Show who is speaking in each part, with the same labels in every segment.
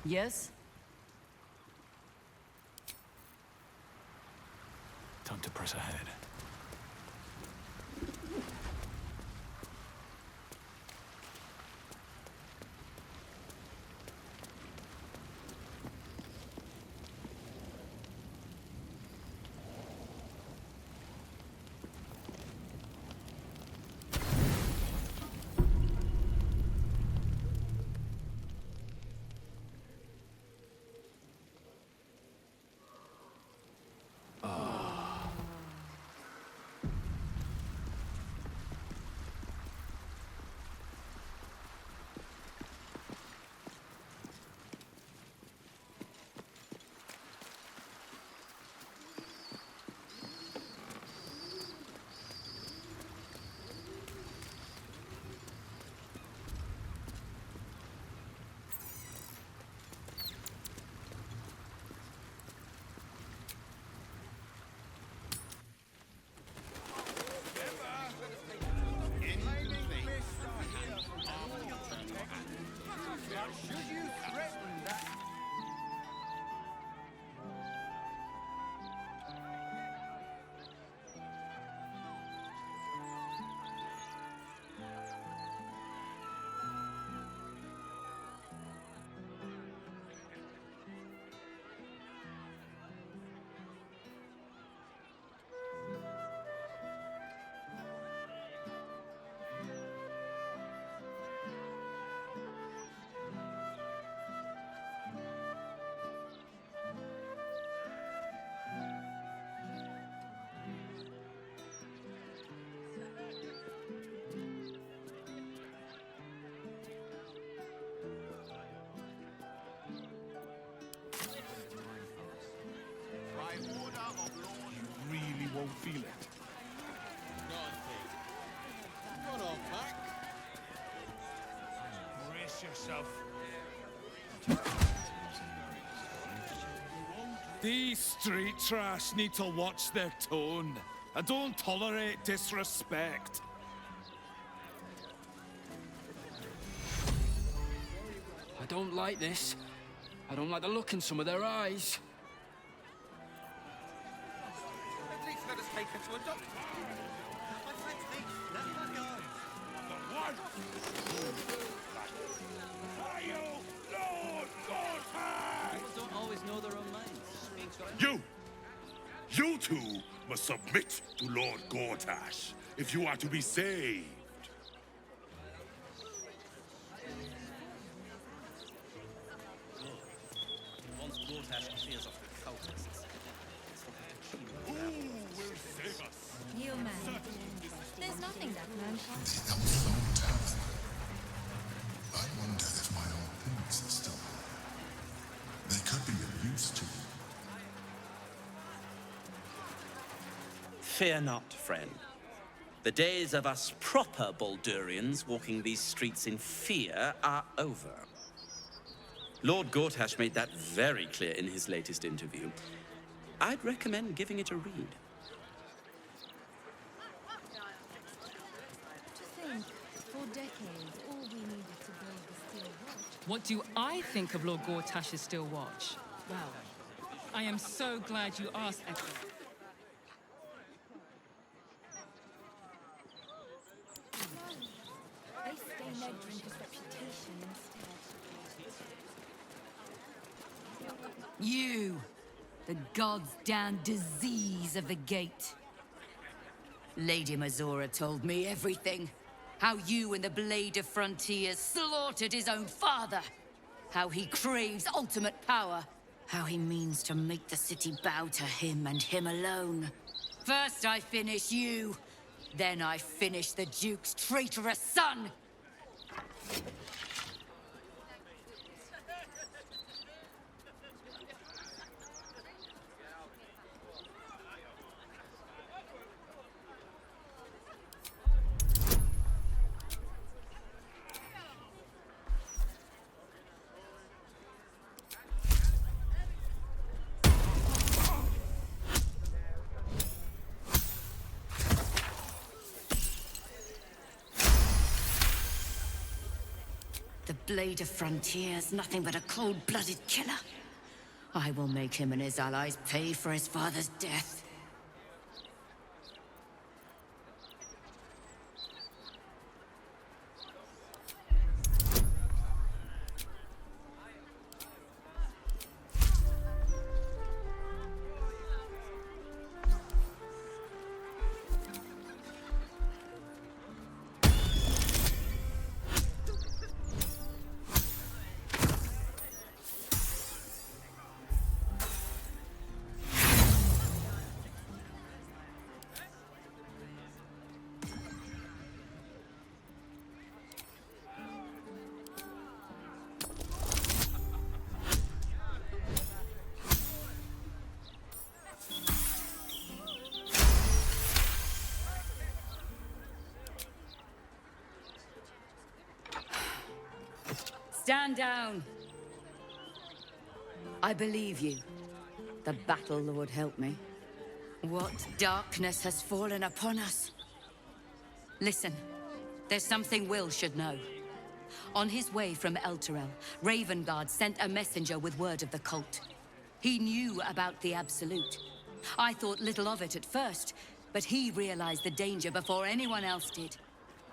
Speaker 1: Yes?
Speaker 2: Time to press ahead.
Speaker 3: Really won't feel it.
Speaker 4: Run on back.
Speaker 3: Brace yourself. These street trash need to watch their tone and don't tolerate disrespect.
Speaker 5: I don't like this. I don't like the look in some of their eyes.
Speaker 4: At least let us take her to a doctor. My friend's me. Let her go.
Speaker 3: Are you Lord Godhead?
Speaker 6: People don't always know their own minds.
Speaker 7: You two must submit to Lord Gortash if you are to be saved.
Speaker 6: Once Baldur clears off the cultists,
Speaker 7: Who will save us?
Speaker 8: You man. There's nothing that man can't.
Speaker 9: That was a long time. I wonder if my old things are still there. They could be of use to you.
Speaker 6: fear not, friend. The days of us proper Baldurians walking these streets in fear are over. Lord Gortash made that very clear in his latest interview. I'd recommend giving it a read.
Speaker 8: To think, for decades, all we needed to build the Steel Watch.
Speaker 1: What do I think of Lord Gortash's Steel Watch? Well, I am so glad you asked, Echo.
Speaker 8: They stain their drinker's reputation instead.
Speaker 1: You, the god's damn disease of the gate. Lady Mazora told me everything. How you and the Blade of Frontiers slaughtered his own father. How he craves ultimate power. How he means to make the city bow to him and him alone. First I finish you, then I finish the Duke's traitorous son! Blade of Frontiers, nothing but a cold-blooded killer. I will make him and his allies pay for his father's death. Stand down. I believe you. The battle lord help me. What darkness has fallen upon us? Listen, there's something Will should know. On his way from Elturel, Ravengard sent a messenger with word of the cult. He knew about the Absolute. I thought little of it at first, but he realized the danger before anyone else did.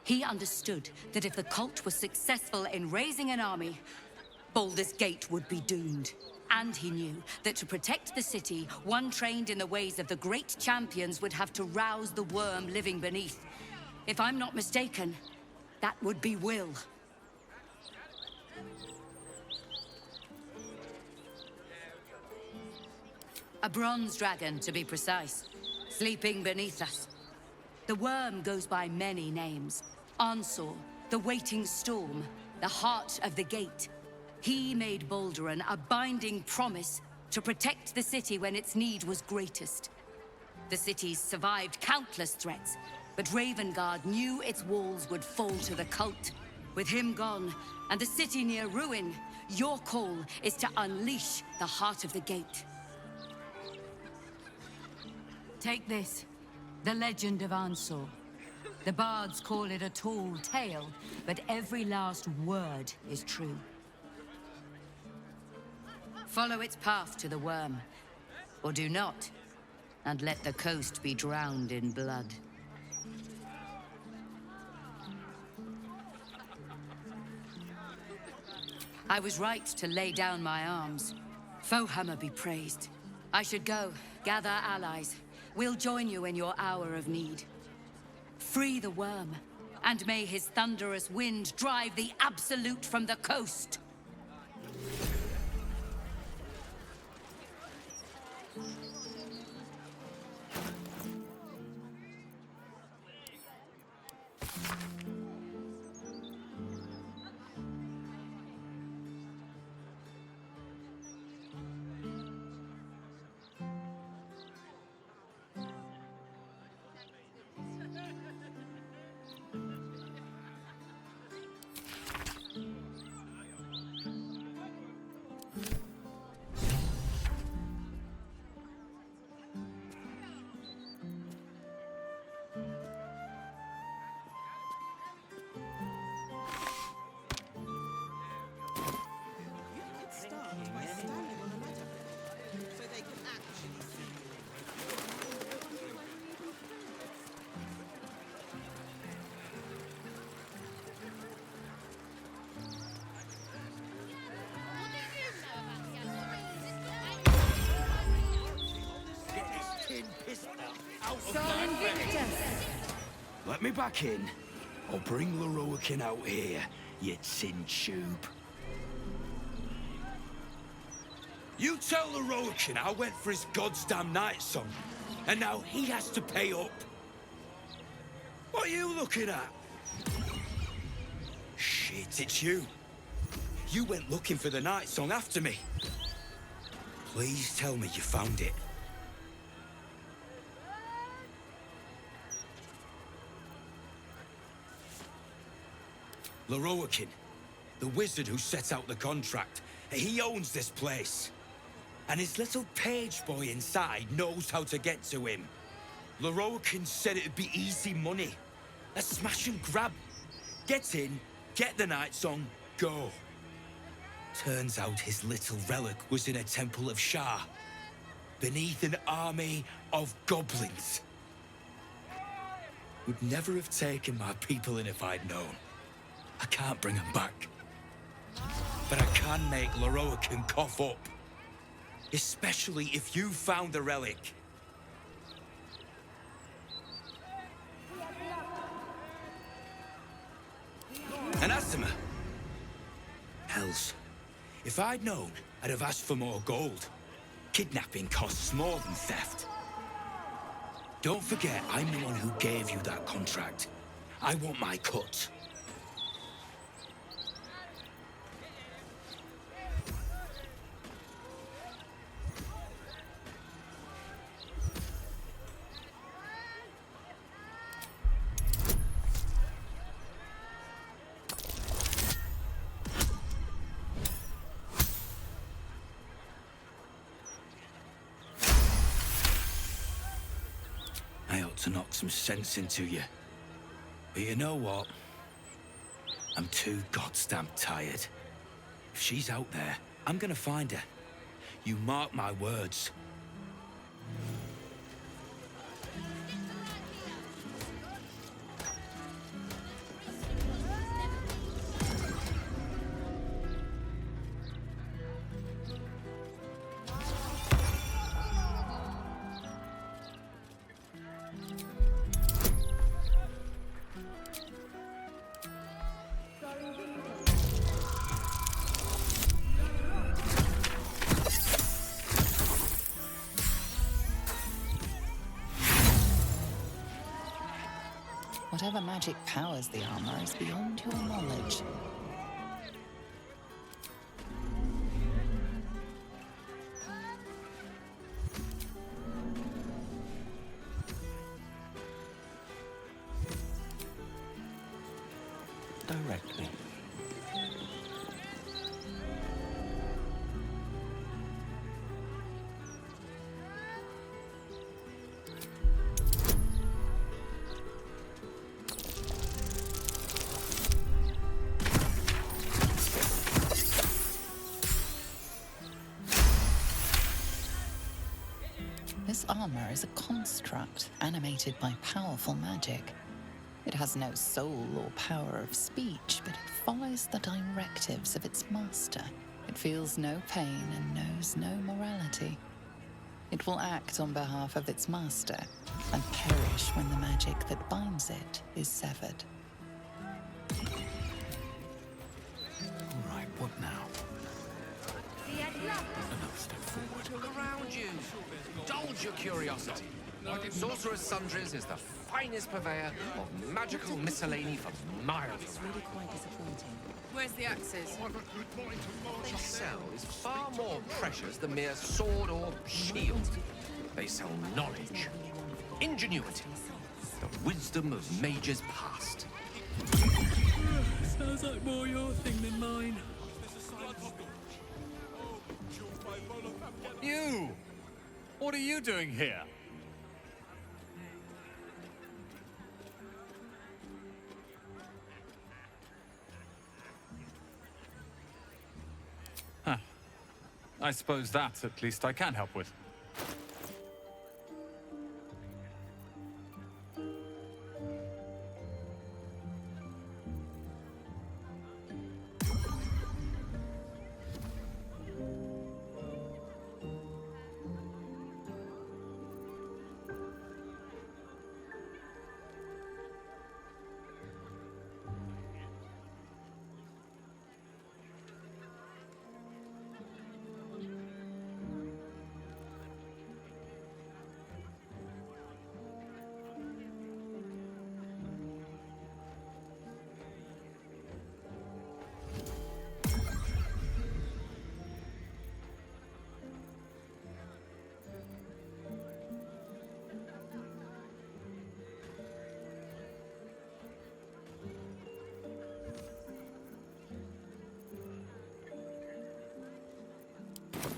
Speaker 1: He understood that if the cult was successful in raising an army, Baldur's Gate would be doomed. And he knew that to protect the city, one trained in the ways of the great champions would have to rouse the worm living beneath. If I'm not mistaken, that would be Will. A bronze dragon, to be precise, sleeping beneath us. The worm goes by many names. Ansor, the Waiting Storm, the Heart of the Gate. He made Baldur a binding promise to protect the city when its need was greatest. The city's survived countless threats, but Ravengard knew its walls would fall to the cult. With him gone, and the city near ruin, your call is to unleash the Heart of the Gate. Take this, the legend of Ansor. The bards call it a tall tale, but every last word is true. Follow its path to the worm, or do not, and let the coast be drowned in blood. I was right to lay down my arms. Fohammer be praised. I should go, gather allies. We'll join you in your hour of need. Free the worm, and may his thunderous wind drive the Absolute from the coast.
Speaker 5: Let me back in, or bring Lorroakin out here, you tin tube.
Speaker 10: You tell Lorroakin I went for his goddamn night song, and now he has to pay up. What are you looking at? Shit, it's you. You went looking for the night song after me. Please tell me you found it. Lorroakin, the wizard who set out the contract, he owns this place. And his little page boy inside knows how to get to him. Lorroakin said it'd be easy money. A smash and grab. Get in, get the night song, go. Turns out his little relic was in a temple of Shah, beneath an army of goblins. Would never have taken my people in if I'd known. I can't bring them back. But I can make Loroakan cough up. Especially if you found the relic. Anathema! Hells. If I'd known, I'd have asked for more gold. Kidnapping costs more than theft. Don't forget, I'm the one who gave you that contract. I want my cut. I ought to knock some sense into you. But you know what? I'm too goddamn tired. If she's out there, I'm gonna find her. You mark my words.
Speaker 11: Whatever magic powers the armor is beyond your knowledge.
Speaker 2: Directly.
Speaker 11: This armor is a construct animated by powerful magic. It has no soul or power of speech, but it follows the directives of its master. It feels no pain and knows no morality. It will act on behalf of its master and perish when the magic that binds it is severed.
Speaker 2: All right, what now? Another step forward.
Speaker 4: Look around you. Indulge your curiosity. Sorcerer's Sundries is the finest purveyor of magical miscellany for miles.
Speaker 8: It's really quite disappointing.
Speaker 1: Where's the axes?
Speaker 4: What they sell is far more precious than mere sword or shield. They sell knowledge, ingenuity, the wisdom of mages past.
Speaker 2: Sounds like more your thing than mine.
Speaker 3: You! What are you doing here? Huh. I suppose that, at least, I can help with.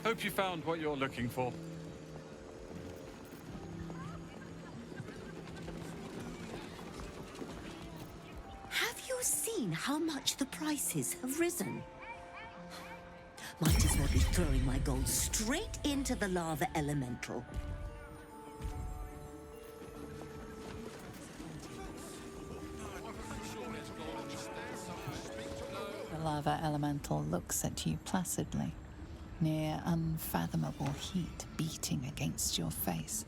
Speaker 3: Hope you found what you're looking for.
Speaker 12: Have you seen how much the prices have risen? be throwing my gold straight into the lava elemental.
Speaker 11: The lava elemental looks at you placidly, near unfathomable heat beating against your face.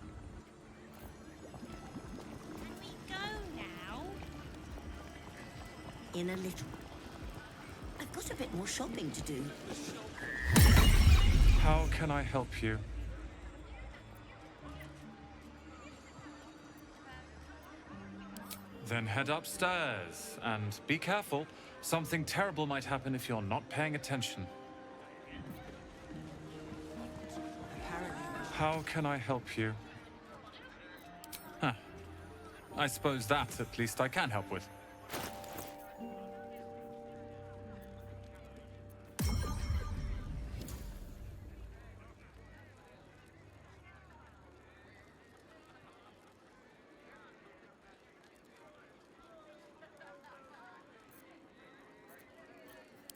Speaker 12: In a little. I've got a bit more shopping to do.
Speaker 13: How can I help you? Then head upstairs, and be careful. Something terrible might happen if you're not paying attention. How can I help you? Huh. I suppose that, at least, I can help with.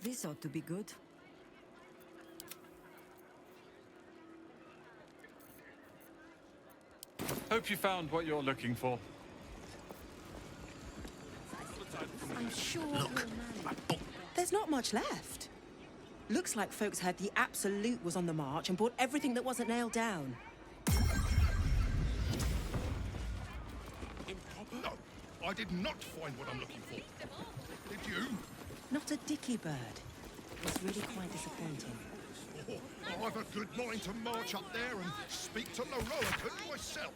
Speaker 14: This ought to be good.
Speaker 13: Hope you found what you're looking for.
Speaker 14: I'm sure. Look, there's not much left. Looks like folks heard the Absolute was on the march and bought everything that wasn't nailed down.
Speaker 7: No, I did not find what I'm looking for. Did you?
Speaker 14: Not a dicky bird. It was really quite disappointing.
Speaker 7: Oh, I've a good mind to march up there and speak to Loroakan myself.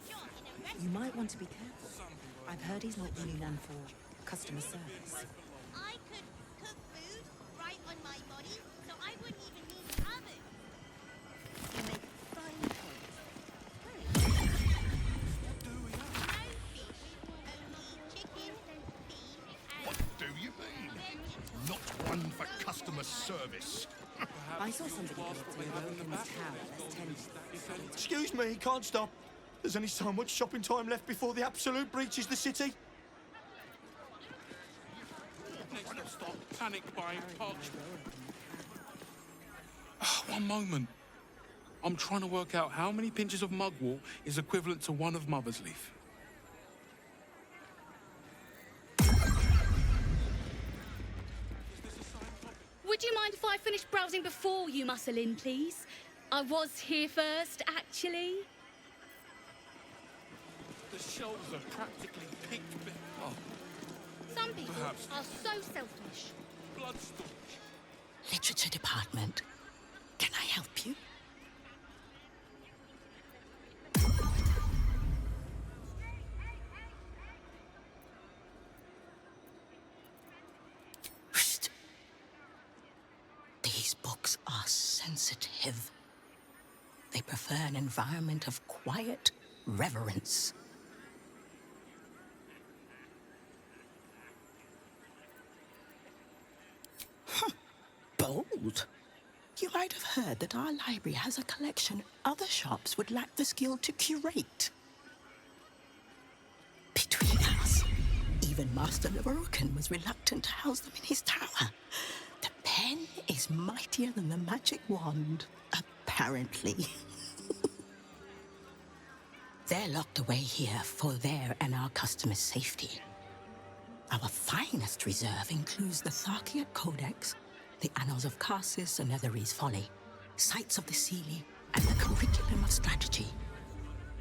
Speaker 14: You might want to be careful. I've heard he's not really one for customer service.
Speaker 15: I could cook food right on my body, so I wouldn't even need an oven. You make fine points. No fish, only chicken, beef, and...
Speaker 7: What do you mean? Not one for customer service.
Speaker 14: I saw somebody go up to Loroakan's tower less tended.
Speaker 16: Excuse me, can't stop. There's only so much shopping time left before the Absolute breaches the city.
Speaker 2: Stop panic buying parchment. One moment. I'm trying to work out how many pinches of mugwort is equivalent to one of Mother's Leaf.
Speaker 17: Would you mind if I finished browsing before you muscle in, please? I was here first, actually.
Speaker 2: The shelves are practically picked. Oh,
Speaker 17: Some people
Speaker 2: perhaps.
Speaker 17: are so selfish.
Speaker 2: Blood storage.
Speaker 18: Literature department. Can I help you? Psst. These books are sensitive. They prefer an environment of quiet reverence. Bold. You might have heard that our library has a collection other shops would lack the skill to curate. Between us, even Master Loroakan was reluctant to house them in his tower. The pen is mightier than the magic wand, apparently. They're locked away here for their and our customers' safety. Our finest reserve includes the Tharkiat Codex, the Annals of Karsus and Netherese Folly, Sights of the Seelie, and the Curriculum of Strategy.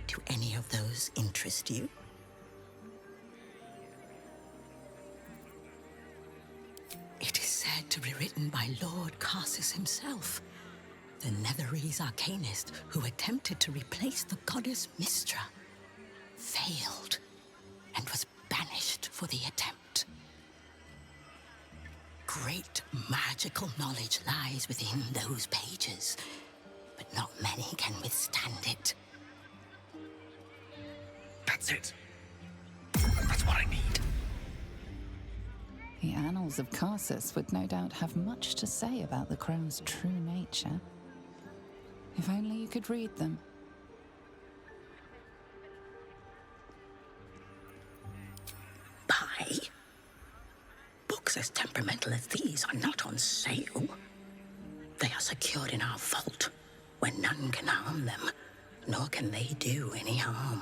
Speaker 18: Do any of those interest you? It is said to be written by Lord Karsus himself, the Netherese arcanist who attempted to replace the goddess Mystra, failed, and was banished for the attempt. Great magical knowledge lies within those pages, but not many can withstand it.
Speaker 4: That's it. That's what I need.
Speaker 11: The Annals of Karsus would no doubt have much to say about the crone's true nature. If only you could read them.
Speaker 18: Buy? Books as temperamental as these are not on sale. They are secured in our vault, where none can harm them, nor can they do any harm.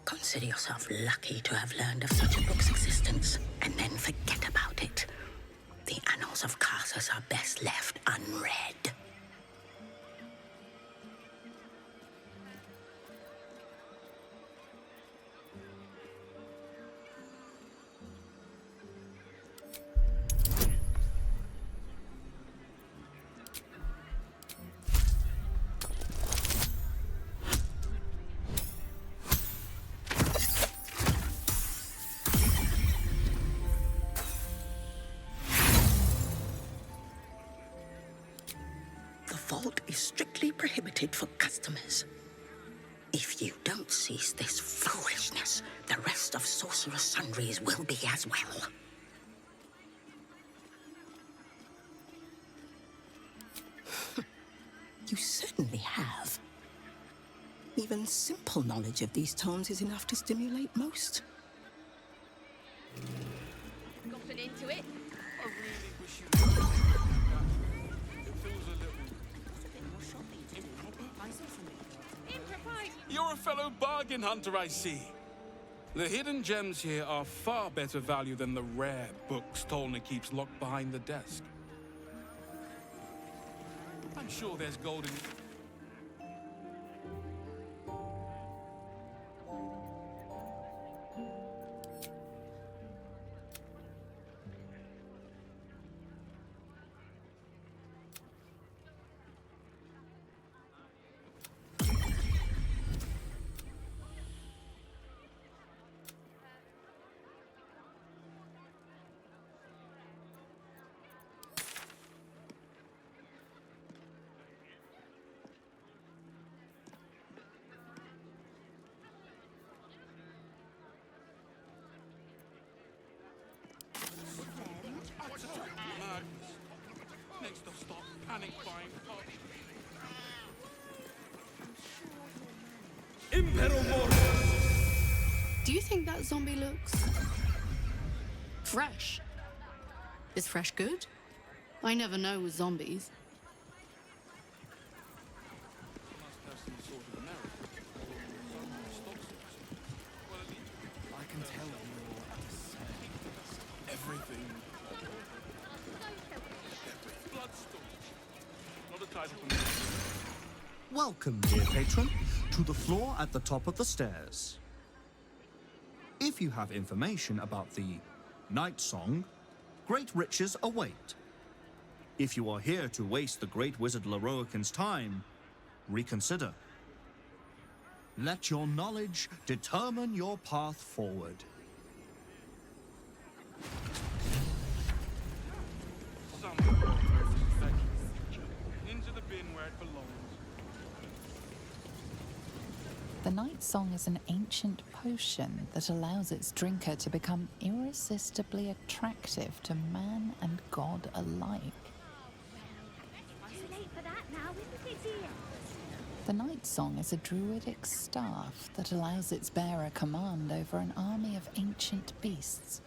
Speaker 18: Consider yourself lucky to have learned of such a book's existence, and then forget about it. The annals of Carthus are best left unread. The vault is strictly prohibited for customers. If you don't cease this foolishness, the rest of Sorcerer's Sundries will be as well. You certainly have. Even simple knowledge of these tones is enough to stimulate most.
Speaker 17: Gotten into it.
Speaker 2: I really wish you would. It feels a little
Speaker 17: Improvise.
Speaker 2: You're a fellow bargain hunter, I see. The hidden gems here are far better value than the rare books Tolna keeps locked behind the desk. I'm sure there's gold in... Madness. Next I'll start panic buying parts.
Speaker 17: Do you think that zombie looks fresh? Is fresh good? I never know with zombies.
Speaker 2: Must have some sort of American.
Speaker 16: I can tell you're at a sale.
Speaker 2: Everything. Bloodstone. Not a title for me.
Speaker 19: Welcome, dear patron, to the floor at the top of the stairs. If you have information about the Night Song, great riches await. If you are here to waste the great wizard Lorroakan's time, reconsider. Let your knowledge determine your path forward.
Speaker 2: Into the bin where it belongs.
Speaker 11: The Night Song is an ancient potion that allows its drinker to become irresistibly attractive to man and god alike.
Speaker 17: Too late for that now, isn't it, dear?
Speaker 11: The Night Song is a druidic staff that allows its bearer command over an army of ancient beasts.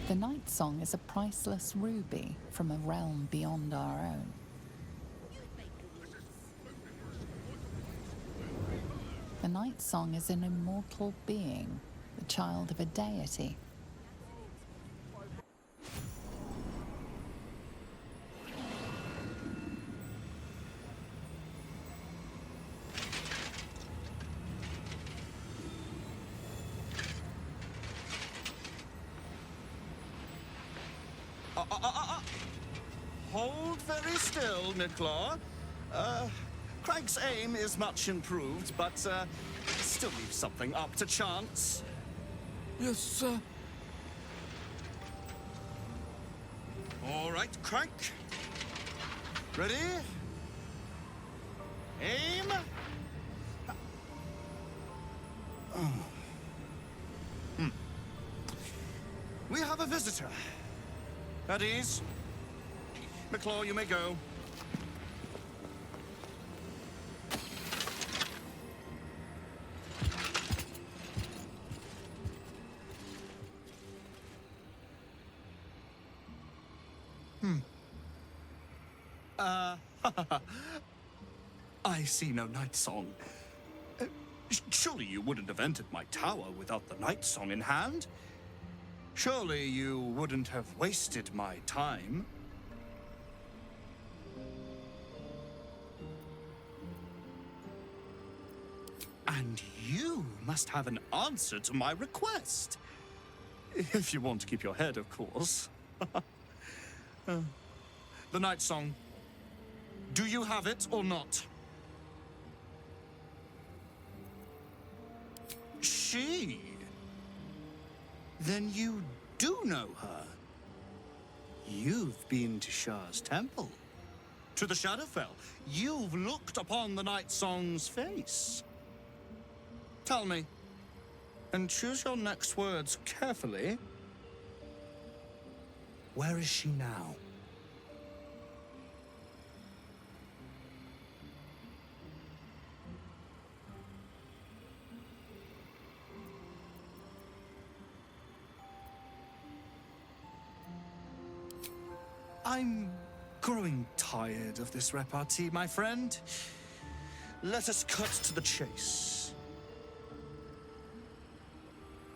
Speaker 11: The Night Song is a priceless ruby from a realm beyond our own. The Night Song is an immortal being, the child of a deity.
Speaker 19: Hold very still, Midclaw. Craig's aim is much improved, but still leaves something up to chance.
Speaker 2: Yes, sir.
Speaker 19: All right, Craig. Ready? Aim. We have a visitor. At ease. McClaw, you may go. I see no night song. Surely you wouldn't have entered my tower without the night song in hand? Surely you wouldn't have wasted my time? And you must have an answer to my request. If you want to keep your head, of course. The night song. Do you have it or not? She? Then you do know her. You've been to Shah's temple. To the Shadowfell. You've looked upon the night song's face. Tell me, and choose your next words carefully. Where is she now? I'm growing tired of this repartee, my friend. Let us cut to the chase.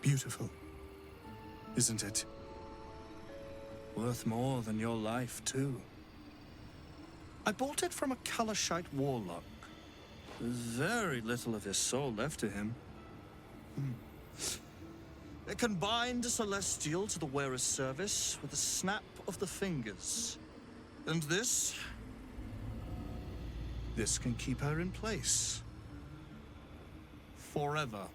Speaker 19: Beautiful, isn't it? Worth more than your life, too. I bought it from a Kalashite warlock. There's very little of his soul left to him. It can bind a celestial to the wearer's service with a snap of the fingers. And this can keep her in place. Forever.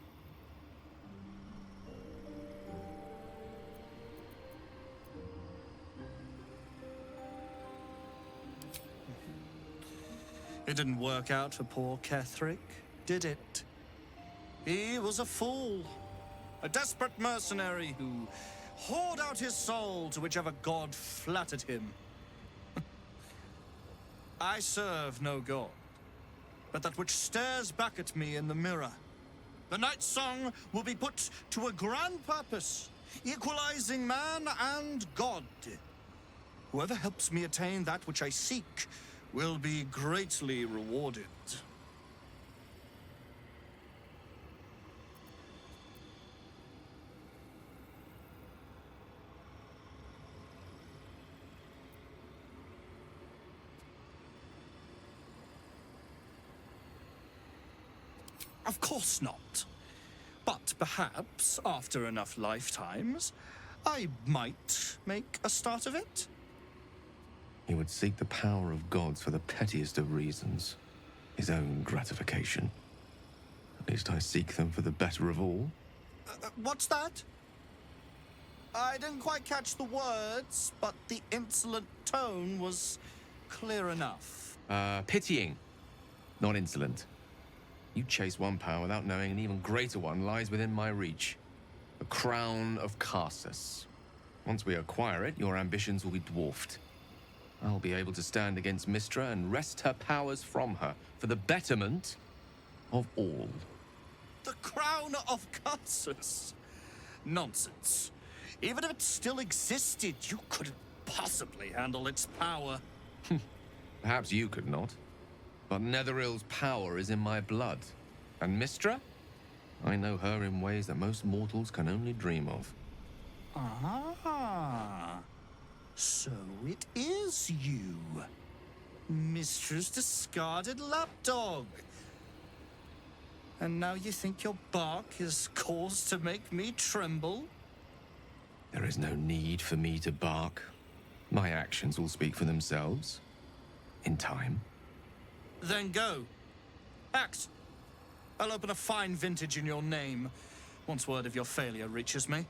Speaker 19: It didn't work out for poor Ketherick, did it? He was a fool. A desperate mercenary who poured out his soul to whichever god flattered him. I serve no god, but that which stares back at me in the mirror. The night song will be put to a grand purpose, equalizing man and god. Whoever helps me attain that which I seek will be greatly rewarded. Of course not. But perhaps, after enough lifetimes, I might make a start of it.
Speaker 4: He would seek the power of gods for the pettiest of reasons. His own gratification. At least I seek them for the better of all.
Speaker 19: What's that? I didn't quite catch the words, but the insolent tone was clear enough.
Speaker 4: Pitying, not insolent. You chase one power without knowing an even greater one lies within my reach. The crown of Karsus. Once we acquire it, your ambitions will be dwarfed. I'll be able to stand against Mystra and wrest her powers from her for the betterment of all.
Speaker 19: The crown of Karsus? Nonsense. Even if it still existed, you couldn't possibly handle its power.
Speaker 4: Perhaps you could not. But Netheril's power is in my blood. And Mystra? I know her in ways that most mortals can only dream of.
Speaker 19: Ah. So it is you. Mystra's discarded lapdog. And now you think your bark is cause to make me tremble?
Speaker 4: There is no need for me to bark. My actions will speak for themselves. In time.
Speaker 19: Then go. Act. I'll open a fine vintage in your name, once word of your failure reaches me.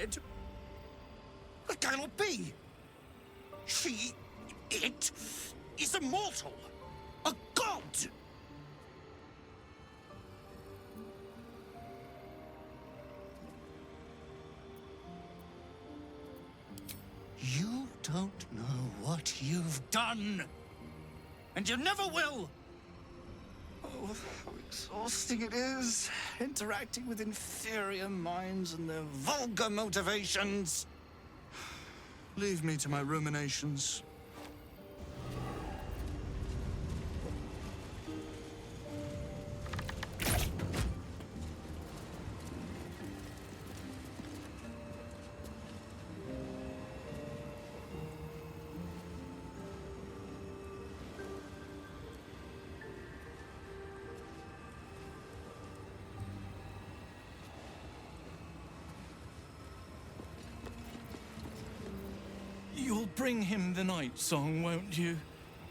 Speaker 19: dead? The cannot be. It is immortal. A god. You don't know what you've done. And you never will. Oh, how exhausting it is, interacting with inferior minds and their vulgar motivations. Leave me to my ruminations.
Speaker 3: You'll bring him the night song, won't you?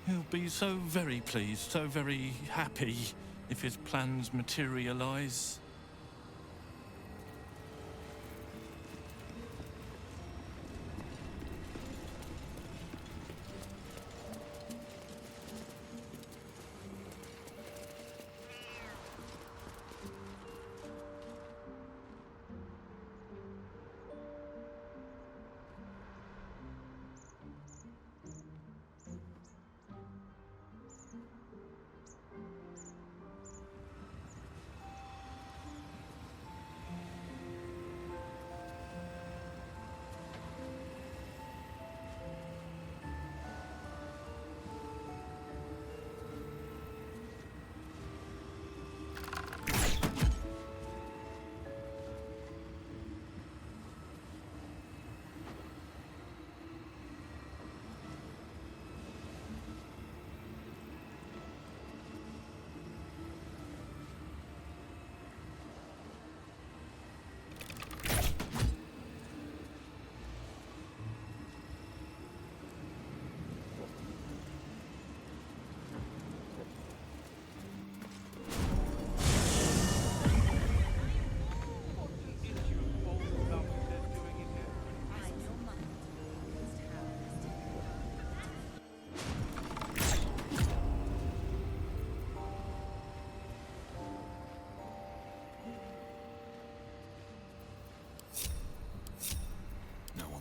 Speaker 3: He'll be so very pleased, so very happy if his plans materialize.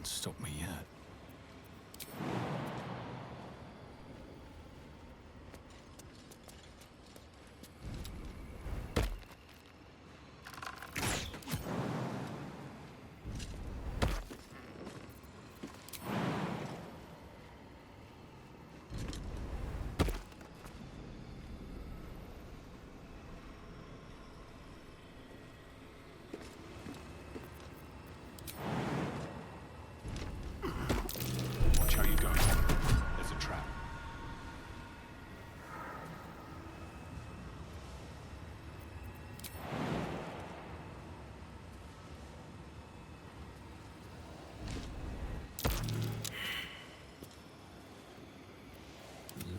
Speaker 3: Stop me yet.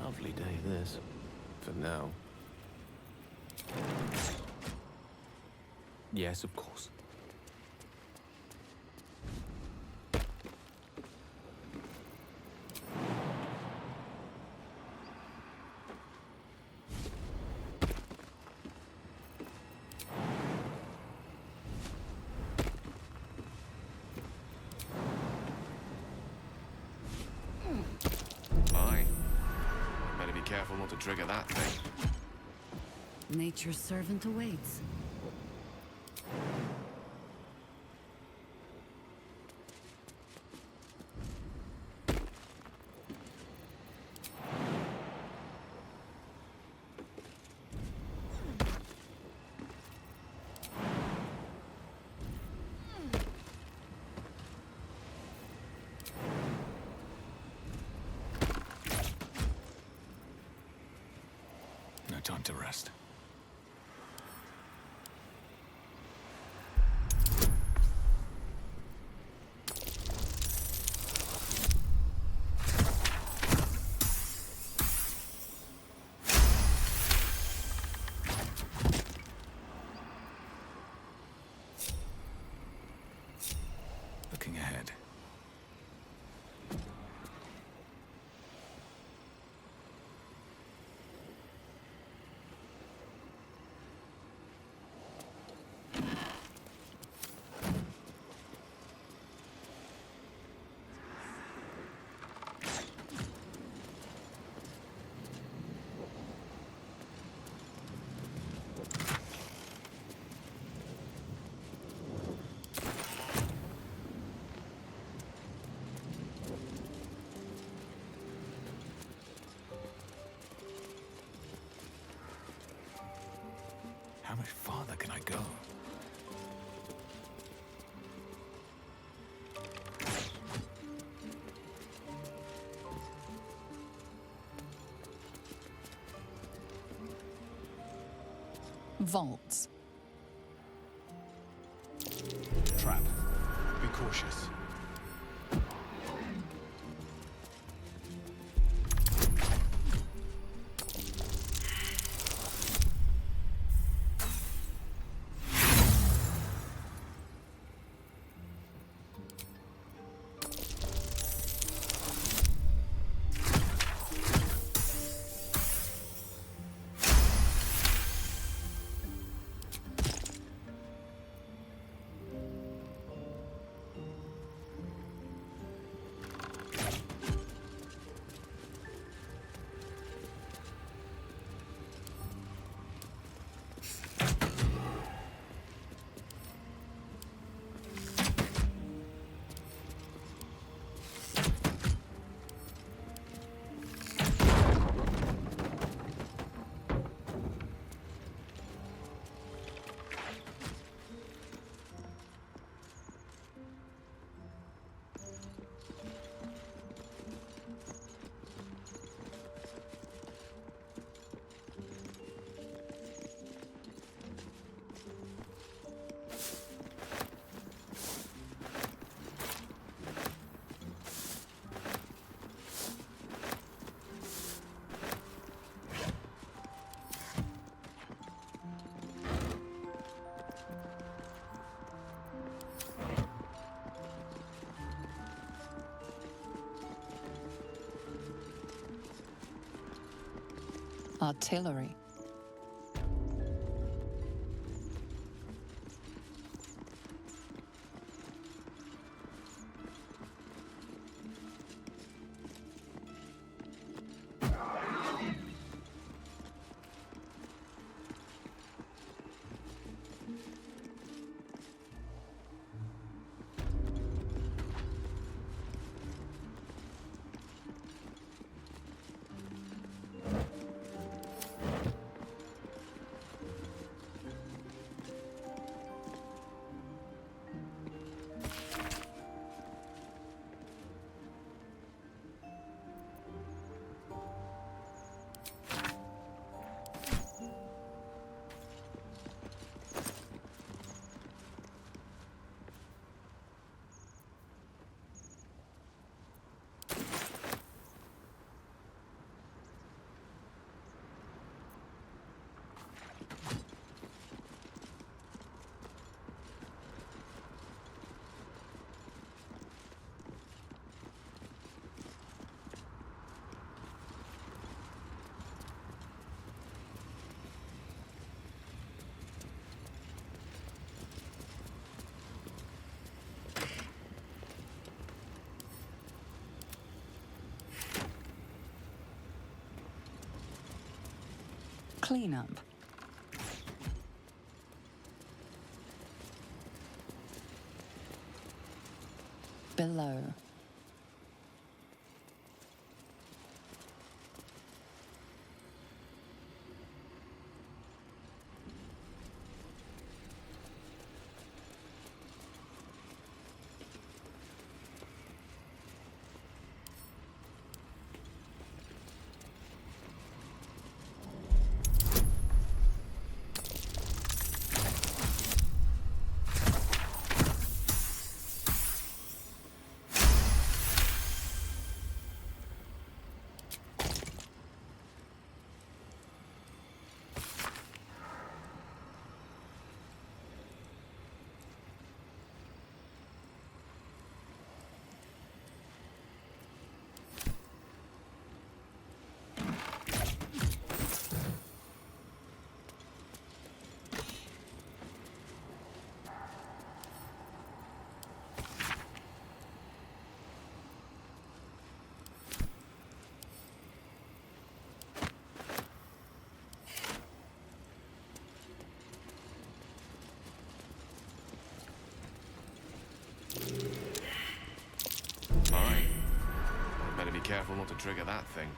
Speaker 4: Lovely day, this. For now.
Speaker 13: Yes, of course.
Speaker 4: Aye. Better be careful not to trigger that thing.
Speaker 1: Nature's servant awaits.
Speaker 3: No time to rest.
Speaker 20: Looking ahead. How much farther can I go?
Speaker 11: Vaults.
Speaker 20: Trap. Be cautious.
Speaker 11: Artillery. Cleanup. Below.
Speaker 21: careful not to trigger that thing.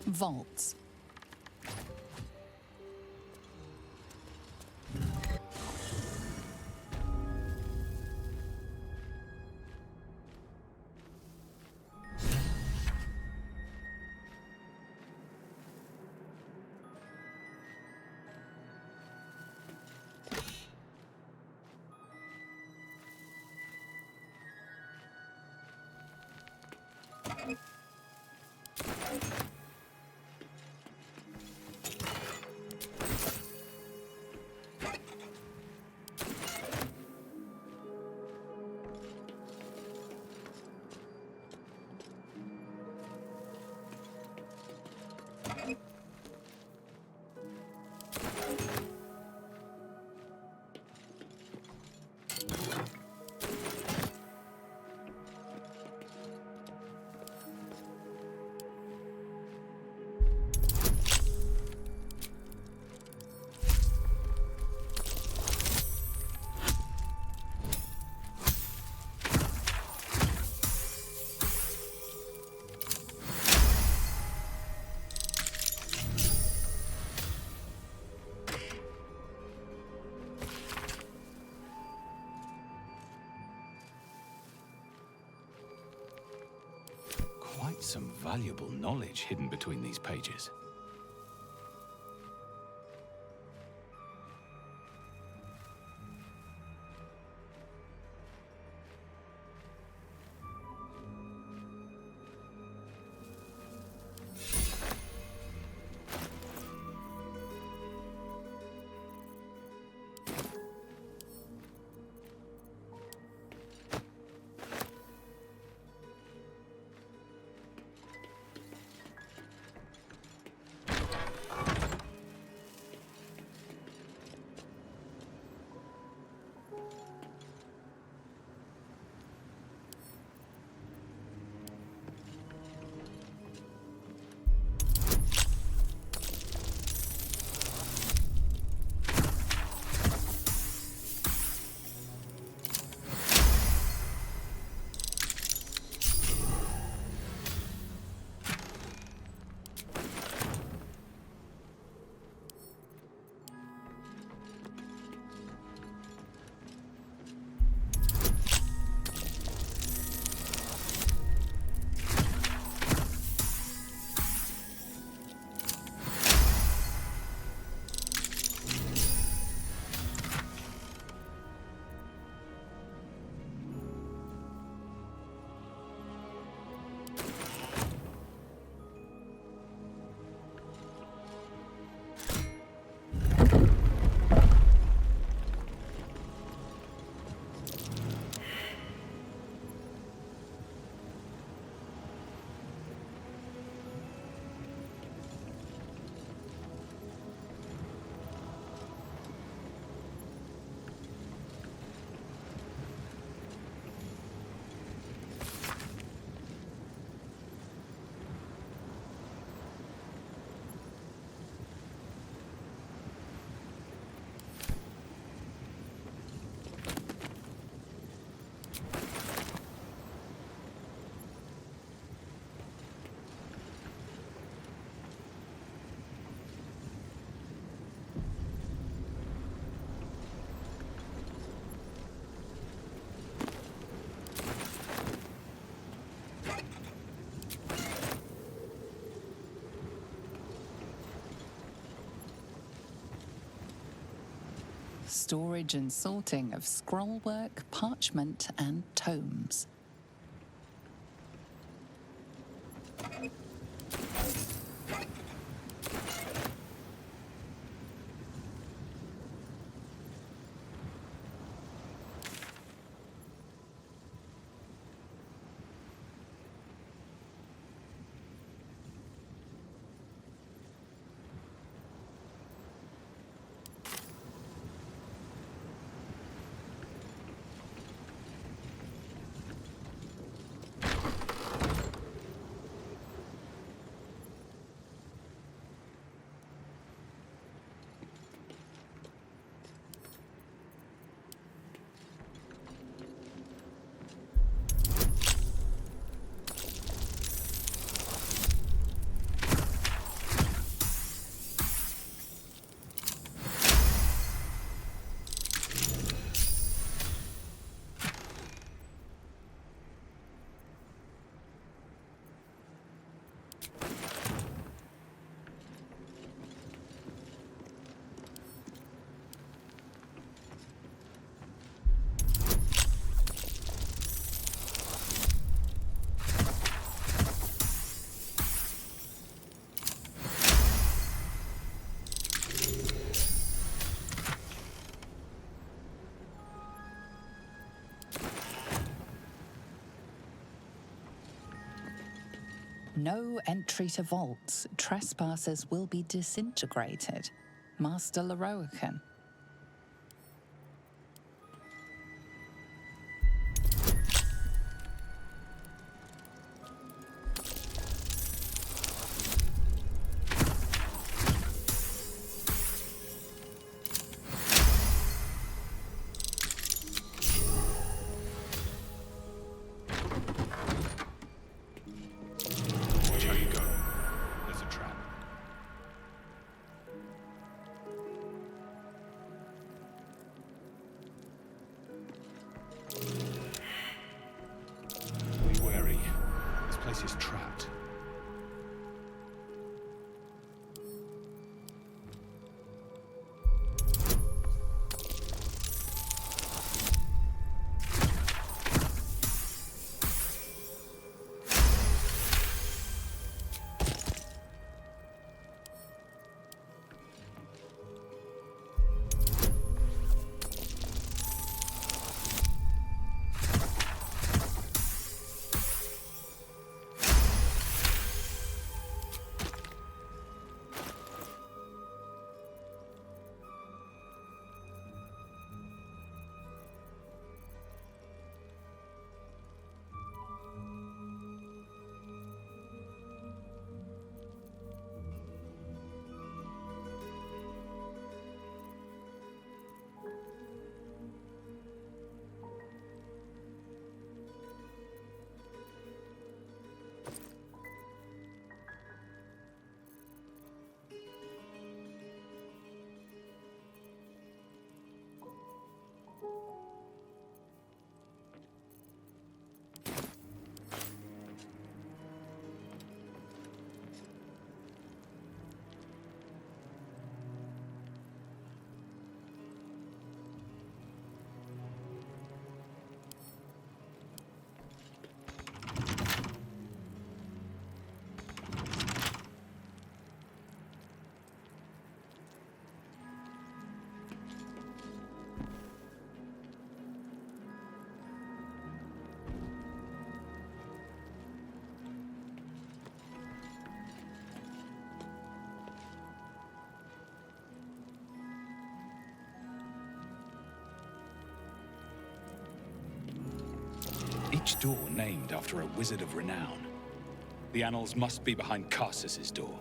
Speaker 11: Vaults.
Speaker 20: Quite some valuable knowledge hidden between these pages. Storage and sorting of scrollwork, parchment, and tomes. No entry to vaults. Trespassers will be disintegrated. Master Leroican.
Speaker 7: Watch how you go. There's a trap. Be wary. This place is trapped.
Speaker 21: Each door named after a wizard of renown. The annals must be behind Karsus's door.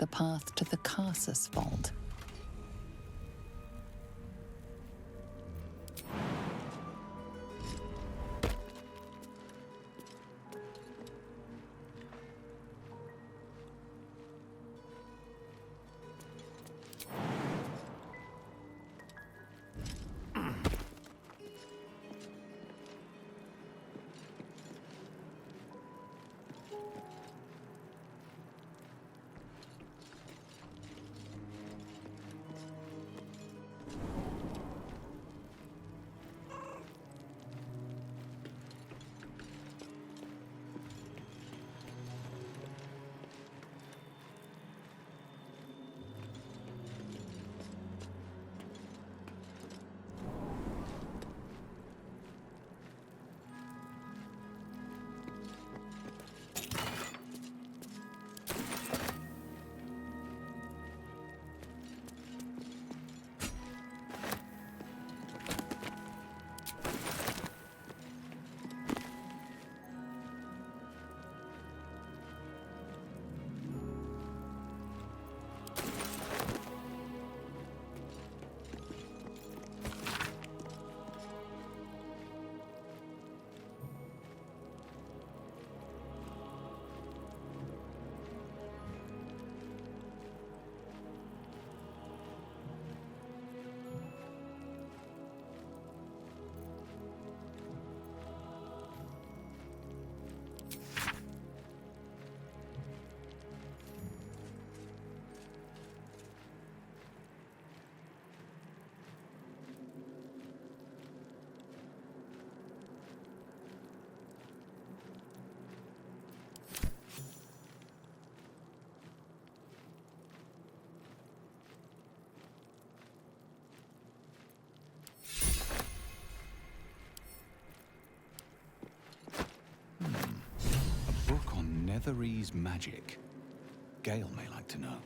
Speaker 20: the path to the Carsus Vault.
Speaker 21: A book on Netherese magic. Gale may like to know.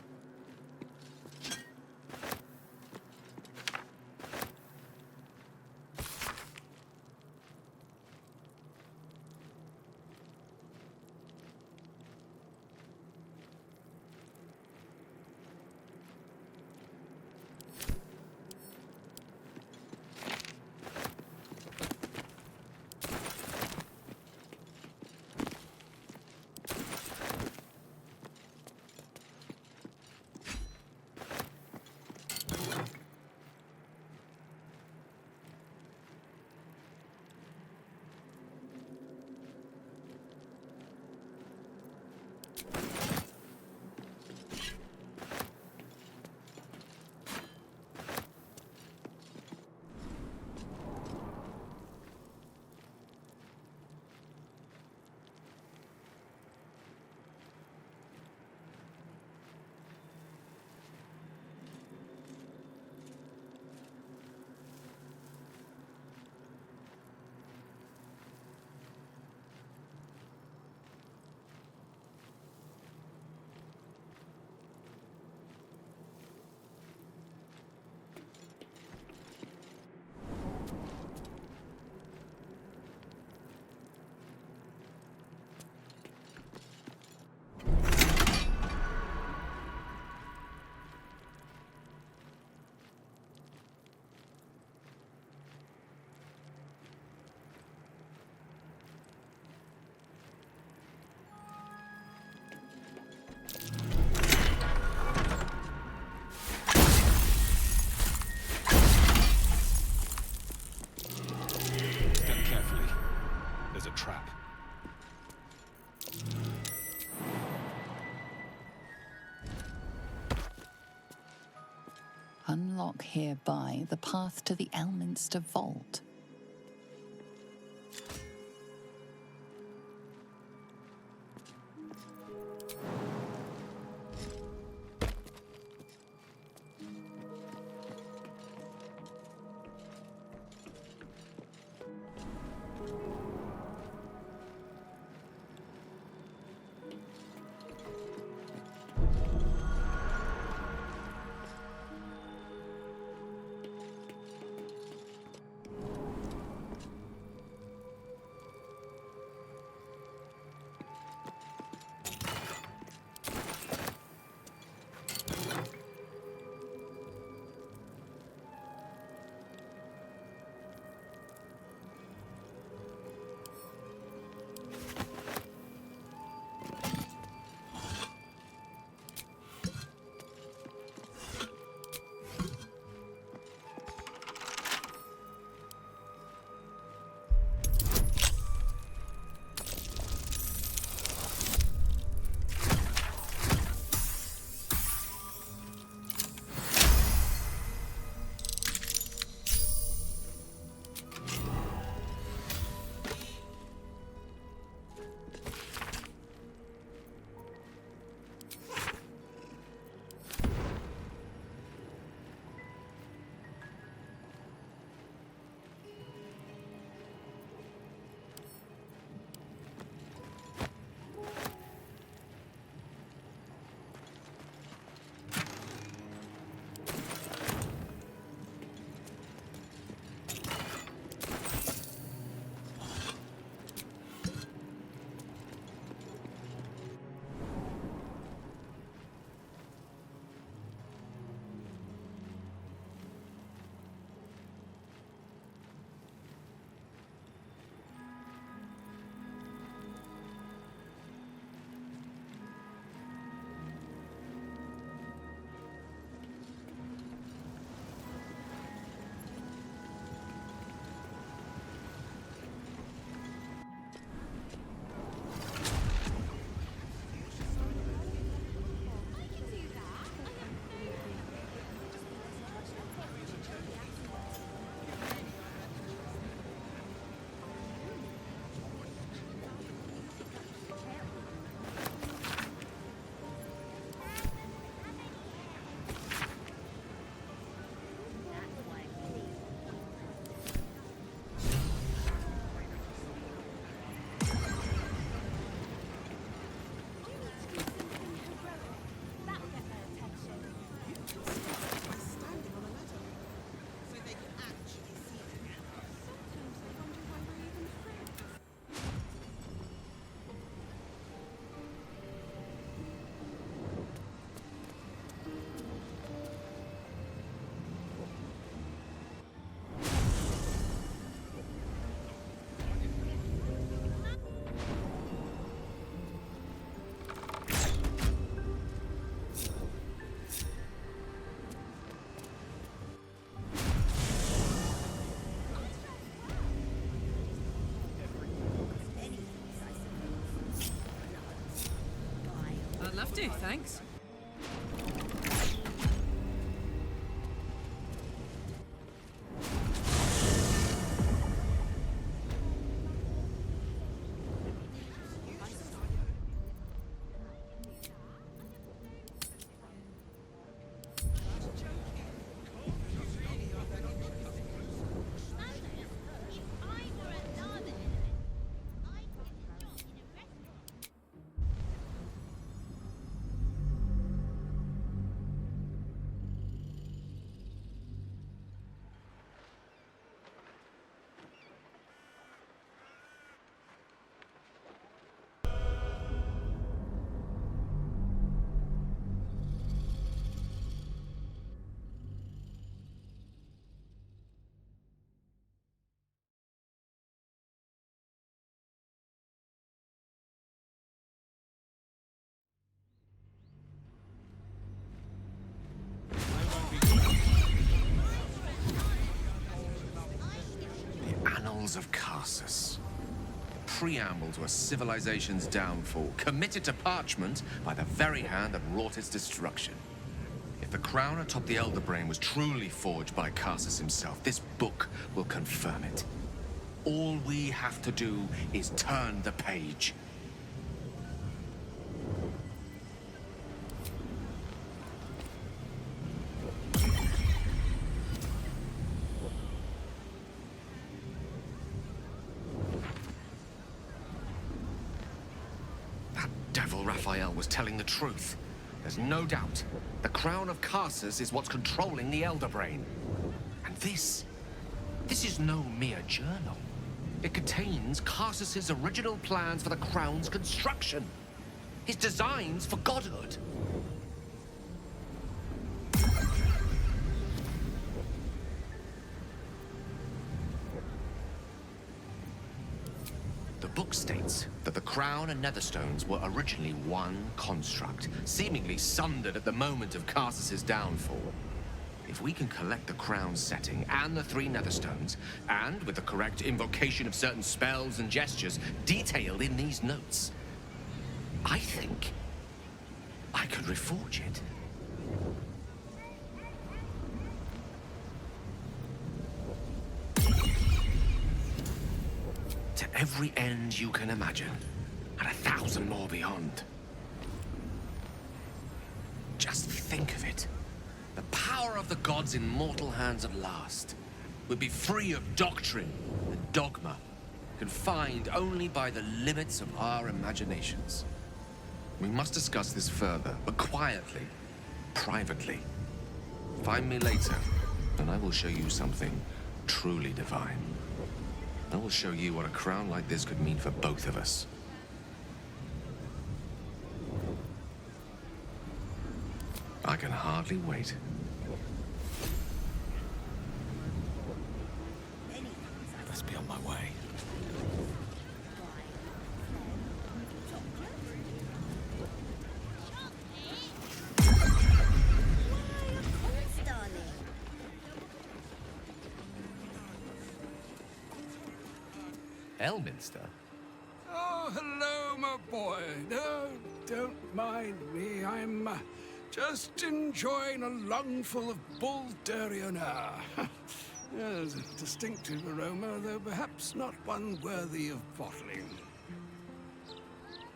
Speaker 20: Unlock hereby the path to the Elminster Vault.
Speaker 14: Do, thanks.
Speaker 4: Annals of Carsus. Preamble to a civilization's downfall, committed to parchment by the very hand that wrought its destruction. If the crown atop the Elder Brain was truly forged by Carsus himself, this book will confirm it. All we have to do is turn the page. Was telling the truth. There's no doubt. The crown of Carsus is what's controlling the Elder Brain. And this is no mere journal. It contains Carsus's original plans for the crown's construction. His designs for godhood. The book states that the crown and netherstones were originally one construct, seemingly sundered at the moment of Carsus's downfall. If we can collect the crown's setting and the 3 netherstones, and with the correct invocation of certain spells and gestures detailed in these notes, I think I could reforge it. To every end you can imagine, and 1,000 more beyond. Just think of it. The power of the gods in mortal hands at last would be free of doctrine and dogma, confined only by the limits of our imaginations. We must discuss this further, but quietly, privately. Find me later, and I will show you something truly divine. I will show you what a crown like this could mean for both of us. I can hardly wait. Let's be on my way. Elminster?
Speaker 2: Oh, hello, my boy. No, don't mind me. I'm just enjoying a lungful of Baldurian air. Yes, a distinctive aroma, though perhaps not one worthy of bottling.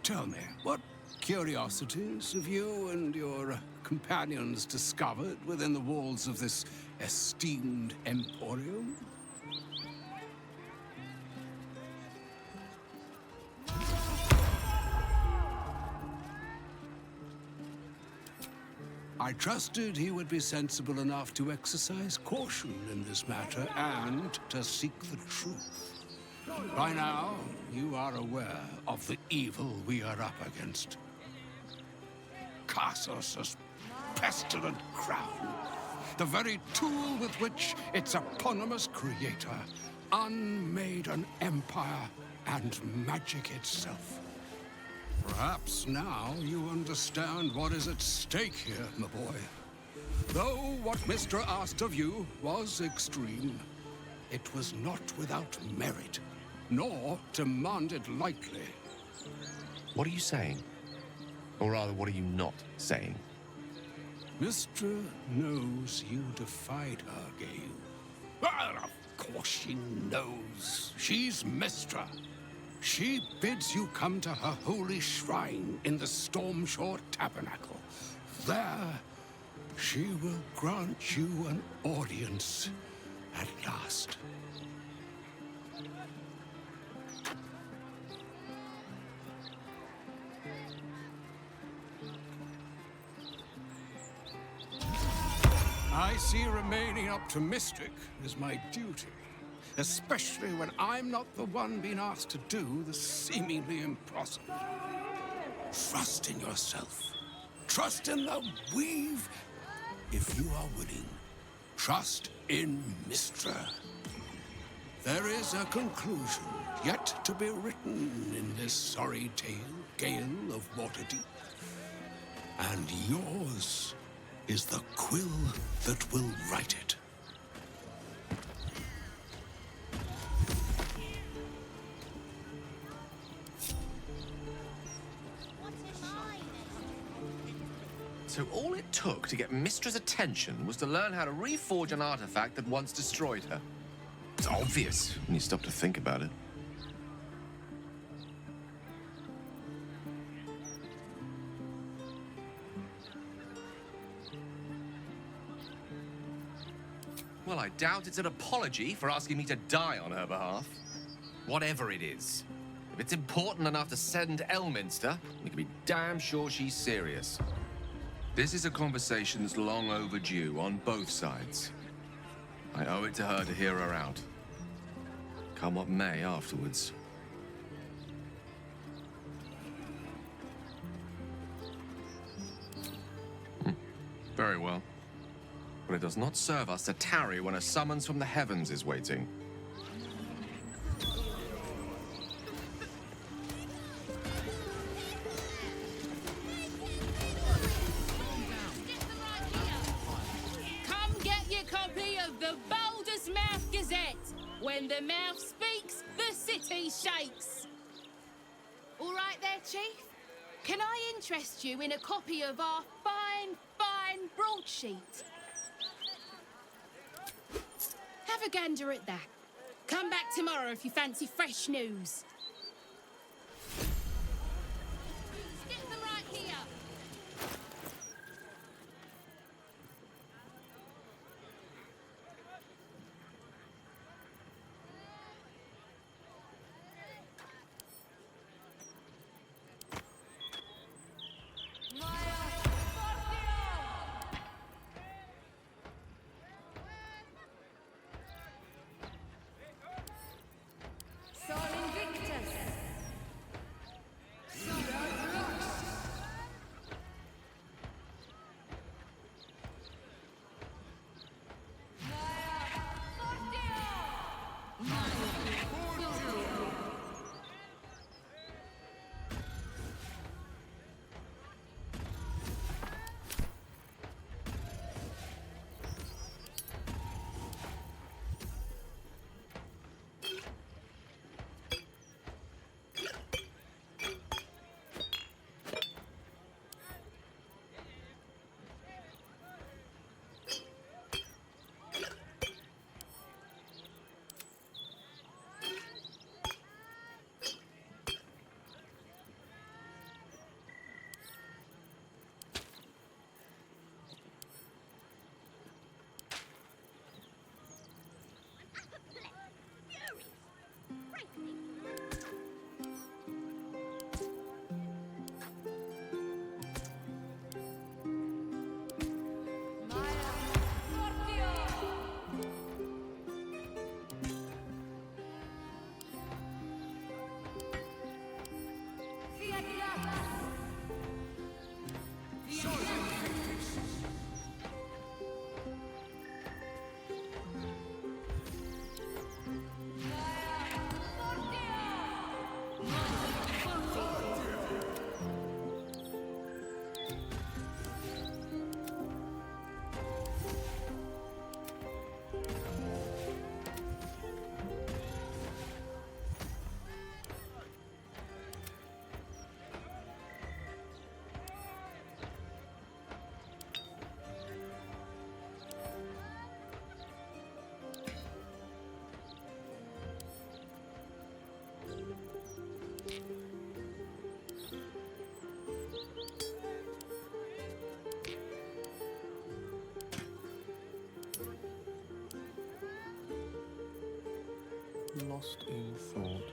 Speaker 2: Tell me, what curiosities have you and your companions discovered within the walls of this esteemed emporium? I trusted he would be sensible enough to exercise caution in this matter and to seek the truth. By now, you are aware of the evil we are up against. Carsus's pestilent crown, the very tool with which its eponymous creator unmade an empire and magic itself. Perhaps now you understand what is at stake here, my boy. Though what Mr. asked of you was extreme, it was not without merit, nor demanded lightly.
Speaker 4: What are you saying? Or rather, what are you not saying?
Speaker 2: Mystra knows you defied her, Gale. Well, of course she knows. She's Mystra. She bids you come to her holy shrine in the Stormshore Tabernacle. There, she will grant you an audience at last. I see remaining optimistic is my duty, especially when I'm not the one being asked to do the seemingly impossible. Trust in yourself. Trust in the weave, if you are willing. Trust in Mystra. There is a conclusion yet to be written in this sorry tale, Gale of Waterdeep. And yours is the quill that will write it.
Speaker 4: So all it took to get Mystra's attention was to learn how to reforge an artifact that once destroyed her. It's obvious when you stop to think about it. Well, I doubt it's an apology for asking me to die on her behalf. Whatever it is. If it's important enough to send Elminster, you can be damn sure she's serious. This is a conversation that's long overdue on both sides. I owe it to her to hear her out. Come what may afterwards. Very well. But it does not serve us to tarry when a summons from the heavens is waiting.
Speaker 9: Come get your copy of the Baldur's Mouth Gazette. When the mouth speaks, the city shakes. All right there, Chief? Can I interest you in a copy of our fine broadsheet? Have a gander at that. Come back tomorrow if you fancy fresh news. Get them right here.
Speaker 22: Sol Invicta.
Speaker 3: lost in thought.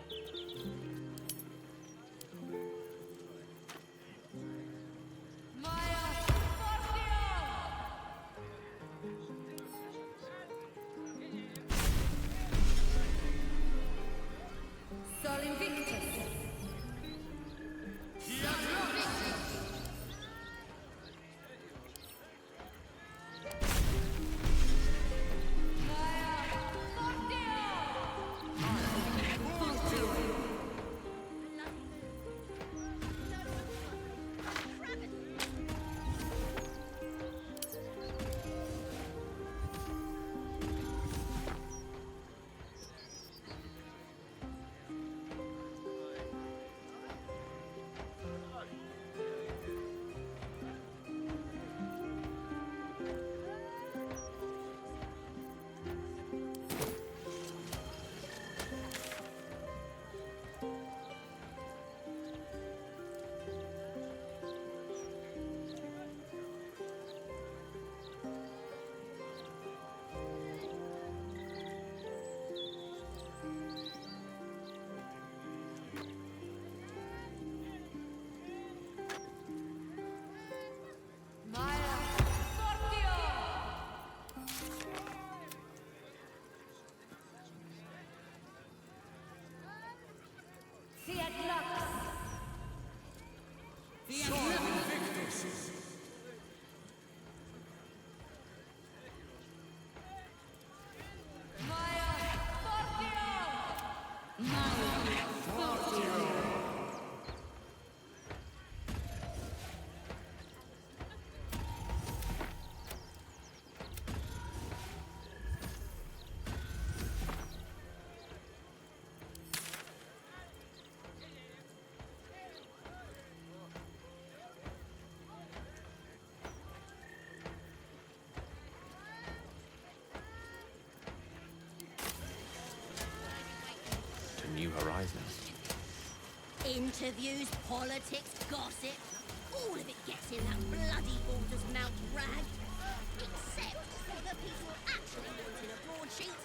Speaker 1: Sol Invictus.
Speaker 4: New horizons.
Speaker 15: Interviews, politics, gossip. All of it gets in that bloody Balder's mouth rag. Except for the people actually wanting a broadsheet.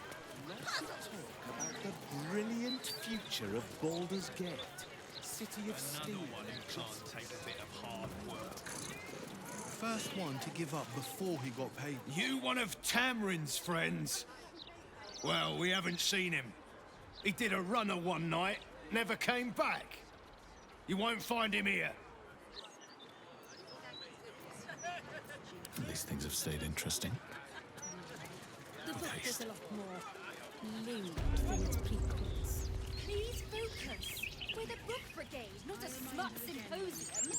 Speaker 15: Puzzles.
Speaker 6: About the brilliant future of Baldur's Gate. City of Steel.
Speaker 22: One who can't take a bit of hard work.
Speaker 16: First one to give up before he got paid.
Speaker 23: You one of Tamrin's friends? Well, we haven't seen him. He did a runner one night, never came back. You won't find him here.
Speaker 3: At least things have stayed interesting.
Speaker 17: The book is a lot more lewd than its prequels. Please focus. We're the book brigade, not a smut symposium.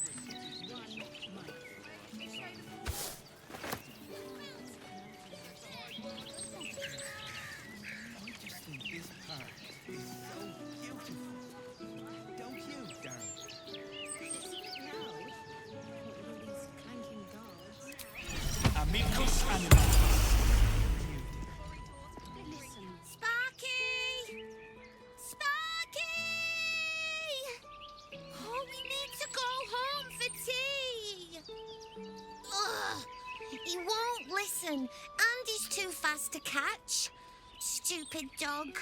Speaker 6: This part is so beautiful. Don't you, Darren? Amicus animatus.
Speaker 15: Sparky! Sparky! Oh, we need to go home for tea. Ugh, he won't listen, and he's too fast to catch. Stupid dog.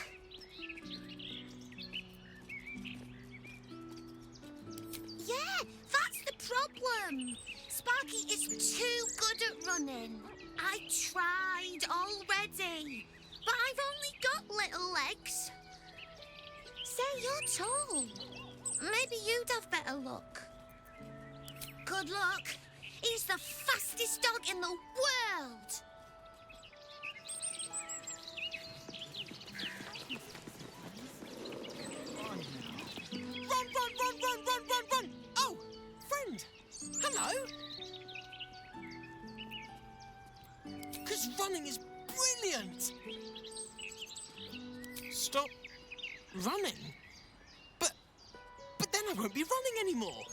Speaker 15: Yeah, that's the problem. Sparky is too good at running. I tried already, but I've only got little legs. Say, you're tall. Maybe you'd have better luck. Good luck. He's the fastest dog in the world.
Speaker 14: Run! Oh, friend! Hello! Because running is brilliant! Stop running? But then I won't be running anymore!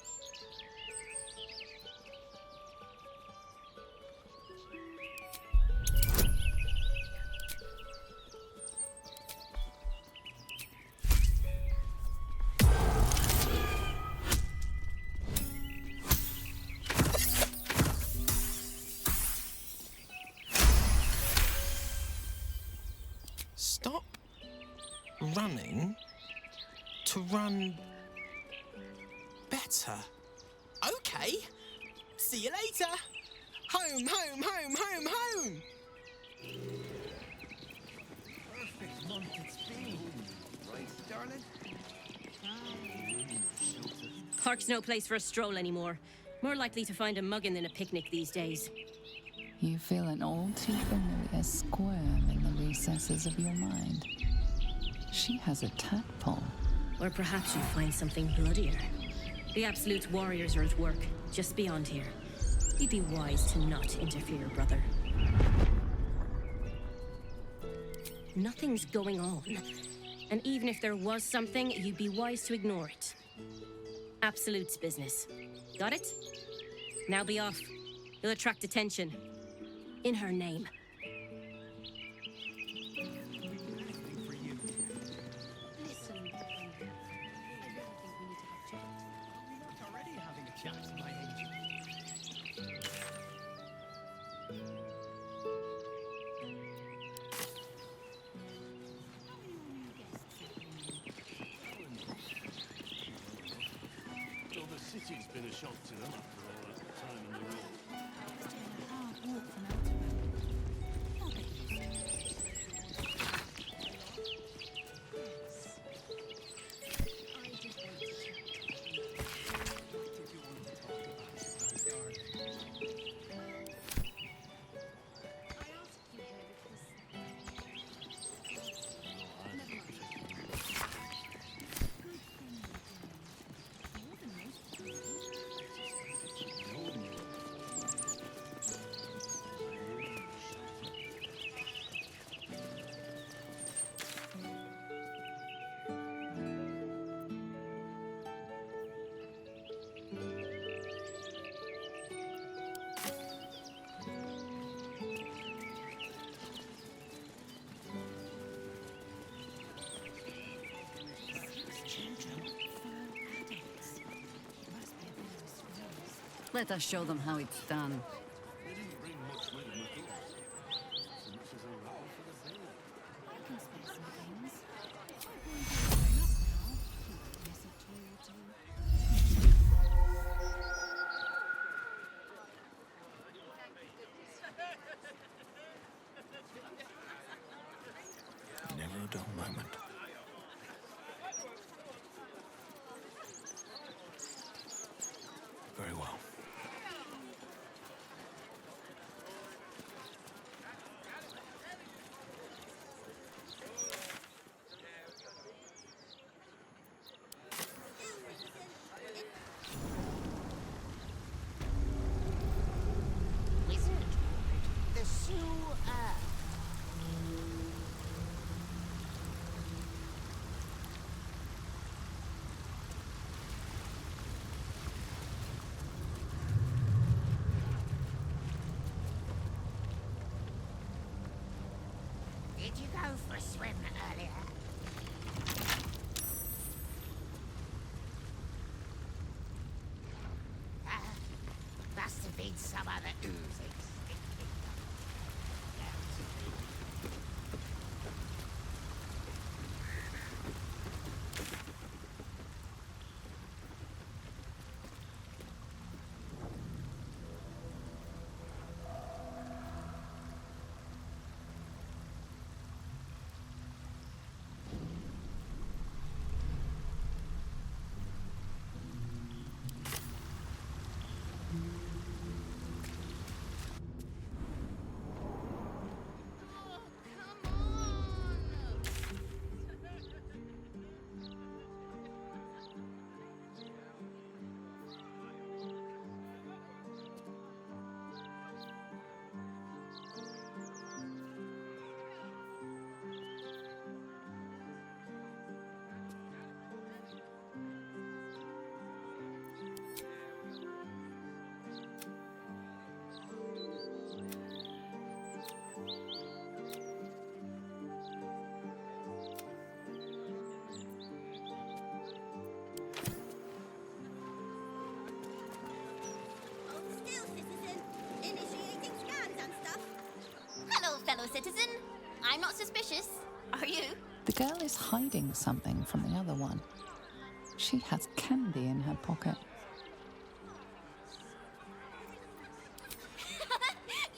Speaker 14: Stop
Speaker 5: running to run better. Okay. See you later. Home, home, home, home, home.
Speaker 6: Perfect month it's been. Right, darling?
Speaker 8: Park's no place for a stroll anymore. More likely to find a muggin than a picnic these days.
Speaker 20: You feel an all too familiar squirm in the recesses of your mind. She has a tadpole.
Speaker 8: Or perhaps you'll find something bloodier. The Absolute's warriors are at work, just beyond here. You'd be wise to not interfere, brother. Nothing's going on. And even if there was something, you'd be wise to ignore it. Absolute's business. Got it? Now be off. You'll attract attention. In her name.
Speaker 23: The city's been a shock to them after all that time in the war.
Speaker 1: Let us show them how it's done.
Speaker 23: They didn't bring much with them at all. So much as a rattle for the belly.
Speaker 17: I can spare some things. I'm going to warm up now. Yes, I told you.
Speaker 6: Never a dull moment. Very well.
Speaker 15: Wizard, the sewer. Did you go for a swim earlier? Must have been some other oozing.
Speaker 10: Fellow citizen, I'm not suspicious. Are you?
Speaker 20: The girl is hiding something from the other one. She has candy in her pocket.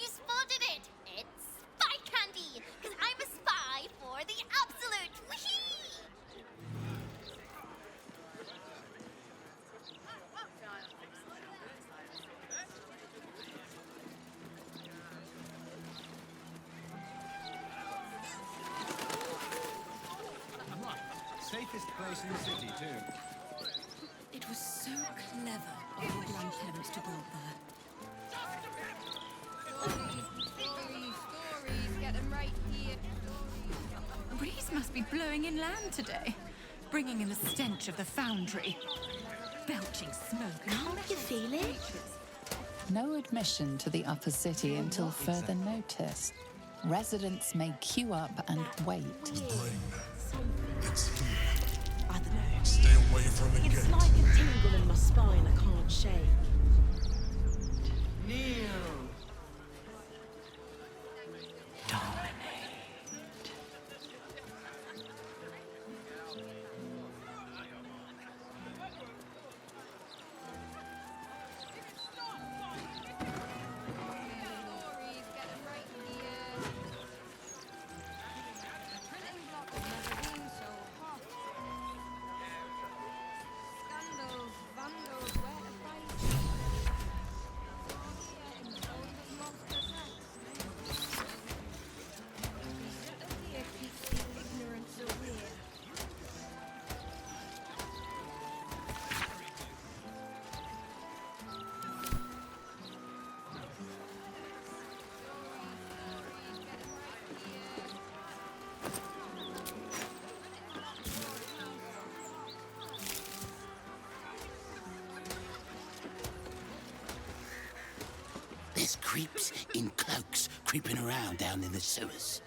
Speaker 15: You spotted it! It's spy candy! Because I'm a spy for the Absolute! Whee!
Speaker 10: Safest place in the city, too.
Speaker 17: It was so clever of your grandparents to build there.
Speaker 12: Stories, get them right here.
Speaker 1: A breeze must be blowing inland today, bringing in the stench of the foundry. Belching smoke.
Speaker 15: Can't you feel it?
Speaker 20: No admission to the upper city until further notice. Residents may queue up and wait.
Speaker 18: It's here.
Speaker 14: I don't know.
Speaker 18: Stay away from the
Speaker 14: It's
Speaker 18: gate.
Speaker 14: like a tingle in my spine I can't shake.
Speaker 10: Kneel!
Speaker 24: There's creeps in cloaks creeping around down in the sewers.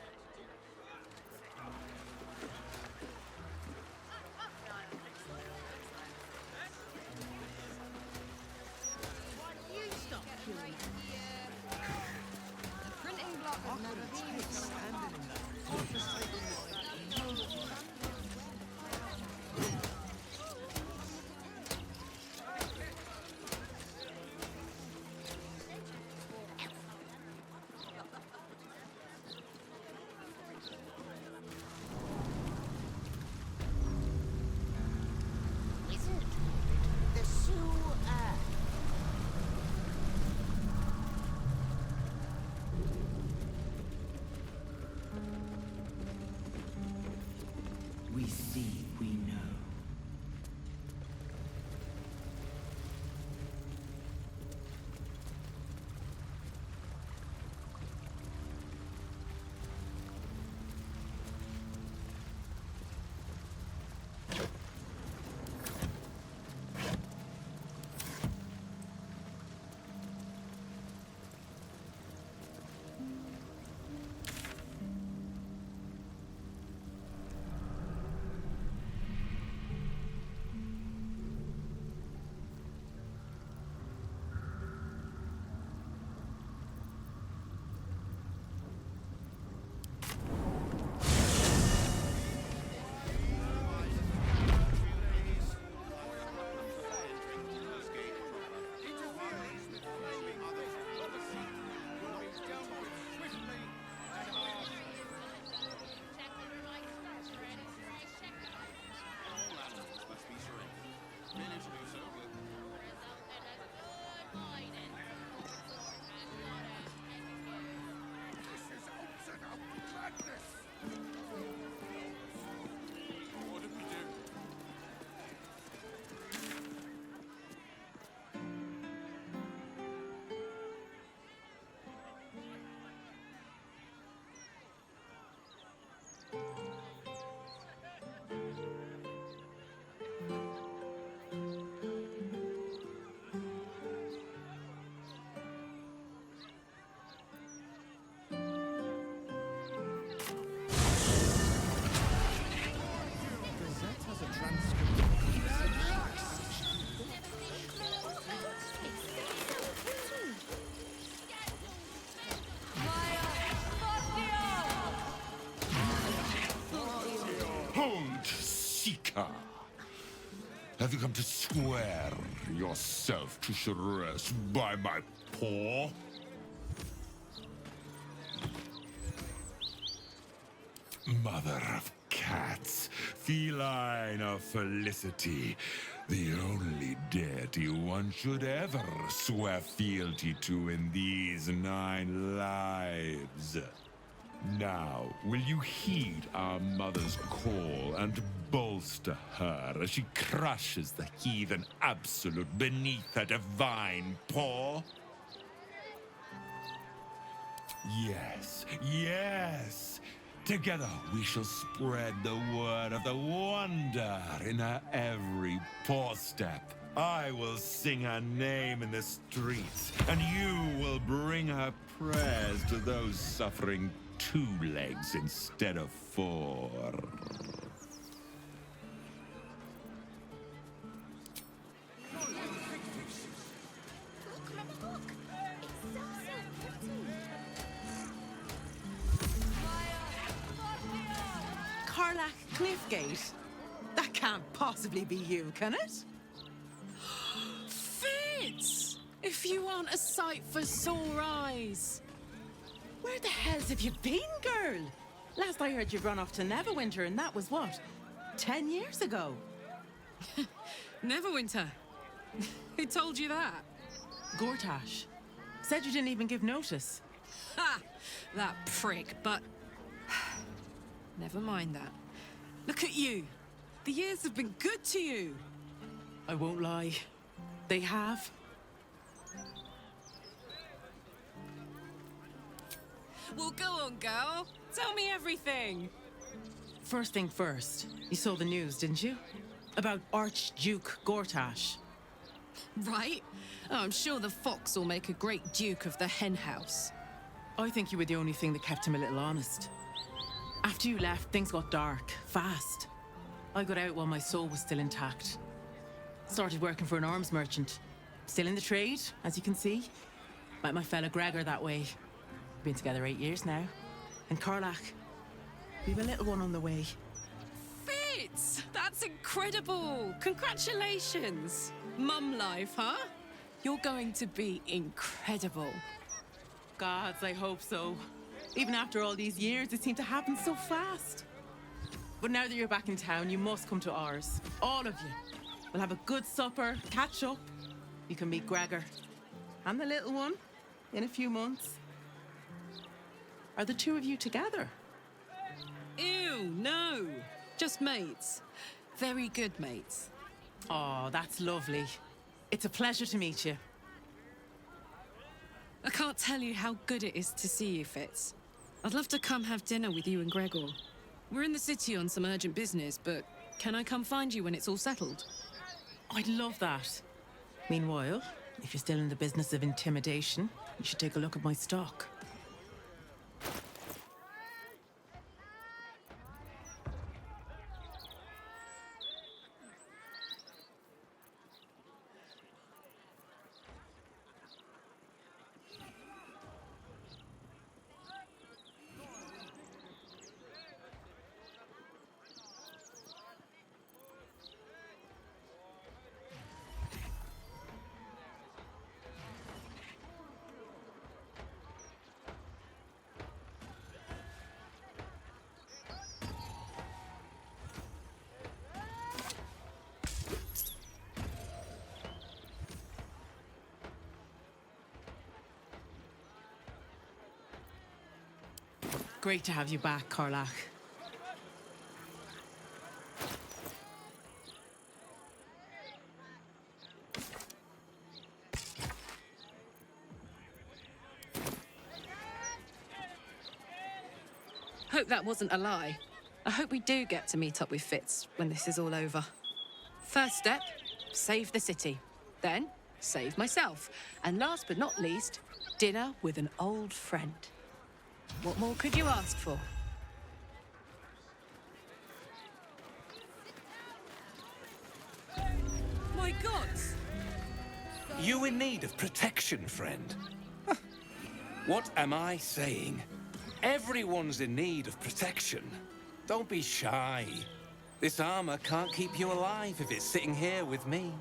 Speaker 10: We see, we know.
Speaker 11: seeker. Have you come to swear yourself to Shress by my paw? Mother of cats, feline of felicity, the only deity one should ever swear fealty to in these 9 lives. Now, will you heed our mother's call and bolster her as she crushes the heathen absolute beneath her divine paw? Yes, yes! Together we shall spread the word of the wonder in her every paw step. I will sing her name in the streets, and you will bring her prayers to those suffering 2 legs instead of 4.
Speaker 14: Carlac Cliffgate? That can't possibly be you, can it?
Speaker 9: Fitz! If you aren't a sight for sore eyes.
Speaker 14: Where the hells have you been, girl? Last I heard you'd run off to Neverwinter, and that was what? 10 years ago?
Speaker 9: Neverwinter? Who told you that?
Speaker 14: Gortash. Said you didn't even give notice.
Speaker 9: Ha! That prick, but... Never mind that. Look at you. The years have been good to you.
Speaker 14: I won't lie. They have.
Speaker 9: Well, go on, girl. Tell me everything.
Speaker 14: First thing first, you saw the news, didn't you? About Archduke Gortash.
Speaker 9: Right? Oh, I'm sure the fox will make a great duke of the hen house.
Speaker 14: I think you were the only thing that kept him a little honest. After you left, things got dark, fast. I got out while my soul was still intact. Started working for an arms merchant. Still in the trade, as you can see. Met my fella Gregor that way. Been together 8 years now. And Carlac, we've a little one on the way.
Speaker 9: Fitz! That's incredible! Congratulations! Mum life, huh? You're going to be incredible.
Speaker 14: Gods, I hope so. Even after all these years, it seemed to happen so fast. But now that you're back in town, you must come to ours. All of you. We'll have a good supper, catch up. You can meet Gregor. And the little one in a few months. Are the 2 of you together?
Speaker 9: Ew, no. Just mates. Very good mates.
Speaker 14: Oh, that's lovely. It's a pleasure to meet you.
Speaker 9: I can't tell you how good it is to see you, Fitz. I'd love to come have dinner with you and Gregor. We're in the city on some urgent business, but can I come find you when it's all settled?
Speaker 14: I'd love that. Meanwhile, if you're still in the business of intimidation, you should take a look at my stock. Great to have you back, Carlac.
Speaker 9: Hope that wasn't a lie. I hope we do get to meet up with Fitz when this is all over. First step, save the city. Then, save myself. And last but not least, dinner with an old friend. What more could you ask for? My gods!
Speaker 21: You in need of protection, friend? Huh. What am I saying? Everyone's in need of protection. Don't be shy.
Speaker 4: This armor can't keep you alive if it's sitting here with me.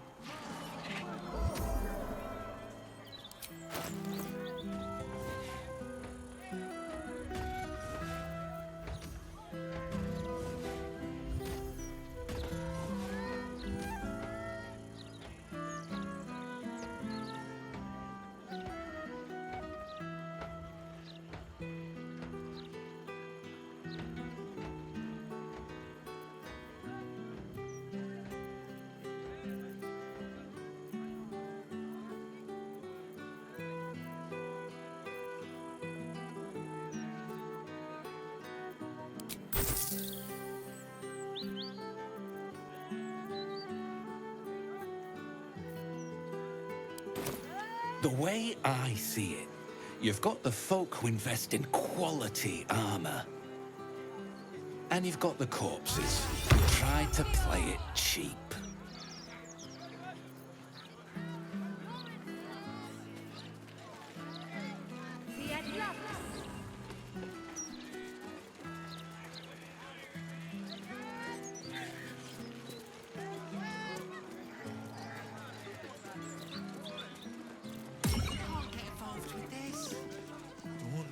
Speaker 4: The way I see it, you've got the folk who invest in quality armor. And you've got the corpses who try to play it cheap.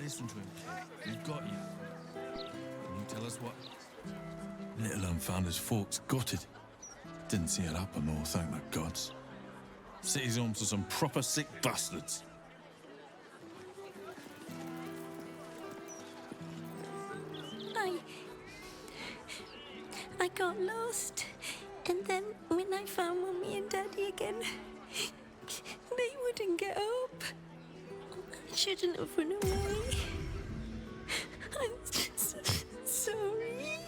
Speaker 3: Listen to him. We've got you. Can you tell us what? Little Unfounders Fork's gutted. Didn't see it happen, or thank the gods. City's home to some proper sick bastards.
Speaker 7: I got lost. And then when I found Mummy and Daddy again, they wouldn't get up. I shouldn't have run away. I'm just sorry.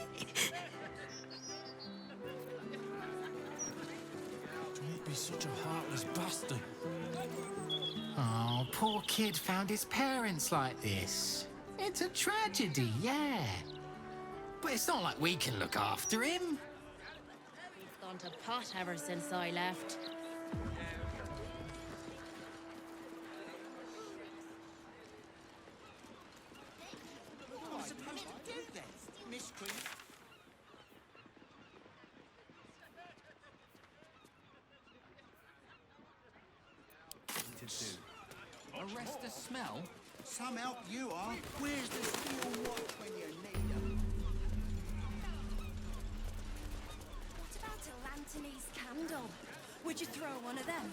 Speaker 3: Don't be such a heartless bastard.
Speaker 12: Oh, poor kid found his parents like this. It's a tragedy, yeah. But it's not like we can look after him.
Speaker 8: He's gone to pot ever since I left.
Speaker 12: Arrest the smell?
Speaker 13: Some help you are. Where's the steel watch when you need them?
Speaker 17: What about a Lanthony's candle? Would you throw one of them?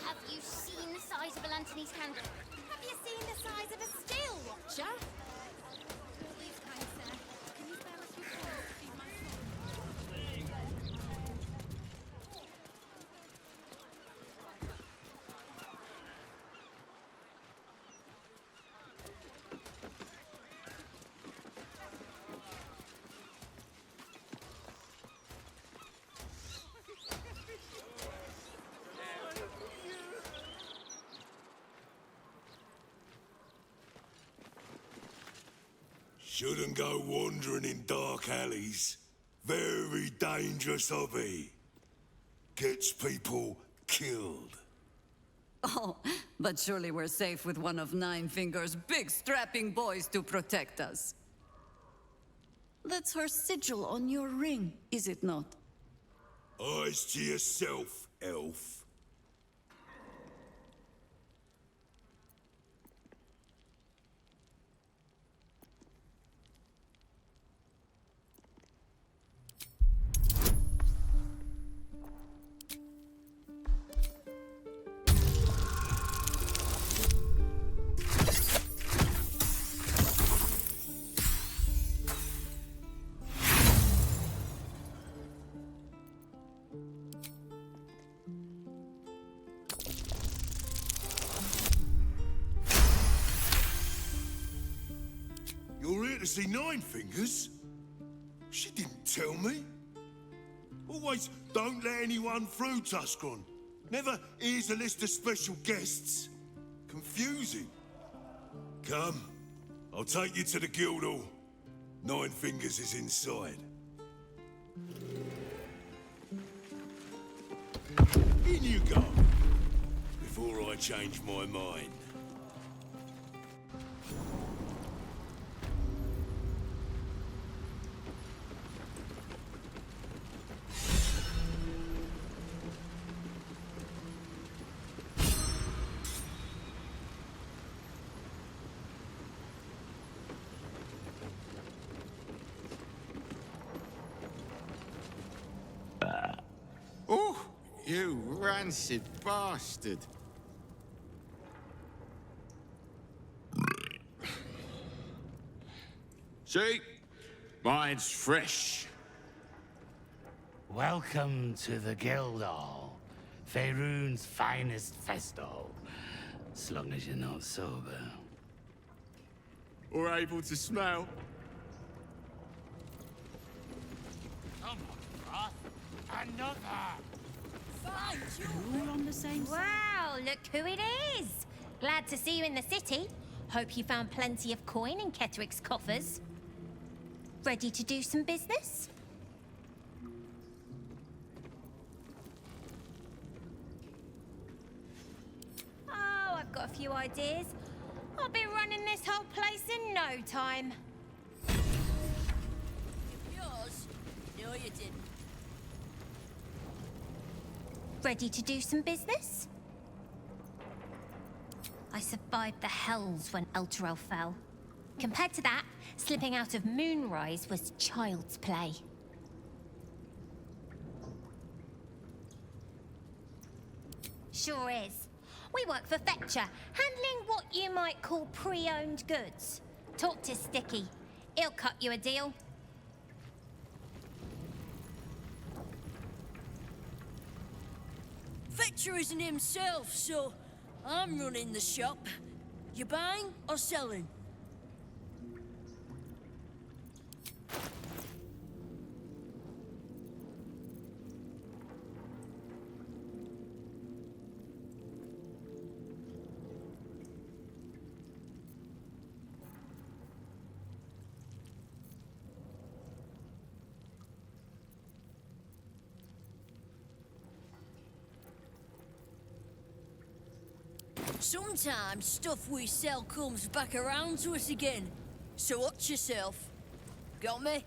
Speaker 15: Have you seen the size of a Lanthony's candle?
Speaker 17: Have you seen the size of a steel watcher? Please, kind sir, can you spare a few coins to feed my
Speaker 18: Shouldn't go wandering in dark alleys. Very dangerous hobby. Gets people killed.
Speaker 1: Oh, but surely we're safe with one of Nine Fingers' big strapping boys to protect us. That's her sigil on your ring, is it not?
Speaker 18: Eyes to yourself, elf. You're here to see Nine Fingers? She didn't tell me. Always don't let anyone through, Tuscron. Never here's a list of special guests. Confusing. Come, I'll take you to the Guildhall. Nine Fingers is inside. In you go, before I change my mind.
Speaker 24: You rancid bastard. See? Mine's fresh.
Speaker 2: Welcome to the Guildhall, Faerun's finest festo. As long as you're not sober.
Speaker 24: Or able to smell.
Speaker 2: Come on, Roth. Another!
Speaker 7: We're on the same side.
Speaker 8: Wow, look who it is! Glad to see you in the city. Hope you found plenty of coin in Ketteric's coffers. Ready to do some business? Oh, I've got a few ideas. I'll be running this whole place in no time.
Speaker 9: Yours? No, you didn't.
Speaker 8: Ready to do some business? I survived the hells when Elturel fell. Compared to that, slipping out of Moonrise was child's play. Sure is. We work for Fetcher, handling what you might call pre-owned goods. Talk to Sticky. He'll cut you a deal.
Speaker 9: Fetcher isn't himself, so I'm running the shop. You buying or selling? Sometimes stuff we sell comes back around to us again. So watch yourself. Got me?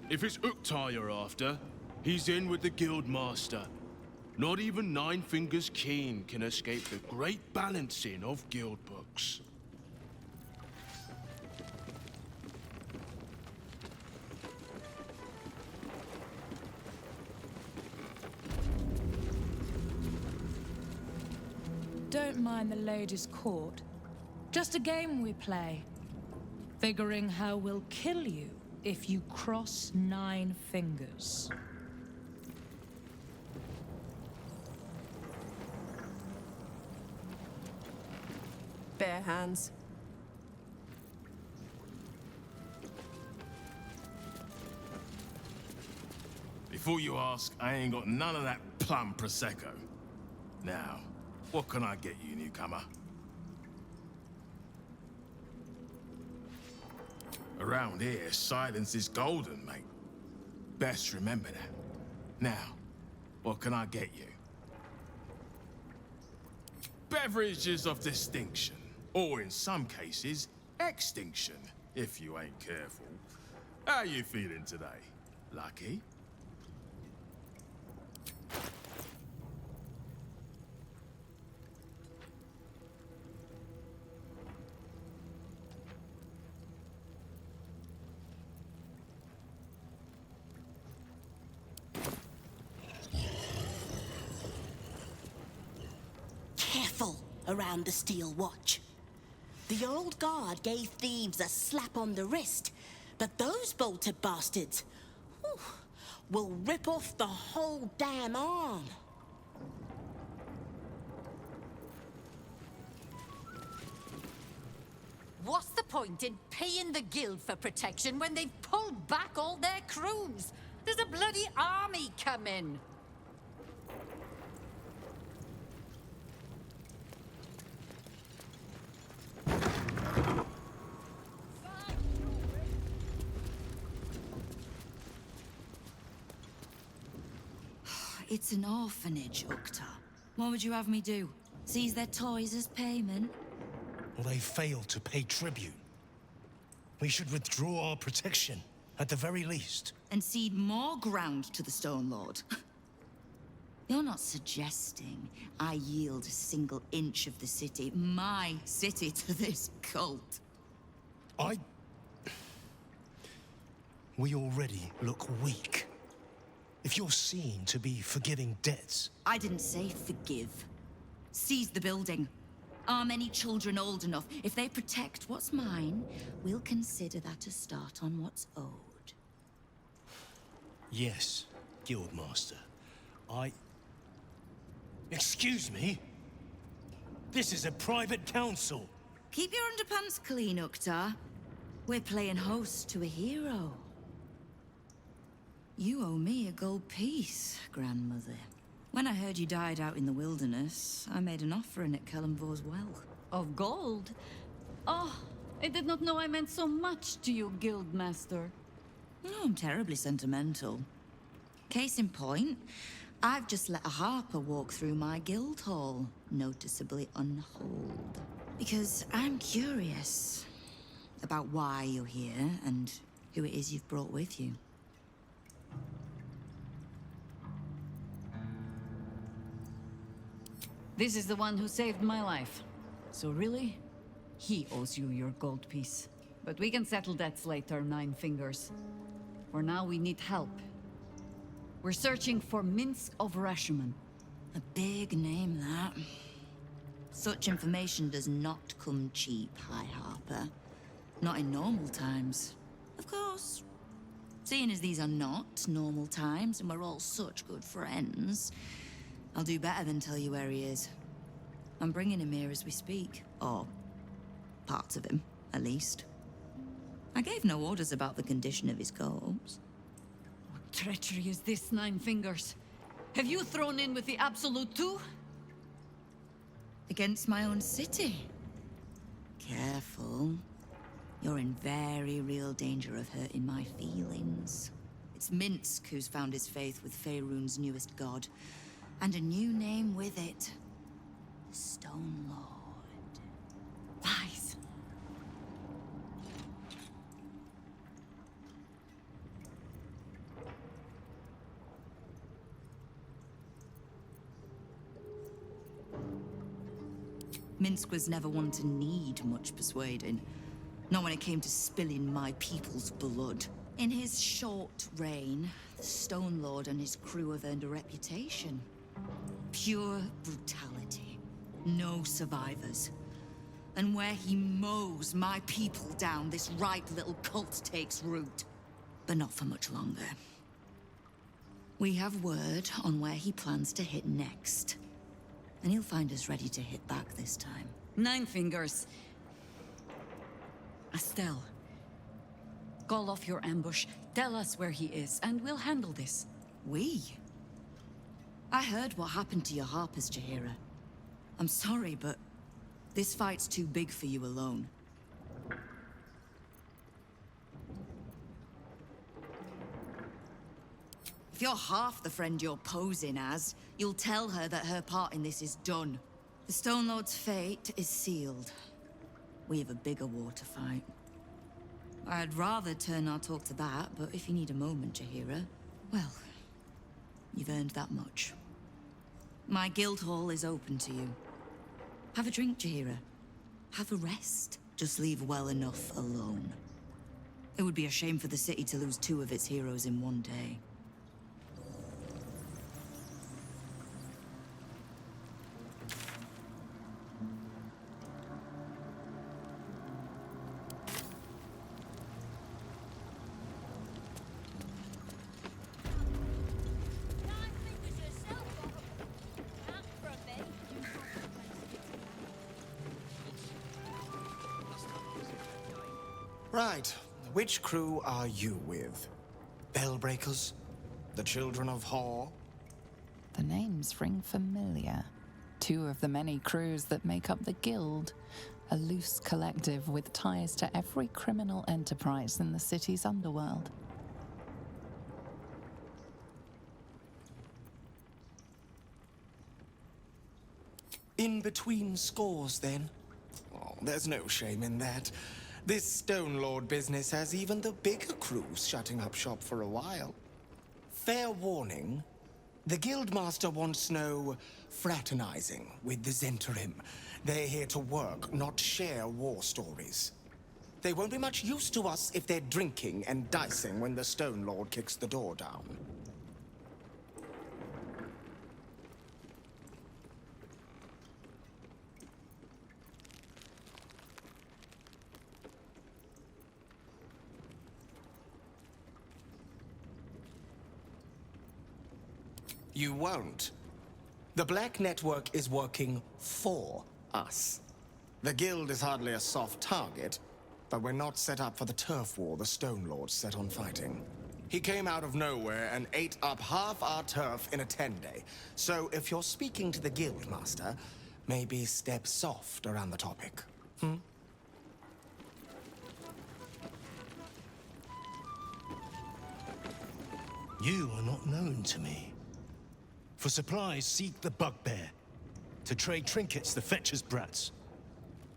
Speaker 23: If it's Uktar you're after, he's in with the Guildmaster. Not even Nine Fingers Keen can escape the great balancing of guild books.
Speaker 1: Don't mind the ladies' court. Just a game we play. Figuring how we'll kill you if you cross 9 fingers.
Speaker 16: Bare hands.
Speaker 23: Before you ask, I ain't got none of that plum Prosecco. Now, what can I get you, newcomer? Around here, silence is golden, mate. Best remember that. Now, what can I get you? Beverages of distinction, or in some cases, extinction, if you ain't careful. How you feeling today? Lucky?
Speaker 19: Careful around the Steel Watch. The old guard gave thieves a slap on the wrist, but those bolted bastards will rip off the whole damn arm.
Speaker 1: What's the point in paying the guild for protection when they've pulled back all their crews? There's a bloody army coming. It's an orphanage, Uktar. What would you have me do? Seize their toys as payment?
Speaker 5: or they fail to pay tribute. We should withdraw our protection, at the very least.
Speaker 1: And cede more ground to the Stone Lord. You're not suggesting I yield a single inch of the city, my city, to this cult.
Speaker 5: We already look weak. If you're seen to be forgiving debts...
Speaker 1: I didn't say forgive. Seize the building. Arm any children old enough. If they protect what's mine, we'll consider that a start on what's owed.
Speaker 5: Yes, Guildmaster. Excuse me? This is a private council.
Speaker 1: Keep your underpants clean, Uktar. We're playing host to a hero. You owe me a gold piece, grandmother. When I heard you died out in the wilderness, I made an offering at Kellenvor's well.
Speaker 6: Of gold? Oh, I did not know I meant so much to you, Guildmaster.
Speaker 1: No, I'm terribly sentimental. Case in point, I've just let a harper walk through my guild hall, noticeably unholed. Because I'm curious about why you're here and who it is you've brought with you.
Speaker 6: This is the one who saved my life. So really, he owes you your gold piece. But we can settle debts later, Nine Fingers. For now, we need help. We're searching for Minsk of Rashomon.
Speaker 1: A big name, that. Such information does not come cheap, High Harper. Not in normal times. Of course. Seeing as these are not normal times and we're all such good friends, I'll do better than tell you where he is. I'm bringing him here as we speak. Or parts of him, at least. I gave no orders about the condition of his corpse.
Speaker 6: What treachery is this, Nine Fingers? Have you thrown in with the Absolute too?
Speaker 1: Against my own city. Careful. You're in very real danger of hurting my feelings. It's Minsk who's found his faith with Faerun's newest god. And a new name with it. The Stone Lord.
Speaker 6: Lies.
Speaker 1: Minsk was never one to need much persuading. Not when it came to spilling my people's blood. In his short reign, the Stone Lord and his crew have earned a reputation. Pure brutality. No survivors. And where he mows my people down, this ripe little cult takes root. But not for much longer. We have word on where he plans to hit next. And he'll find us ready to hit back this time.
Speaker 6: Nine Fingers. Estelle. Call off your ambush, tell us where he is, and we'll handle this.
Speaker 1: We? I heard what happened to your harpers, Jaheira. I'm sorry, but this fight's too big for you alone. If you're half the friend you're posing as, you'll tell her that her part in this is done. The Stone Lord's fate is sealed. We have a bigger war to fight. I'd rather turn our talk to that, but if you need a moment, Jaheira, well, you've earned that much. My guild hall is open to you. Have a drink, Jaheira. Have a rest. Just leave well enough alone. It would be a shame for the city to lose 2 of its heroes in one day.
Speaker 20: Right. Which crew are you with? Bellbreakers? The Children of Hor?
Speaker 22: The names ring familiar. 2 of the many crews that make up the Guild. A loose collective with ties to every criminal enterprise in the city's underworld.
Speaker 20: In between scores, then? Oh, there's no shame in that. This Stone Lord business has even the bigger crews shutting up shop for a while. Fair warning, the Guildmaster wants no fraternizing with the Zentarim. They're here to work, not share war stories. They won't be much use to us if they're drinking and dicing when the Stone Lord kicks the door down. You won't. The Black Network is working for us. The Guild is hardly a soft target, but we're not set up for the turf war the Stone Lord set on fighting. He came out of nowhere and ate up half our turf in a 10-day. So if you're speaking to the Guildmaster, maybe step soft around the topic.
Speaker 5: You are not known to me. For supplies, seek the bugbear. To trade trinkets, the fetcher's brats.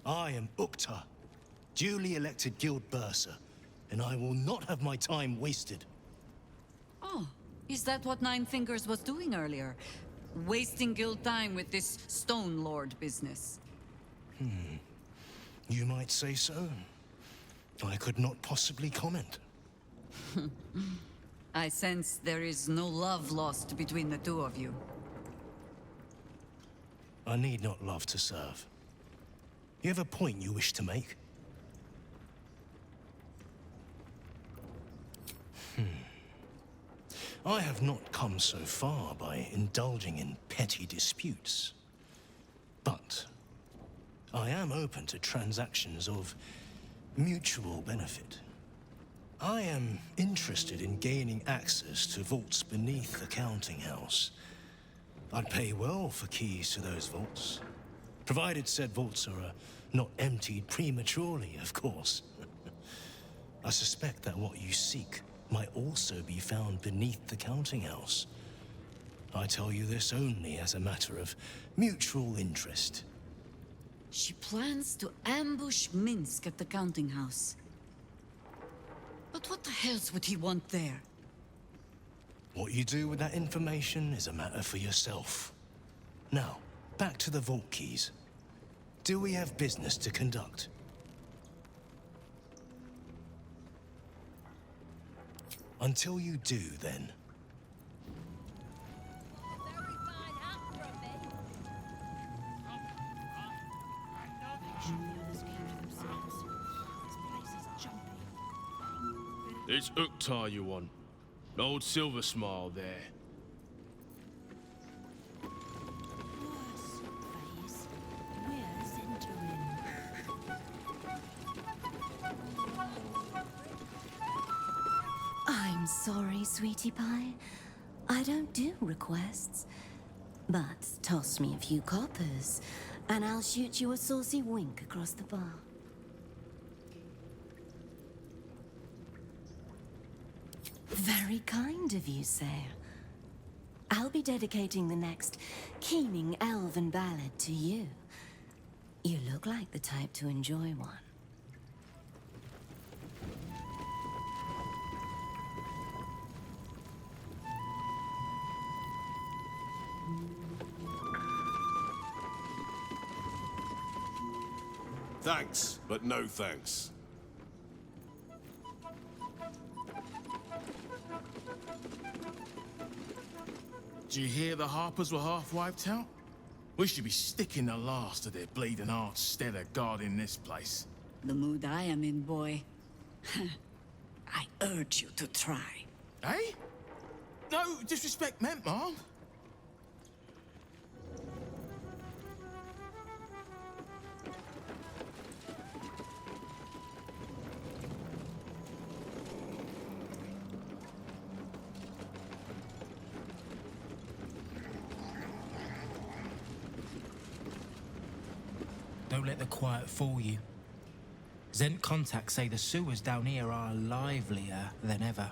Speaker 5: I am Uktar, duly elected guild bursar, and I will not have my time wasted.
Speaker 6: Oh, is that what Nine Fingers was doing earlier? Wasting guild time with this Stone Lord business?
Speaker 5: You might say so. I could not possibly comment.
Speaker 6: I sense there is no love lost between the two of you.
Speaker 5: I need not love to serve. You have a point you wish to make? I have not come so far by indulging in petty disputes. But I am open to transactions of mutual benefit. I am interested in gaining access to vaults beneath the counting house. I'd pay well for keys to those vaults, provided said vaults are not emptied prematurely, of course. I suspect that what you seek might also be found beneath the counting house. I tell you this only as a matter of mutual interest.
Speaker 6: She plans to ambush Minsk at the counting house. But what the hells would he want there?
Speaker 5: What you do with that information is a matter for yourself. Now, back to the vault keys. Do we have business to conduct? Until you do, then.
Speaker 10: It's Uktar you want. Old Silver Smile there.
Speaker 7: I'm sorry, sweetie pie. I don't do requests. But toss me a few coppers, and I'll shoot you a saucy wink across the bar. Very kind of you, sir. I'll be dedicating the next keening elven ballad to you. You look like the type to enjoy one.
Speaker 18: Thanks, but no thanks.
Speaker 11: Do you hear the Harpers were half wiped out? We should be sticking the last of their bleeding hearts stead of guarding this place.
Speaker 6: The mood I am in, boy. I urge you to try.
Speaker 11: Eh? No disrespect meant, Mom.
Speaker 14: Don't let the quiet fool you. Zent contacts say the sewers down here are livelier than ever.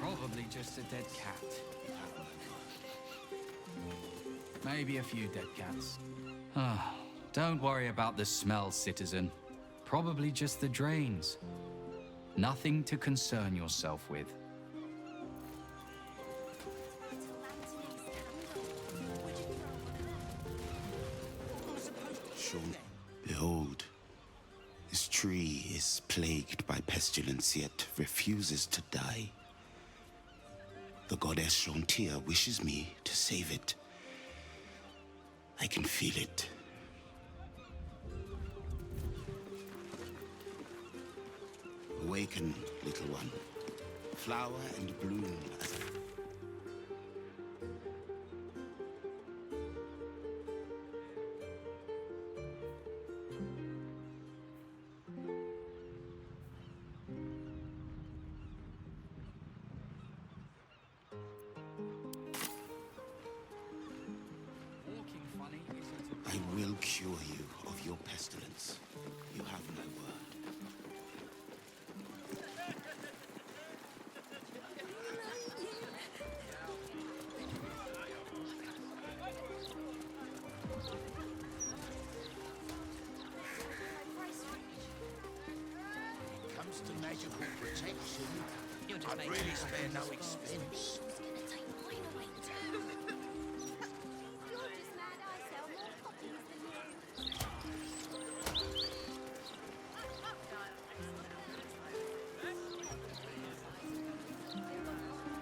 Speaker 3: Probably just a dead cat. Maybe a few dead cats. Ah, don't worry about the smell, citizen. Probably just the drains. Nothing to concern yourself with.
Speaker 24: Sean, behold, this tree is plagued by pestilence, yet refuses to die. The goddess Shontia wishes me to save it. I can feel it. Awaken, little one. Flower and bloom as I will cure you of your pestilence. You have my word.
Speaker 2: Comes to magical protection, I'd really spare no expense.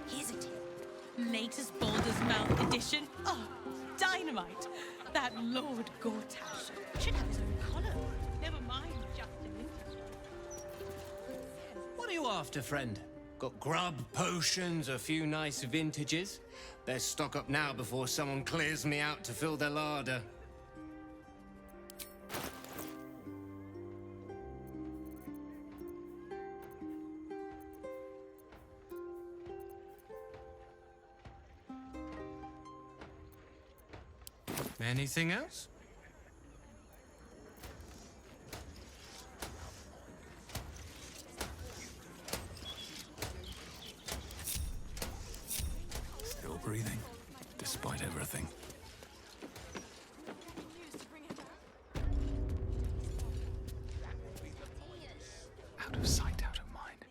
Speaker 4: Here's a tip. Latest Baldur's Mouth edition. Oh, dynamite. That Lord Gortash should have his own collar. Never mind Justin.
Speaker 12: What are you after, friend? Got grub, potions, a few nice vintages? Best stock up now before someone clears me out to fill their larder. Anything else?
Speaker 21: Still breathing, despite everything. Out of sight, out of mind.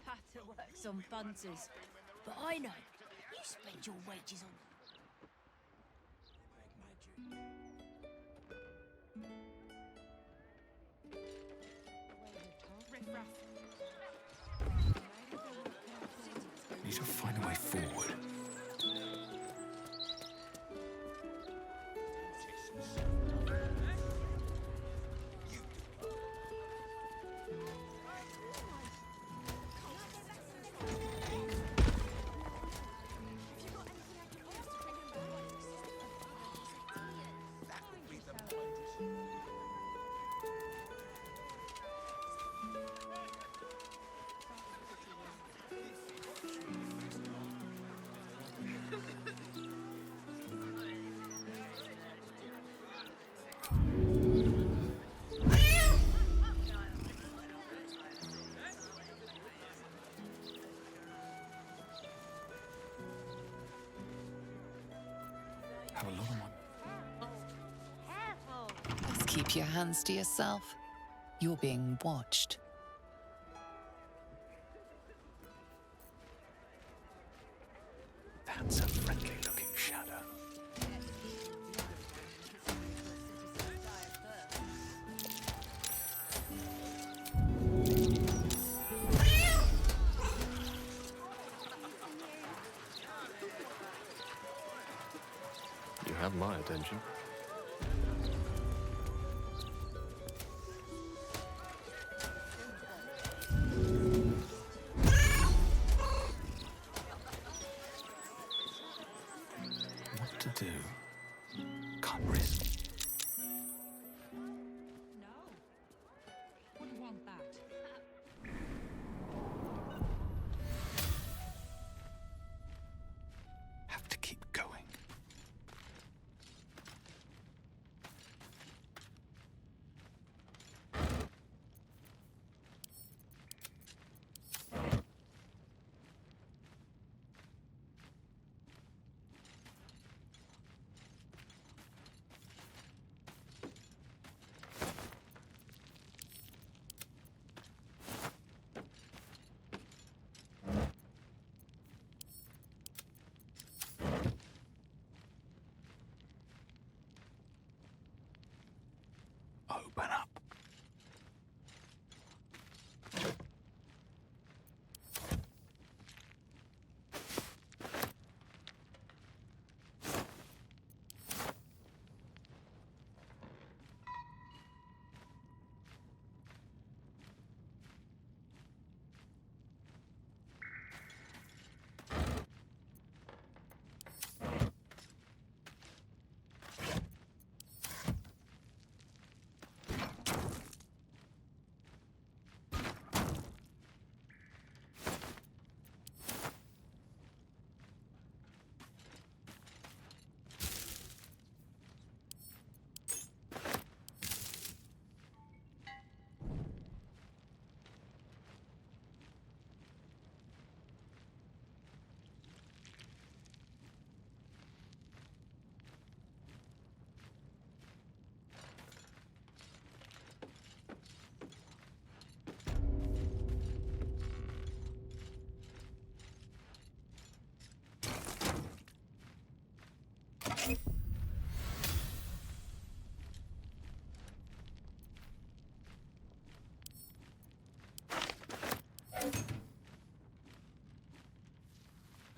Speaker 17: Patter works on bunters, but I know you spend your wages on.
Speaker 21: Need to find a way forward.
Speaker 22: Keep your hands to yourself. You're being watched.
Speaker 21: That's a friendly-looking shadow.
Speaker 10: You have my attention.
Speaker 21: What to do? Can't risk.
Speaker 4: Wouldn't want that.
Speaker 21: Have to keep going. Open up.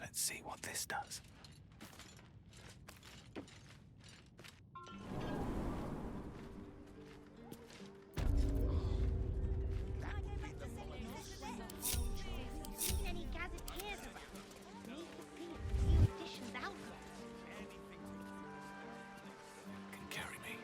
Speaker 21: Let's see what this does.
Speaker 17: Any gazetteers around? Need to see if the new edition's out yet.
Speaker 21: Can carry me.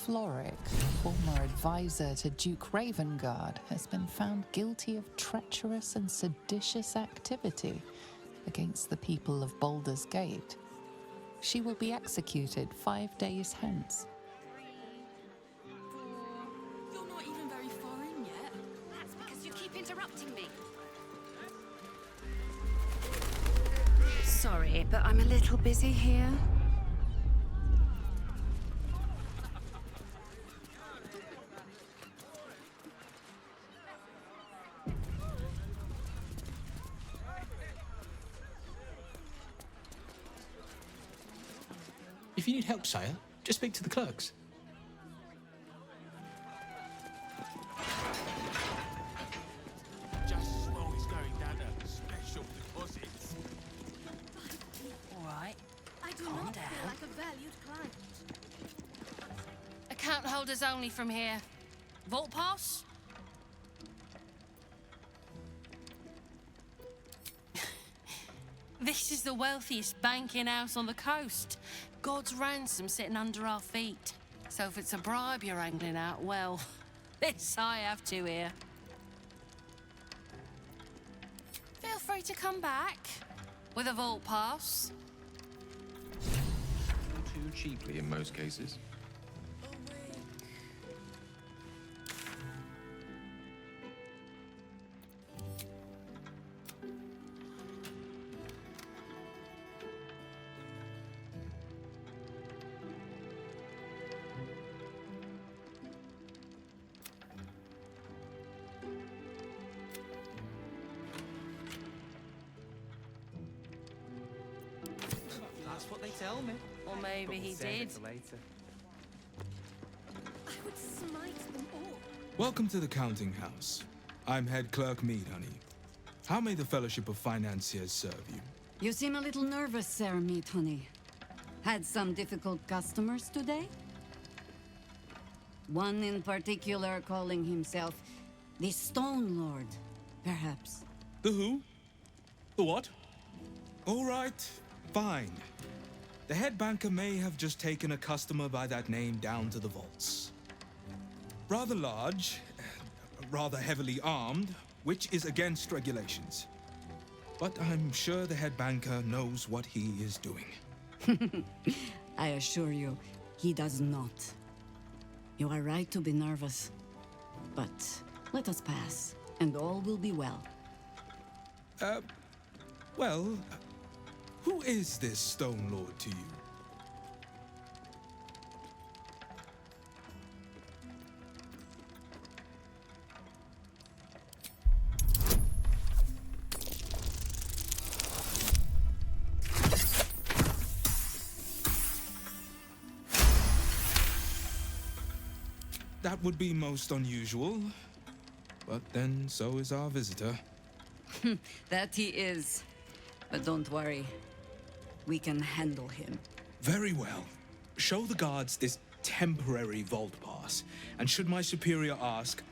Speaker 22: Floric, former advisor to Duke Ravengard, has been found guilty of treacherous and seditious activity against the people of Baldur's Gate. She will be executed 5 days hence.
Speaker 17: You're not even very far in yet. That's because you keep interrupting me.
Speaker 8: Sorry, but I'm a little busy here.
Speaker 14: If you need help, sire, just speak to the clerks.
Speaker 11: Just as long as going down to special deposits.
Speaker 4: All right.
Speaker 17: I do not feel like a valued client.
Speaker 4: Account holders only from here. Vault pass? This is the wealthiest banking house on the coast. God's ransom sitting under our feet. So if it's a bribe you're angling out, well, this I have to here. Feel free to come back with a vault pass.
Speaker 10: Too cheaply in most cases.
Speaker 9: That's what they tell me.
Speaker 4: Or maybe
Speaker 9: But we'll
Speaker 4: he
Speaker 9: save it
Speaker 4: did.
Speaker 9: for later.
Speaker 17: I would smite them all.
Speaker 13: Welcome to the counting house. I'm head clerk Mead, honey. How may the Fellowship of Financiers serve you?
Speaker 6: You seem a little nervous, Sir Meat Honey. Had some difficult customers today? One in particular calling himself the Stone Lord, perhaps.
Speaker 13: The who? The what? All right, fine. The head banker may have just taken a customer by that name down to the vaults. Rather large, rather heavily armed, which is against regulations. But I'm sure the head banker knows what he is doing.
Speaker 6: I assure you, he does not. You are right to be nervous. But let us pass, and all will be well.
Speaker 13: Well, who is this Stone Lord to you? That would be most unusual. But then so is our visitor.
Speaker 6: That he is. But don't worry. We can handle him.
Speaker 13: Very well. Show the guards this temporary vault pass. And should my superior ask,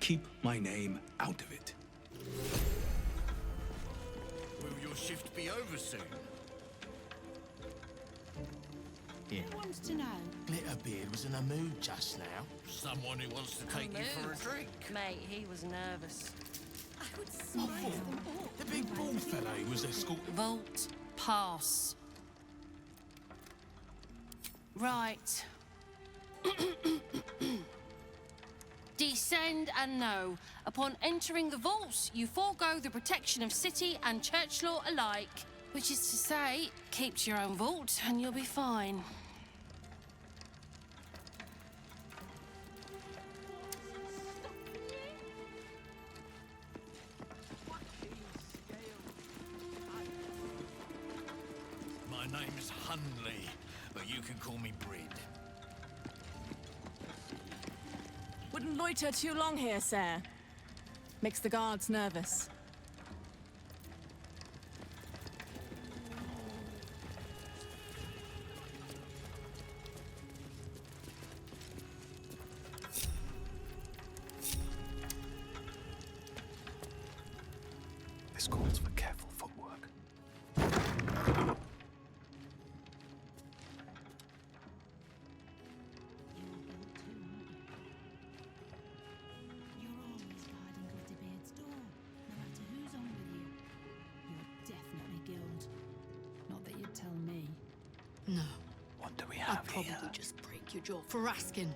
Speaker 13: keep my name out of it.
Speaker 18: Will your shift be over soon?
Speaker 11: Here.
Speaker 4: Who wants to know?
Speaker 11: Glitterbeard was in a mood just now.
Speaker 18: Someone who wants to take you for a drink.
Speaker 4: Mate, he was nervous.
Speaker 17: I would smite them all.
Speaker 11: The big bald fellow who was escorting...
Speaker 4: Vault pass. Right. Descend and know. Upon entering the vaults, you forego the protection of city and church law alike. Which is to say, keep to your own vault and you'll be fine.
Speaker 18: My name's Hunley, but you can call me Brid.
Speaker 15: Wouldn't loiter too long here, sir. Makes the guards nervous.
Speaker 21: This calls for careful footwork.
Speaker 17: You're always guarding Glitterbeard's door, no matter who's on with you. You're definitely Guild. Not that you'd tell me.
Speaker 21: No. What do we have
Speaker 17: I'd probably
Speaker 21: here?
Speaker 17: just break your jaw for asking.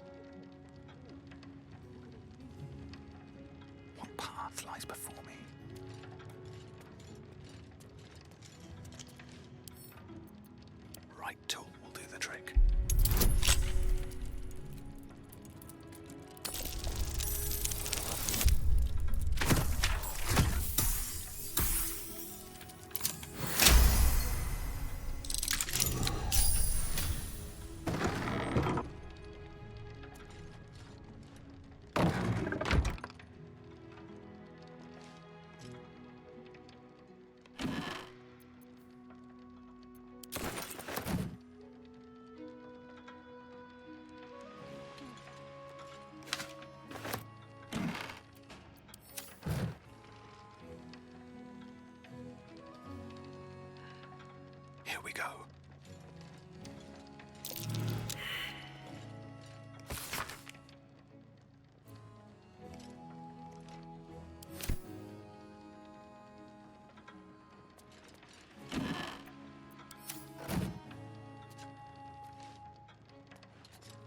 Speaker 21: What path lies before me? Right tool will do the trick. Here we go.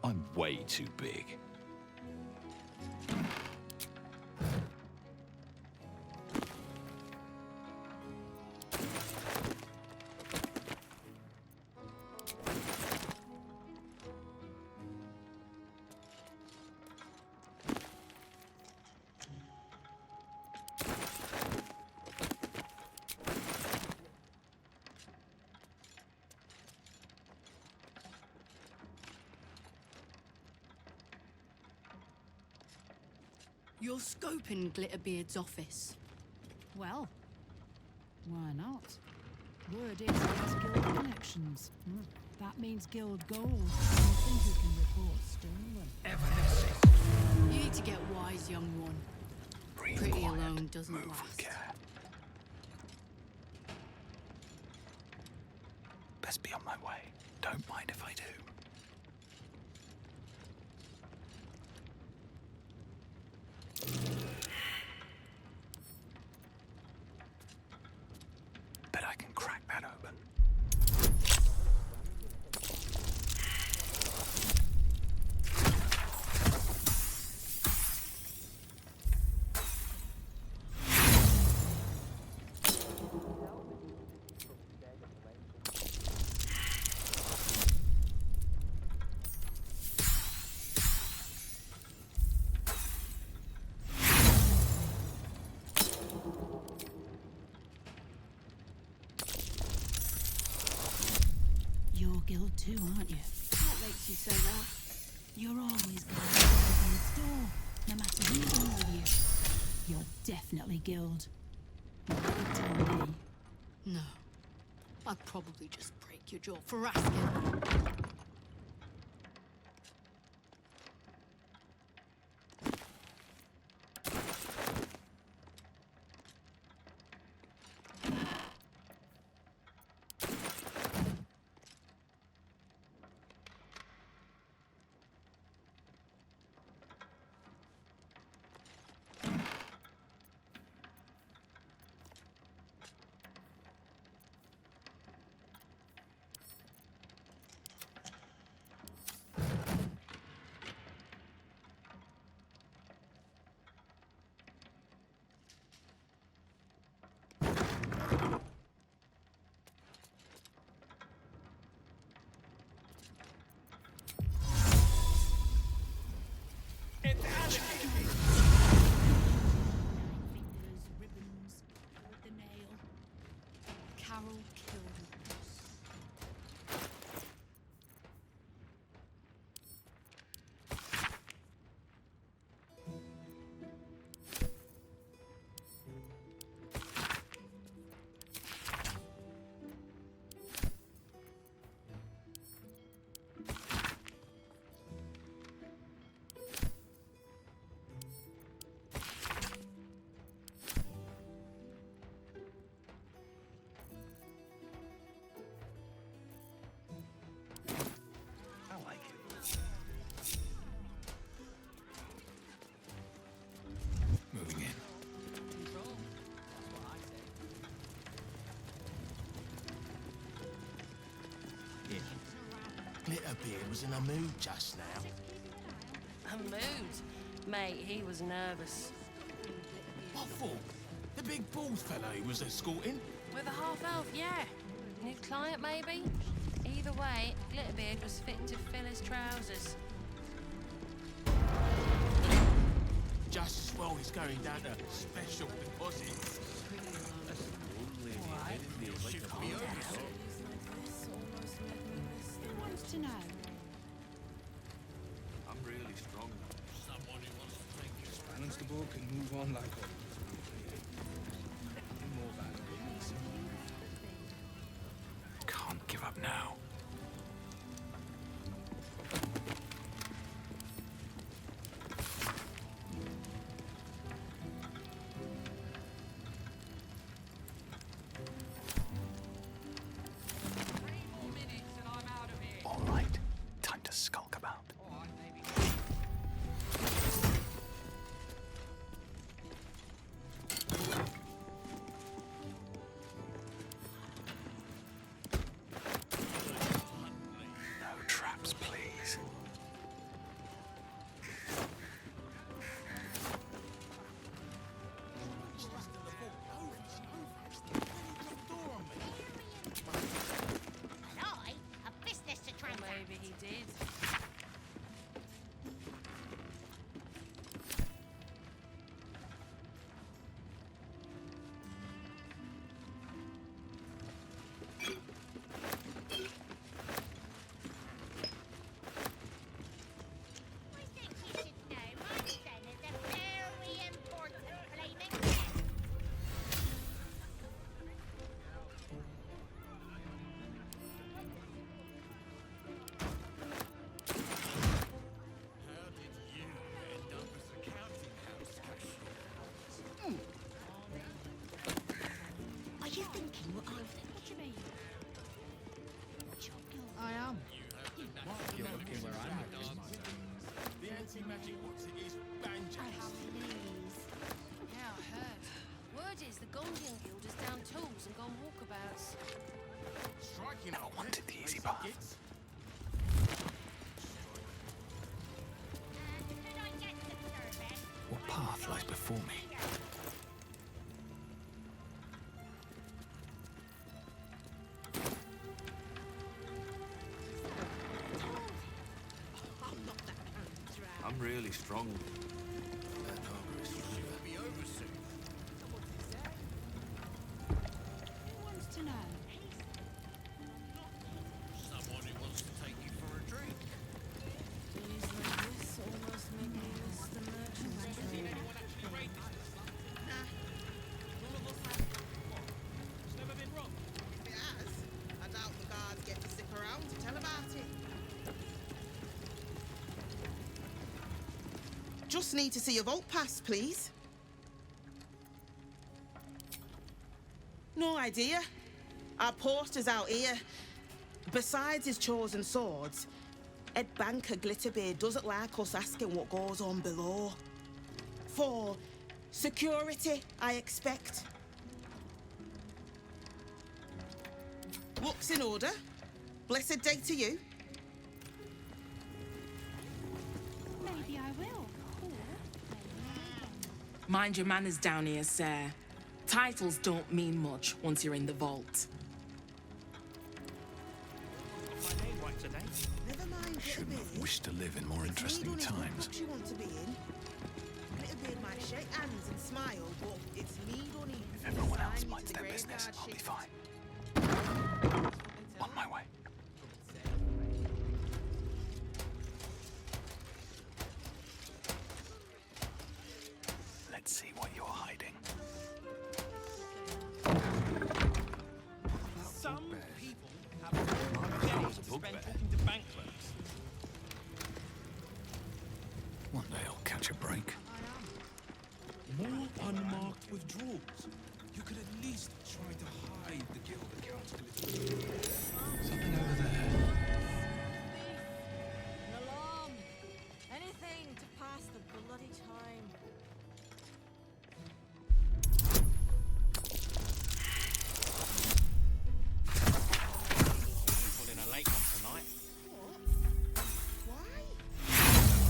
Speaker 16: I'm way too big.
Speaker 17: You're scoping Glitterbeard's office.
Speaker 1: Well, why not? Word is it's guild connections. That means guild gold. Anything you can report stolen.
Speaker 17: You need to get wise, young one. Pretty alone doesn't last.
Speaker 21: Best be on my way. Don't mind if I do. Bet I can crack that open.
Speaker 1: You're guild too, aren't you?
Speaker 17: What makes you say that?
Speaker 1: You're always going to the guild's door, no matter who's in with you. You're definitely guild. What would you tell me?
Speaker 17: No. I'd probably just break your jaw for asking.
Speaker 11: Glitterbeard was in a mood just now.
Speaker 9: A mood? Mate, he was nervous.
Speaker 11: What for? The big bald fellow he was escorting?
Speaker 9: With a half-elf, yeah. New client, maybe? Either way, Glitterbeard was fit to fill his trousers.
Speaker 11: Just as well he's going down to special deposits.
Speaker 1: Who wants to know?
Speaker 10: I'm really strong. Someone who wants to drink his
Speaker 13: Balance the book and move on like always. More valuable.
Speaker 21: Can't give up now. All right, time to skulk about.
Speaker 11: The anti-magic what's it is banjax.
Speaker 9: Yeah, I heard. Word is the Gondian Guild is down tools and gone walkabouts.
Speaker 11: Striking
Speaker 21: Never wanted the easy path. What path lies before me?
Speaker 16: I'm really strong.
Speaker 11: Be over soon.
Speaker 1: Who wants to know?
Speaker 11: Someone who wants to take you for a drink.
Speaker 15: Days like this almost make me miss the merchant's trade.
Speaker 5: It's never been wrong. If it has, I doubt the guards get to stick around to tell about it. Just need to see your vault pass, please. No idea. Our poster's out here. Besides his chosen swords, Ed Banker Glitterbeard doesn't like us asking what goes on below. For security, I expect. Looks in order. Blessed day to you.
Speaker 1: Maybe I will.
Speaker 5: Mind your manners down here, sir. Titles don't mean much once you're in the vault. Never mind,
Speaker 21: Shouldn't have wished to live in more interesting times.
Speaker 5: You want to be in. Glitterbeard might shake hands and smile, but it's me, Donny.
Speaker 21: If everyone else minds their business, I'll be fine. On my way. Let's see what you're hiding.
Speaker 5: Some
Speaker 21: people
Speaker 5: have
Speaker 21: days to spend
Speaker 5: talking to bank clerks.
Speaker 21: One day I'll catch a break.
Speaker 13: More unmarked withdrawals. You could at least try to hide the guild accounts a little.
Speaker 21: Something over there.
Speaker 15: An alarm! Anything to pass the bloody time.
Speaker 12: Pulling a late one tonight.
Speaker 5: Why?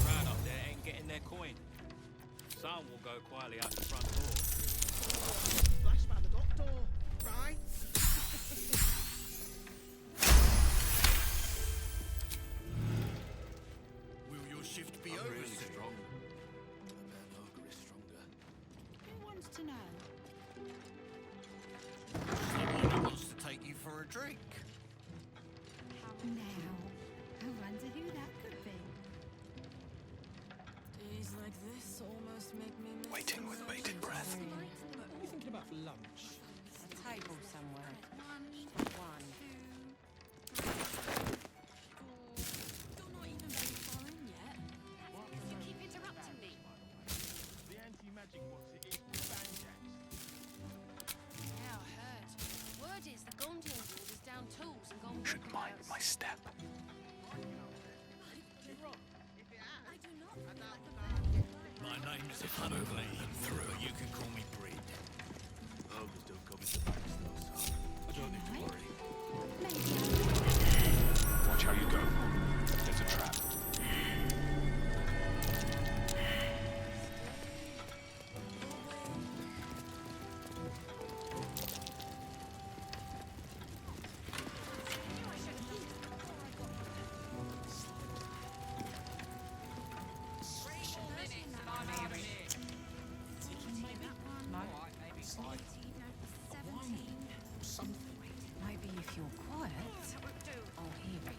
Speaker 12: Crowd up there ain't getting their coin. Some will go quietly out the front door.
Speaker 5: Flash by the dock door, right?
Speaker 11: Will your shift be
Speaker 16: I'm
Speaker 11: over
Speaker 16: really
Speaker 11: soon?
Speaker 16: strong. That ogre is stronger.
Speaker 1: Who wants to know?
Speaker 11: Someone who wants to take you for a drink.
Speaker 1: Now, I wonder who that could be.
Speaker 15: Days like this almost make me miss
Speaker 21: Waiting
Speaker 15: the
Speaker 21: with bated breath.
Speaker 13: What are you thinking about for lunch?
Speaker 9: A table somewhere. One.
Speaker 17: You're not even very far in yet.
Speaker 9: You keep interrupting me.
Speaker 11: The anti-magic what's it is banjax.
Speaker 9: Yeah, I heard. Word is the Gondian Guild is down tools and gone
Speaker 21: Should mind
Speaker 9: walkabouts.
Speaker 21: my step.
Speaker 11: My name's
Speaker 21: If I'm over and through.
Speaker 11: but you can call me Breed. Ogres don't come into banks though, so I don't need to worry.
Speaker 21: Watch how you go. There's a trap.
Speaker 6: Maybe if you're quiet, I'll hear it.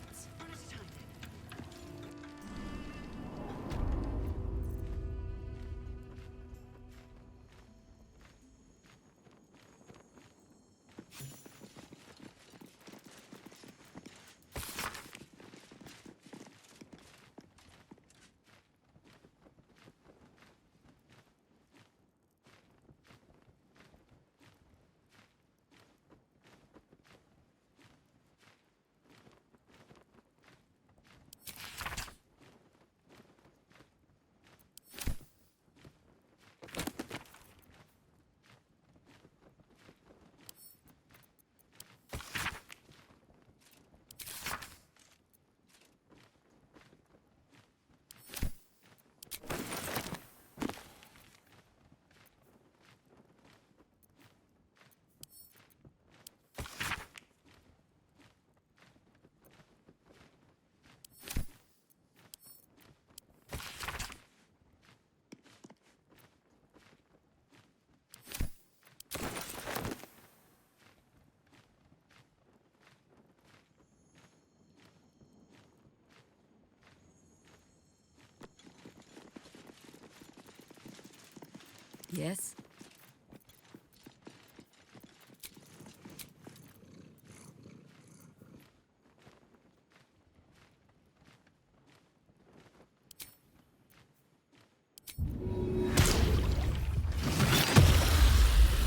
Speaker 6: Yes?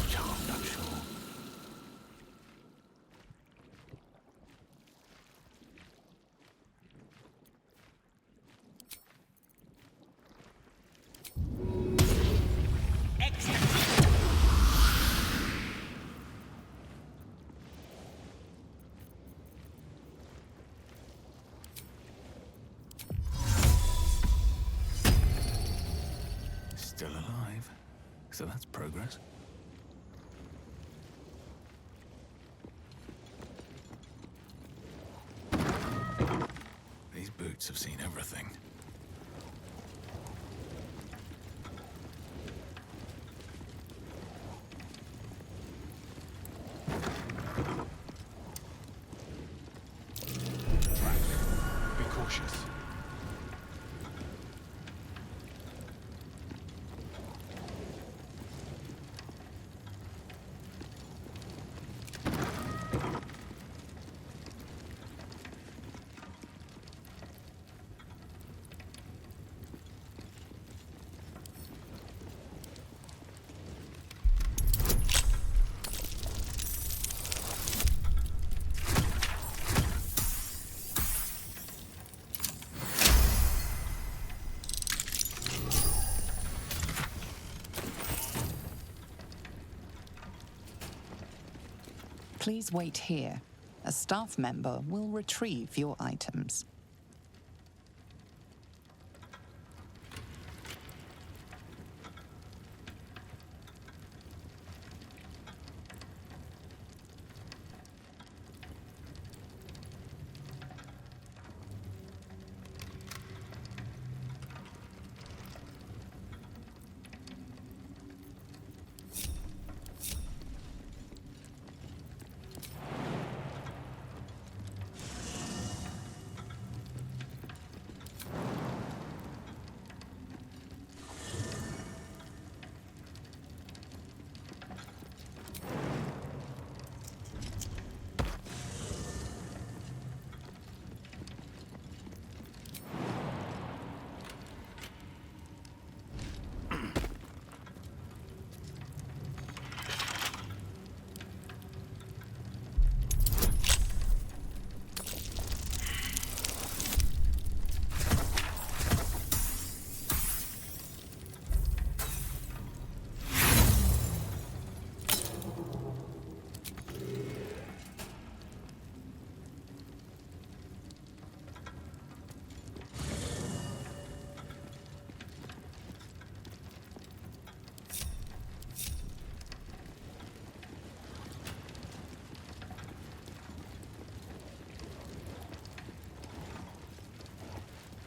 Speaker 21: Charmed, I'm sure. Still alive, so that's progress. These boots have seen everything. Be cautious.
Speaker 22: Please wait here. A staff member will retrieve your items.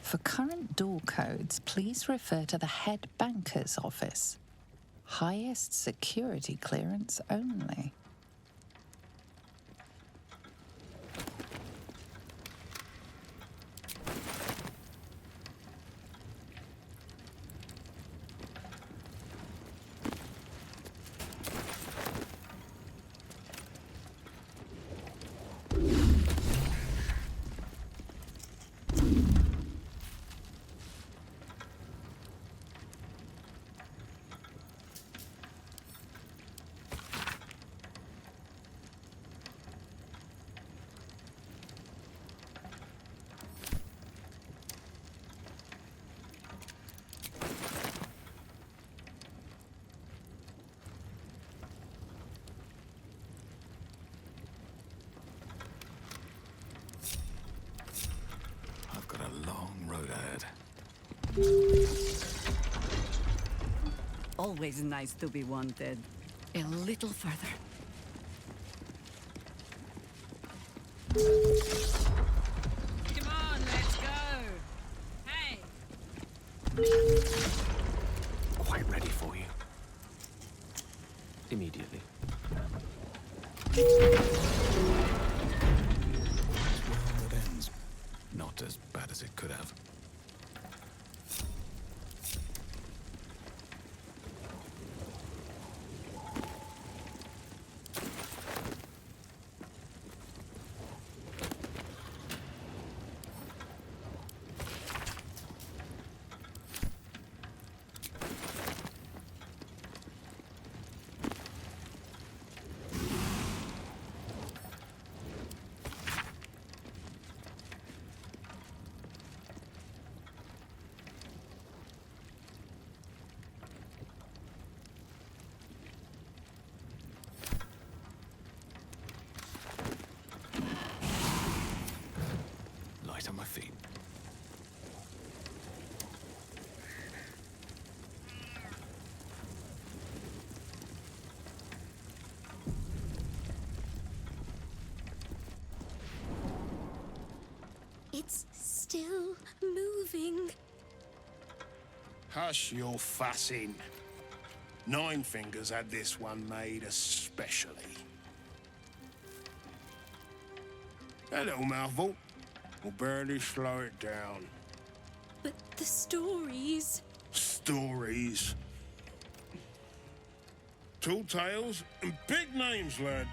Speaker 22: For current door codes, please refer to the head banker's office. Highest security clearance only.
Speaker 21: I've got a long road ahead.
Speaker 6: Always nice to be wanted. A little further.
Speaker 15: Come on, let's go. Hey.
Speaker 21: Quite ready for you.
Speaker 16: Immediately.
Speaker 21: Well, it ends. Not as bad as it could have. right on my feet.
Speaker 17: It's still moving.
Speaker 18: Hush your fussing. Nine Fingers had this one made especially. That little mouthful will barely slow it down.
Speaker 17: But the stories...
Speaker 18: Stories. Tall tales and big names, lad.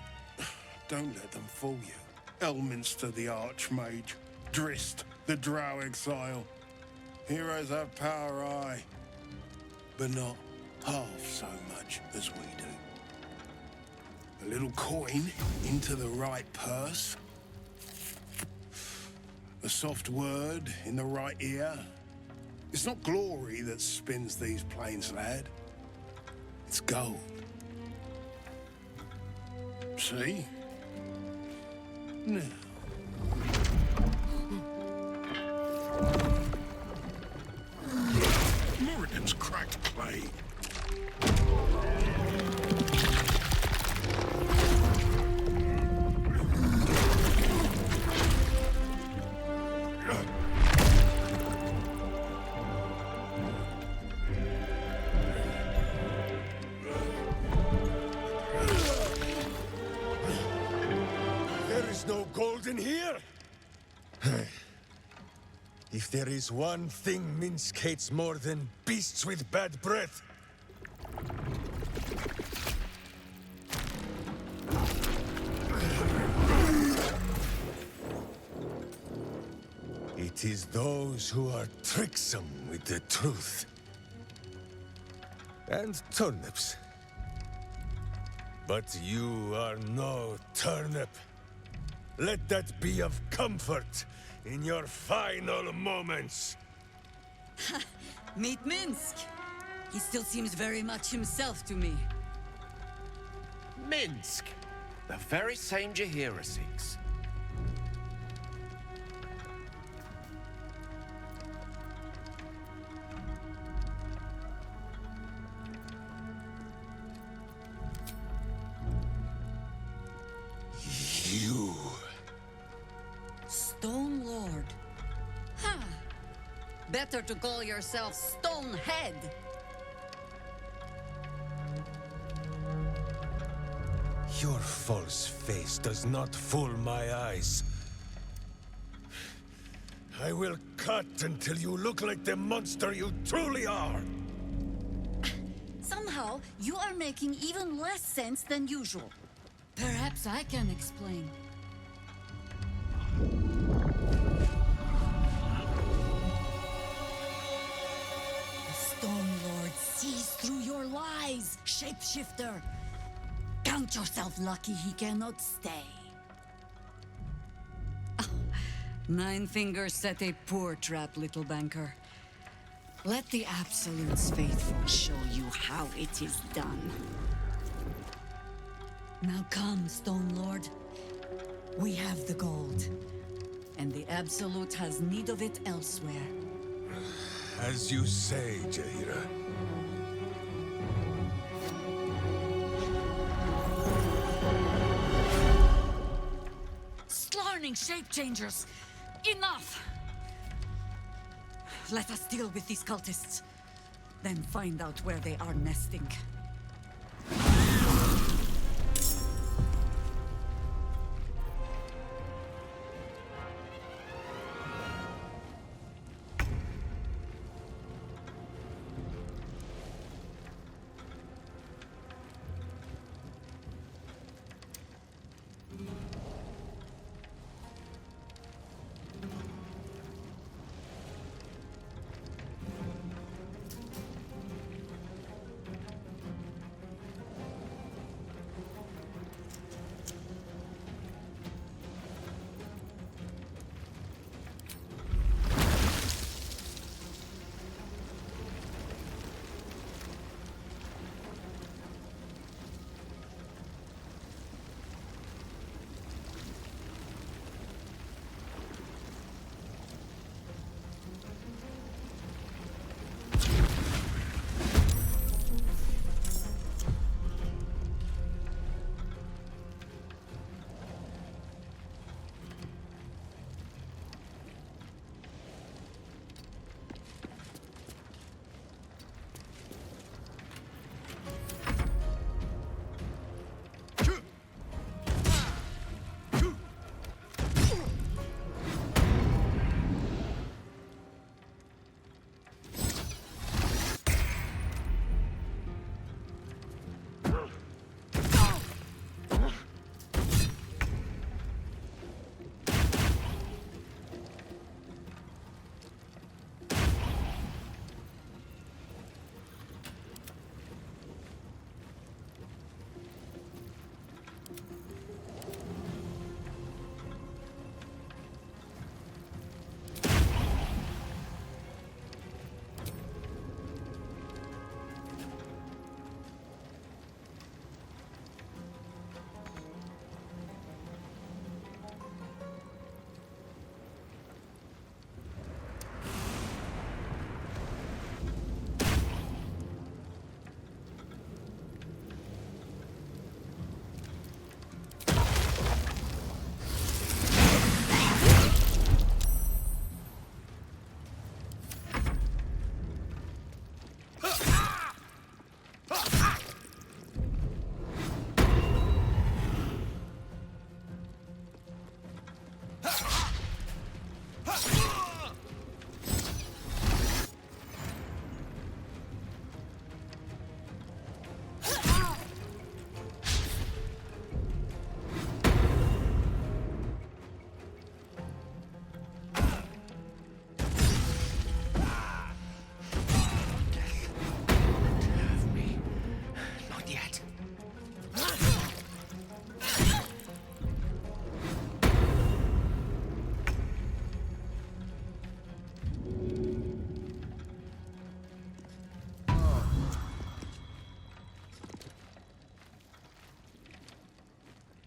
Speaker 18: Don't let them fool you. Elminster the Archmage. Drist the Drow Exile. Heroes have power, aye, but not half so much as we do. A little coin into the right purse. A soft word in the right ear. It's not glory that spins these plains, lad. It's gold. See? Now. Moradin's cracked clay.
Speaker 7: There is no gold in here. If there is one thing Minsk hates more than beasts with bad breath, it is those who are tricksome with the truth. And turnips. But you are no turnip. Let that be of comfort in your final moments.
Speaker 6: Meet Minsk. He still seems very much himself to me.
Speaker 19: Minsk, the very same Jahira seeks.
Speaker 7: You.
Speaker 6: Stone Lord. Huh. Better to call yourself Stonehead.
Speaker 7: Your false face does not fool my eyes. I will cut until you look like the monster you truly are.
Speaker 6: Somehow, you are making even less sense than usual. Perhaps I can explain. The Stone Lord sees through your lies, shapeshifter. Count yourself lucky he cannot stay. Oh, Nine Fingers set a poor trap, little banker. Let the Absolute's faithful show you how it is done. Now come, Stone Lord. We have the gold, and the Absolute has need of it elsewhere.
Speaker 7: As you say, Jahira.
Speaker 6: Slarning shape-changers! Enough! Let us deal with these cultists, then find out where they are nesting.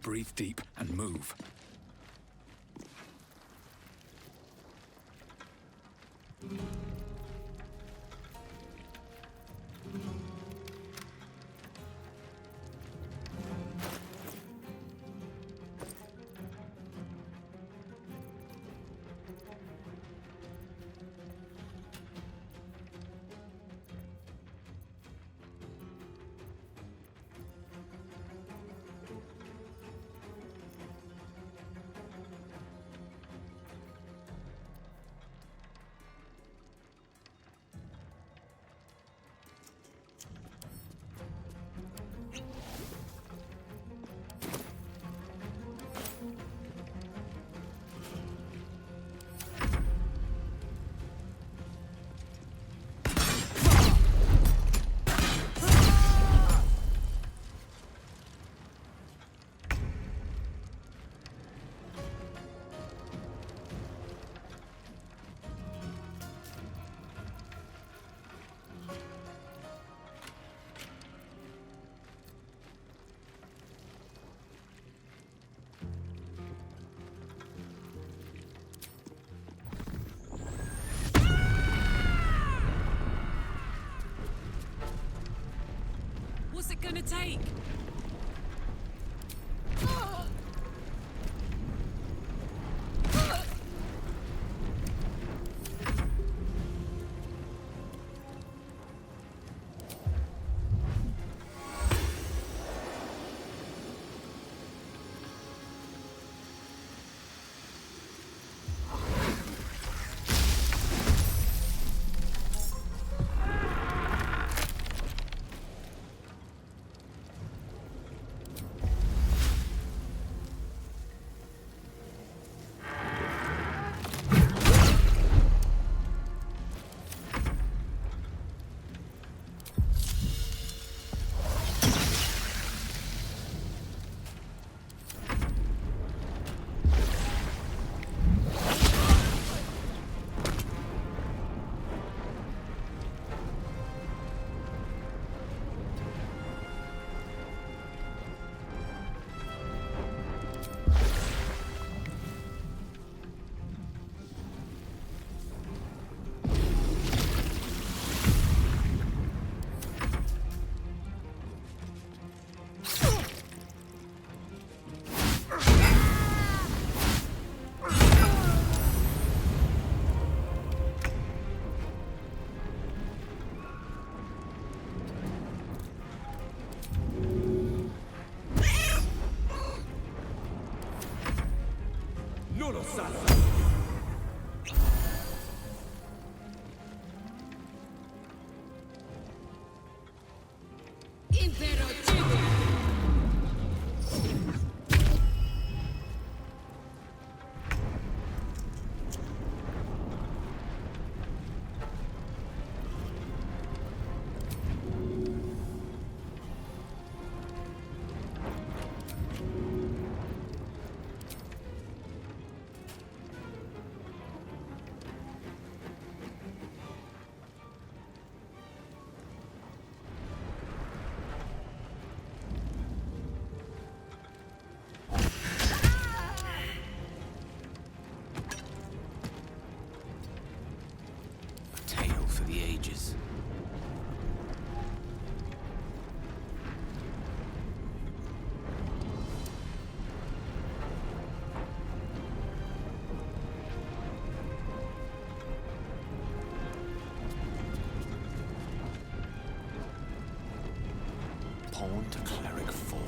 Speaker 21: Breathe deep and move.
Speaker 15: What's it gonna take?
Speaker 7: Non lo sa.
Speaker 2: Tale for the ages. Pawn to cleric 4.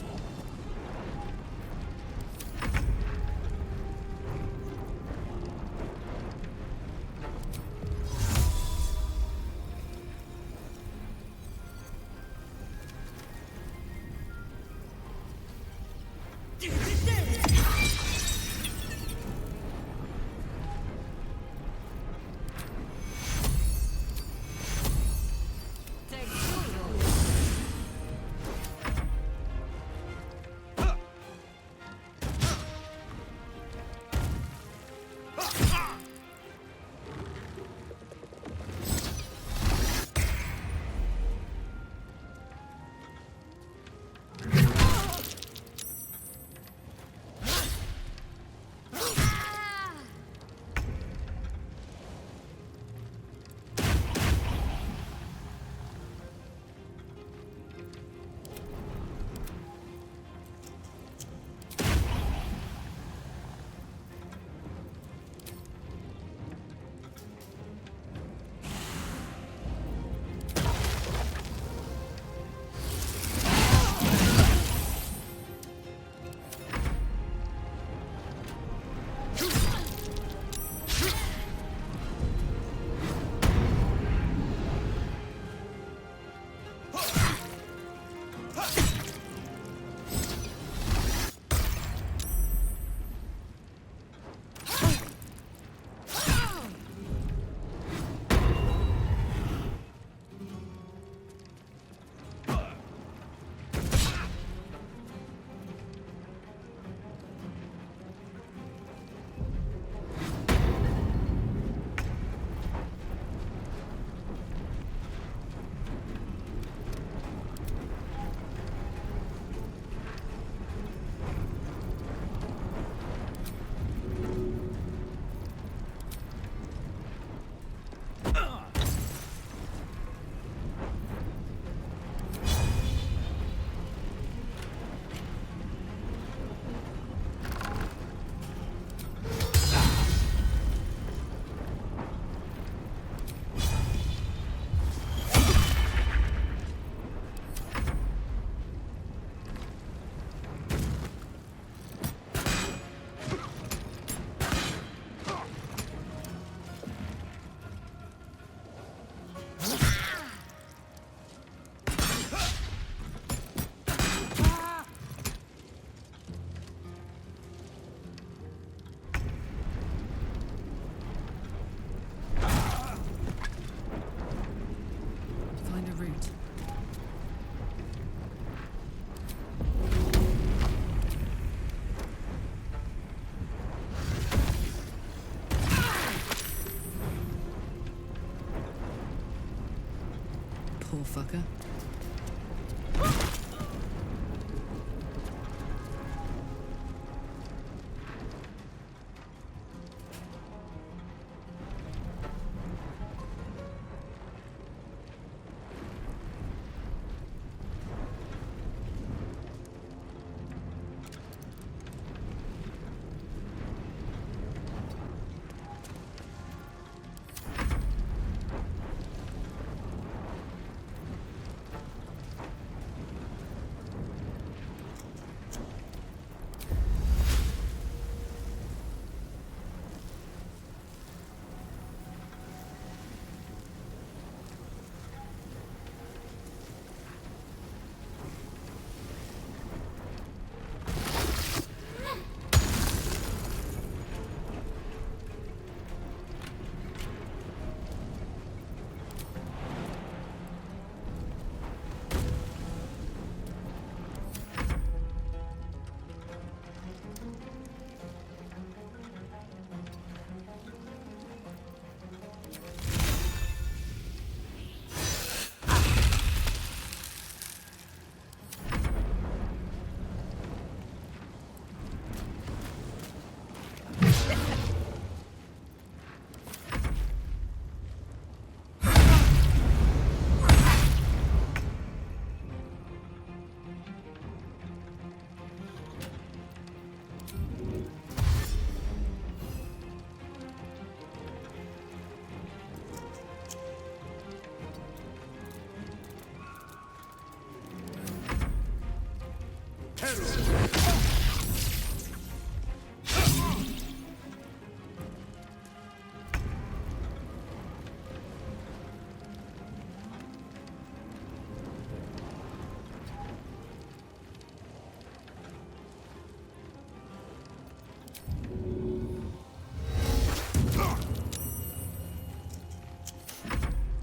Speaker 6: little fucker.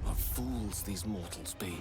Speaker 16: What fools these mortals be.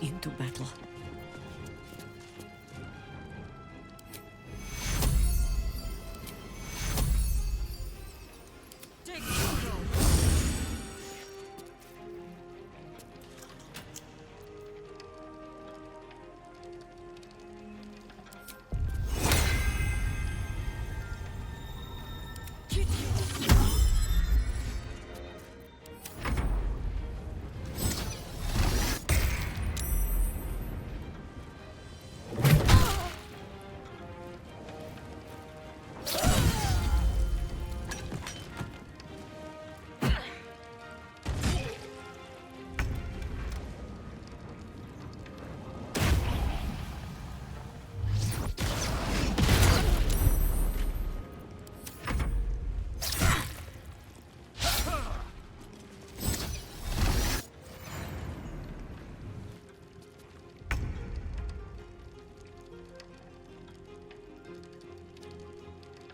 Speaker 6: Into battle.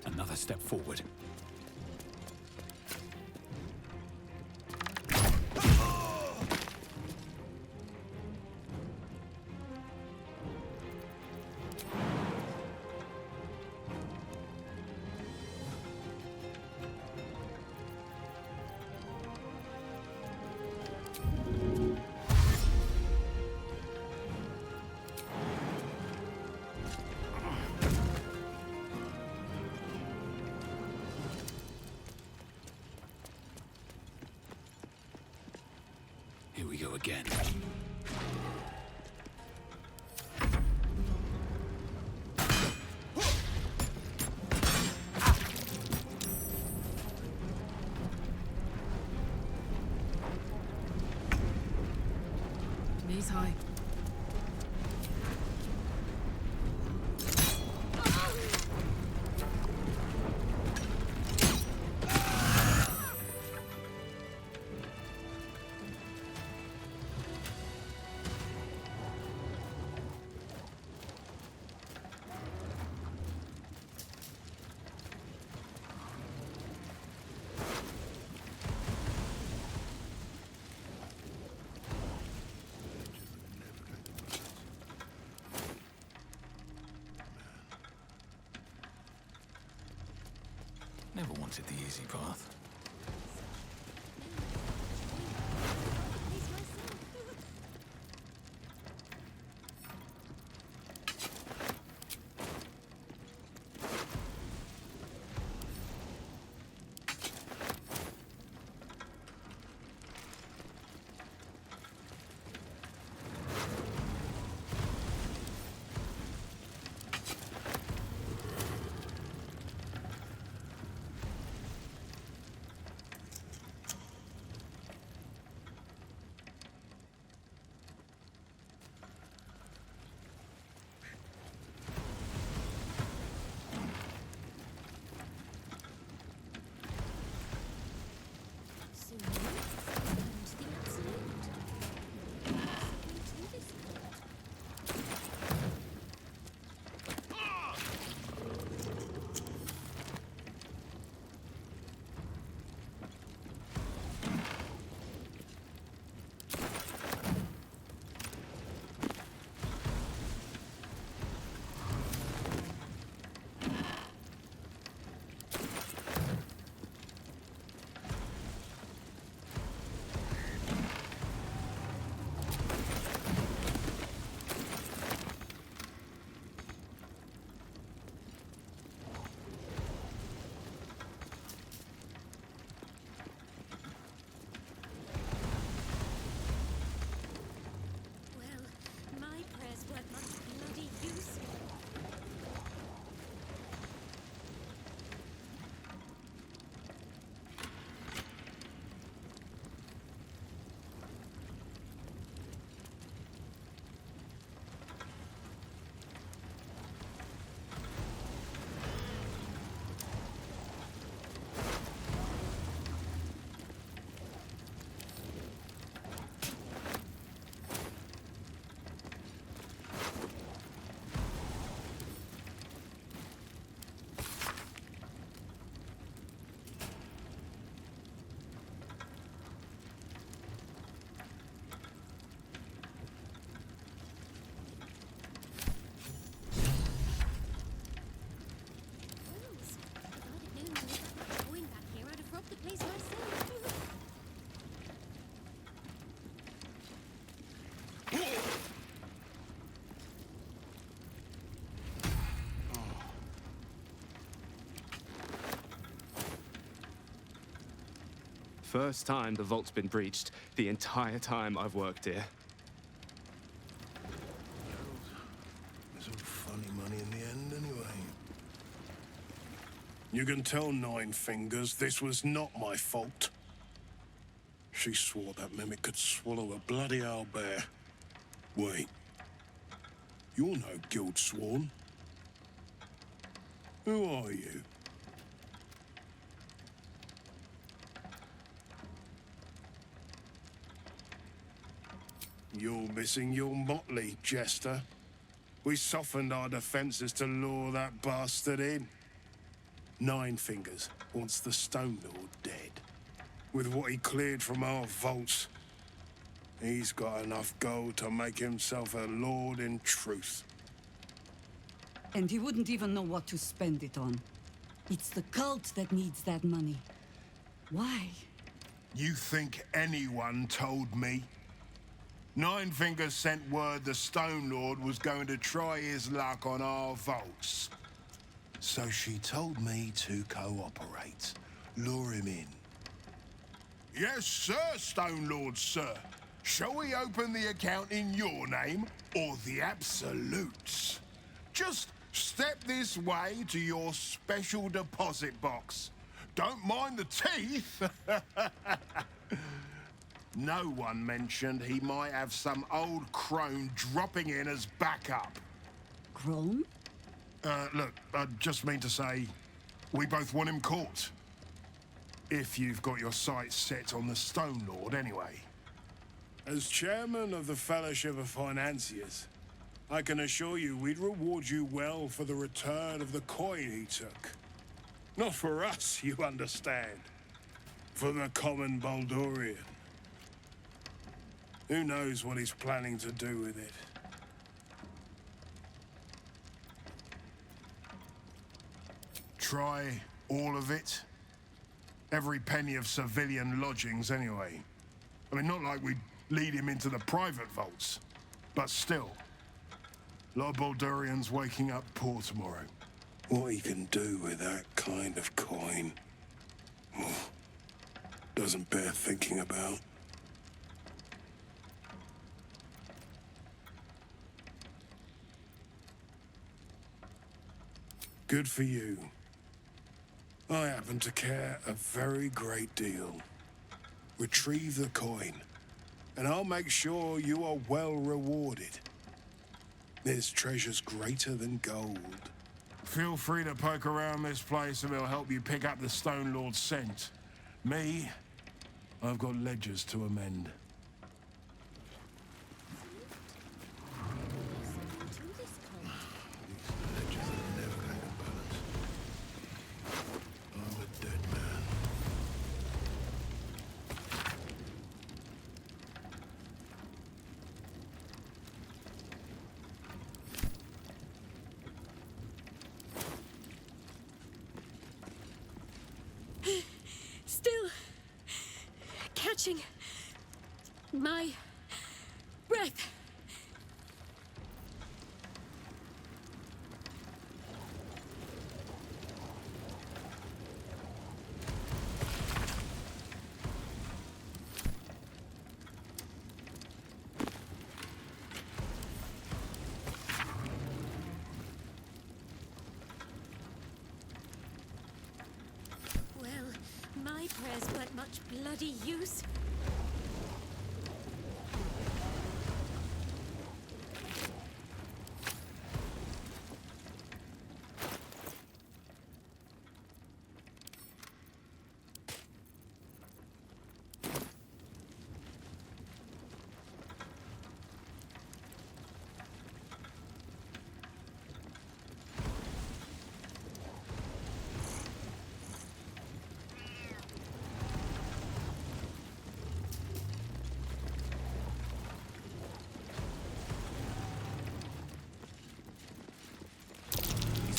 Speaker 3: Another step forward. Here we go again.
Speaker 15: Knees high.
Speaker 3: wanted the easy path.
Speaker 8: First time the vault's been breached the entire time I've worked here.
Speaker 18: It's all funny money in the end, anyway. You can tell Nine Fingers this was not my fault. She swore that mimic could swallow a bloody owlbear. Wait. You're no guild sworn. Who are you? You're missing your motley, Jester. We softened our defenses to lure that bastard in. Nine Fingers wants the Stone Lord dead. With what he cleared from our vaults, he's got enough gold to make himself a lord in truth.
Speaker 6: And he wouldn't even know what to spend it on. It's the cult that needs that money. Why?
Speaker 18: You think anyone told me? Nine Fingers sent word the Stone Lord was going to try his luck on our vaults. So she told me to cooperate, lure him in. Yes, sir, Stone Lord, sir. Shall we open the account in your name or the Absolute's? Just step this way to your special deposit box. Don't mind the teeth. No one mentioned he might have some old crone dropping in as backup.
Speaker 6: Crone?
Speaker 18: Look, I just mean to say, we both want him caught. If you've got your sights set on the Stone Lord, anyway. As chairman of the Fellowship of Financiers, I can assure you we'd reward you well for the return of the coin he took. Not for us, you understand. For the common Baldurian. Who knows what he's planning to do with it? Try all of it? every penny of civilian lodgings anyway. I mean, not like we'd lead him into the private vaults, but still. A lot of Baldurians waking up poor tomorrow.
Speaker 7: What he can do with that kind of coin doesn't bear thinking about. Good for you. I happen to care a very great deal. Retrieve the coin, and I'll make sure you are well rewarded. There's treasures greater than gold.
Speaker 18: Feel free to poke around this place and it'll help you pick up the Stone Lord's scent. Me, I've got ledgers to amend.
Speaker 17: Still catching my breath. My prayers weren't much bloody use.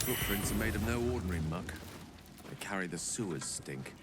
Speaker 21: Footprints are made of no ordinary muck. They carry the sewer's stink.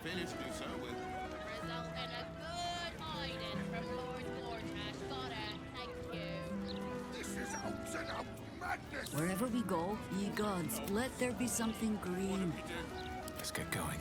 Speaker 18: finished, so with.
Speaker 17: Result in a good hiding from Lord Gortash. Got it. Thank you.
Speaker 18: This is absolute madness!
Speaker 14: Wherever we go, ye gods, let there be something green.
Speaker 3: Let's get going.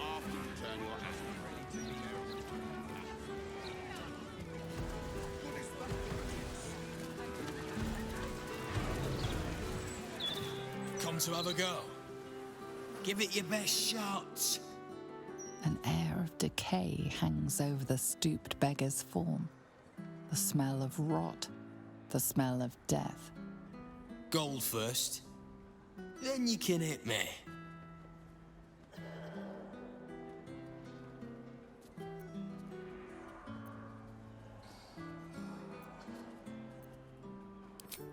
Speaker 18: After you turn your aspirate to the air. What is that?
Speaker 20: Come to have a go. Give it your best shot.
Speaker 22: An air of decay hangs over the stooped beggar's form. The smell of rot, the smell of death.
Speaker 20: Gold first. Then you can hit me.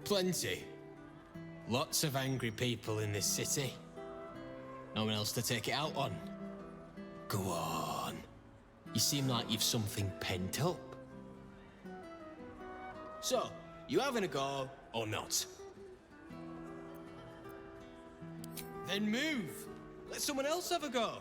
Speaker 20: Plenty. Lots of angry people in this city. No one else to take it out on. Go on. You seem like you've something pent up. So, you having a go or not? Then move. Let someone else have a go.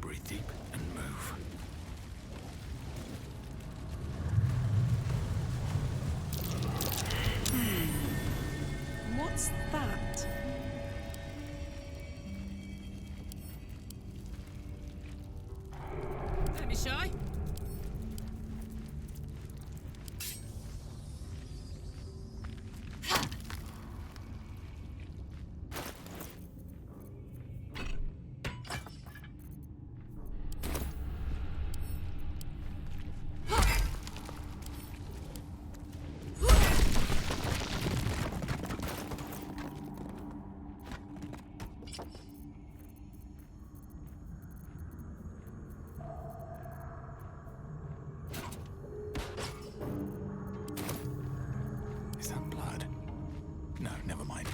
Speaker 3: Breathe deep and move.
Speaker 1: What's that?
Speaker 4: Don't be shy.
Speaker 3: Is that blood? No, never mind.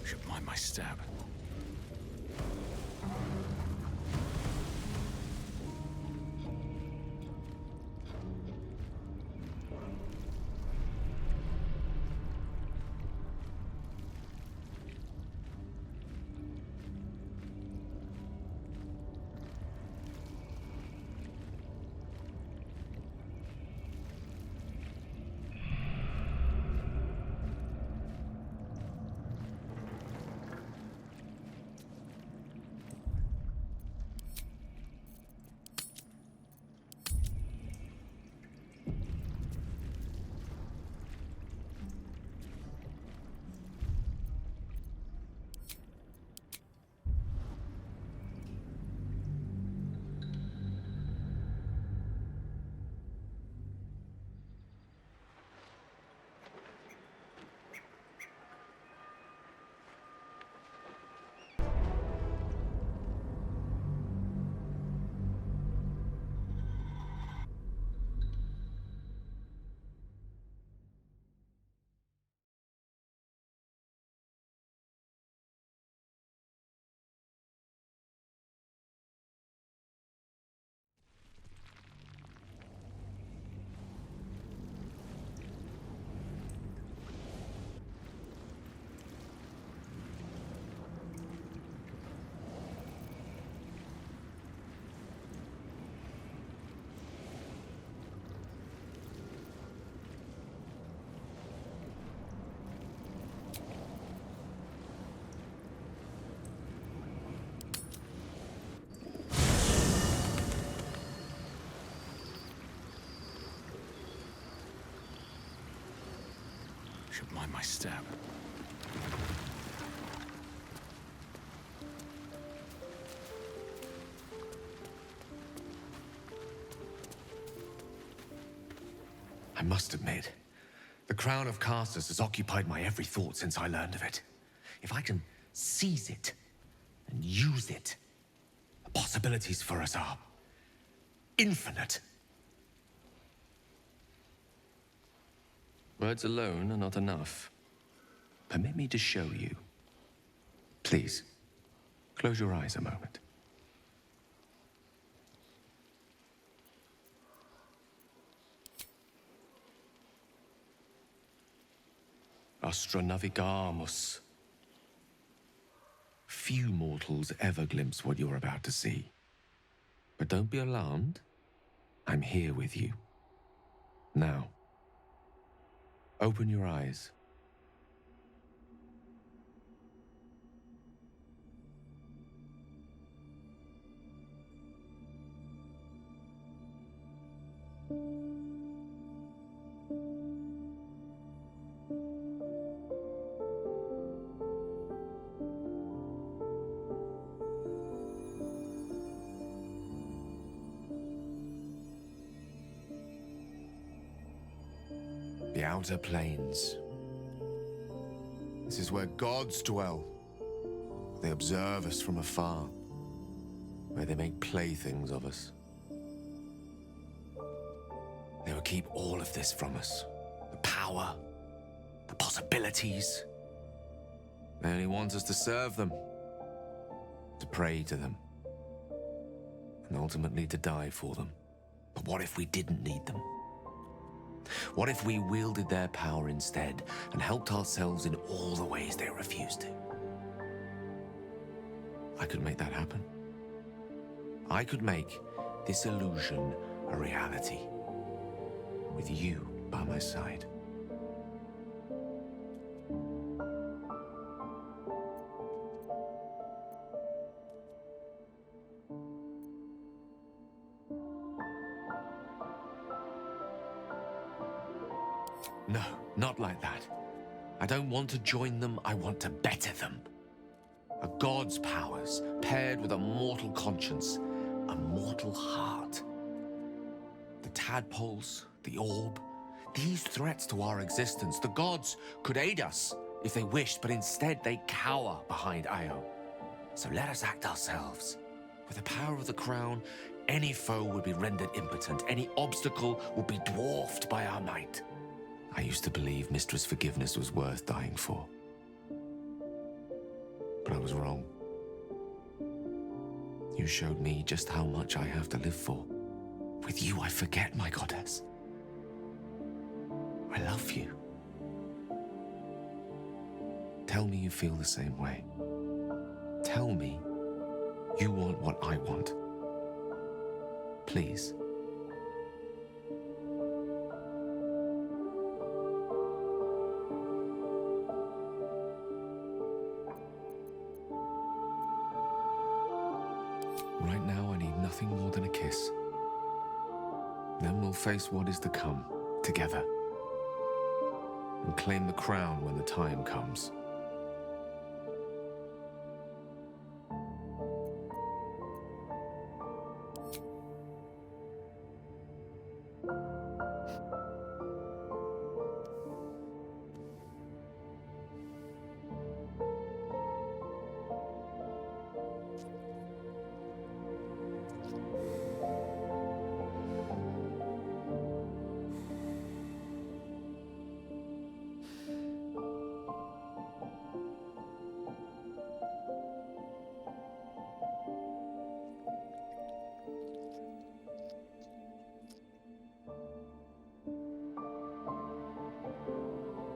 Speaker 3: Should mind my step. should mind my step.
Speaker 21: I must admit, the crown of casters has occupied my every thought since I learned of it. If I can seize it and use it, the possibilities for us are infinite. Words alone are not enough. Permit me to show you. Please, close your eyes a moment. Astra navigamus. Few mortals ever glimpse what you're about to see. But don't be alarmed. I'm here with you. Now, open your eyes. The Outer Planes. This is where gods dwell. They observe us from afar, where they make playthings of us. They will keep all of this from us. The power, the possibilities. They only want us to serve them, to pray to them, and ultimately to die for them. But what if we didn't need them? What if we wielded their power instead and helped ourselves in all the ways they refuse to? I could make that happen. I could make this illusion a reality, with you by my side. No, not like that. I don't want to join them, I want to better them. A god's powers paired with a mortal conscience, a mortal heart. The tadpoles, the orb, these threats to our existence, the gods could aid us if they wished, but instead they cower behind Io. So let us act ourselves. With the power of the crown, any foe would be rendered impotent, any obstacle would be dwarfed by our might. I used to believe Mistress Forgiveness was worth dying for. But I was wrong. You showed me just how much I have to live for. With you, I forget, my goddess. I love you. Tell me you feel the same way. Tell me you want what I want. Please. Right now, I need nothing more than a kiss. Then we'll face what is to come, together. And claim the crown when the time comes.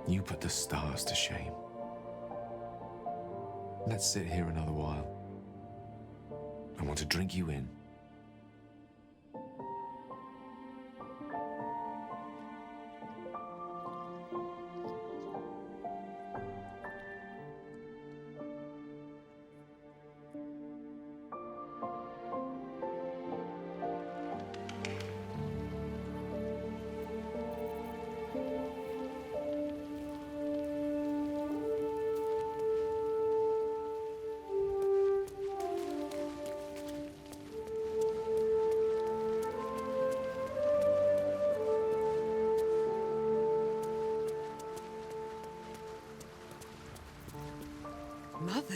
Speaker 21: You put the stars to shame. Let's sit here another while. I want to drink you in.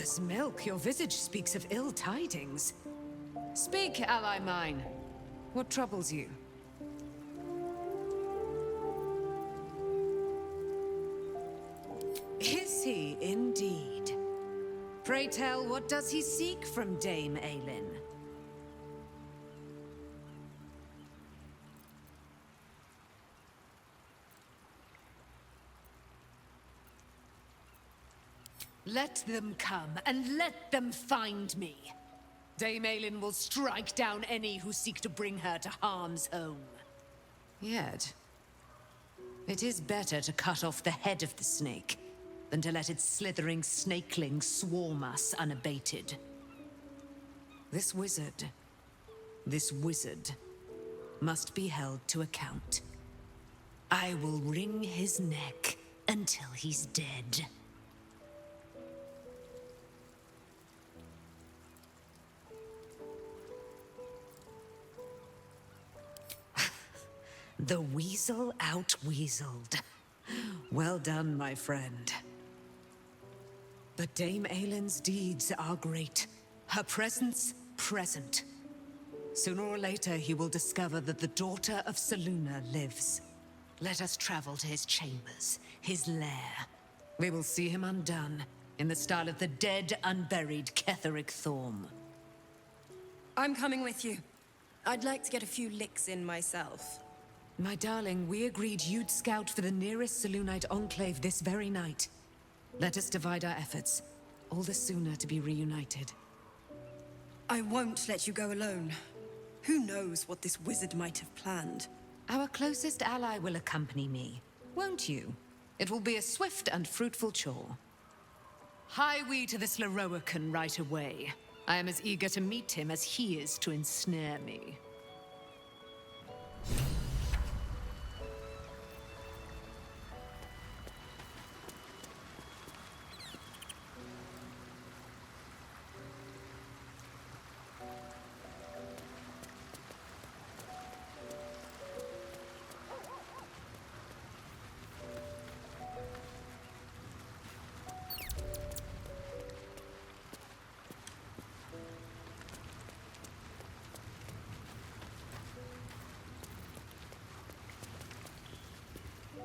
Speaker 10: Mother's milk, your visage speaks of ill tidings. Speak, ally mine. What troubles you? Is he indeed? Pray tell, what does he seek from Dame Aelin? Let them come, and let them find me. Dame Aelin will strike down any who seek to bring her to harm's home. Yet, it is better to cut off the head of the snake than to let its slithering snakelings swarm us unabated. This wizard must be held to account. I will wring his neck until he's dead. The weasel out-weaseled. Well done, my friend. But Dame Aelin's deeds are great. Her presence, present. Sooner or later, he will discover that the daughter of Selûne lives. Let us travel to his chambers, his lair. We will see him undone, in the style of the dead, unburied Ketheric Thorm.
Speaker 17: I'm coming with you. I'd like to get a few licks in myself.
Speaker 10: My darling, we agreed you'd scout for the nearest Selûnite enclave this very night. Let us divide our efforts, all the sooner to be reunited.
Speaker 17: I won't let you go alone. Who knows what this wizard might have planned?
Speaker 10: Our closest ally will accompany me, won't you? It will be a swift and fruitful chore. Hie we to this Leroican right away. I am as eager to meet him as he is to ensnare me.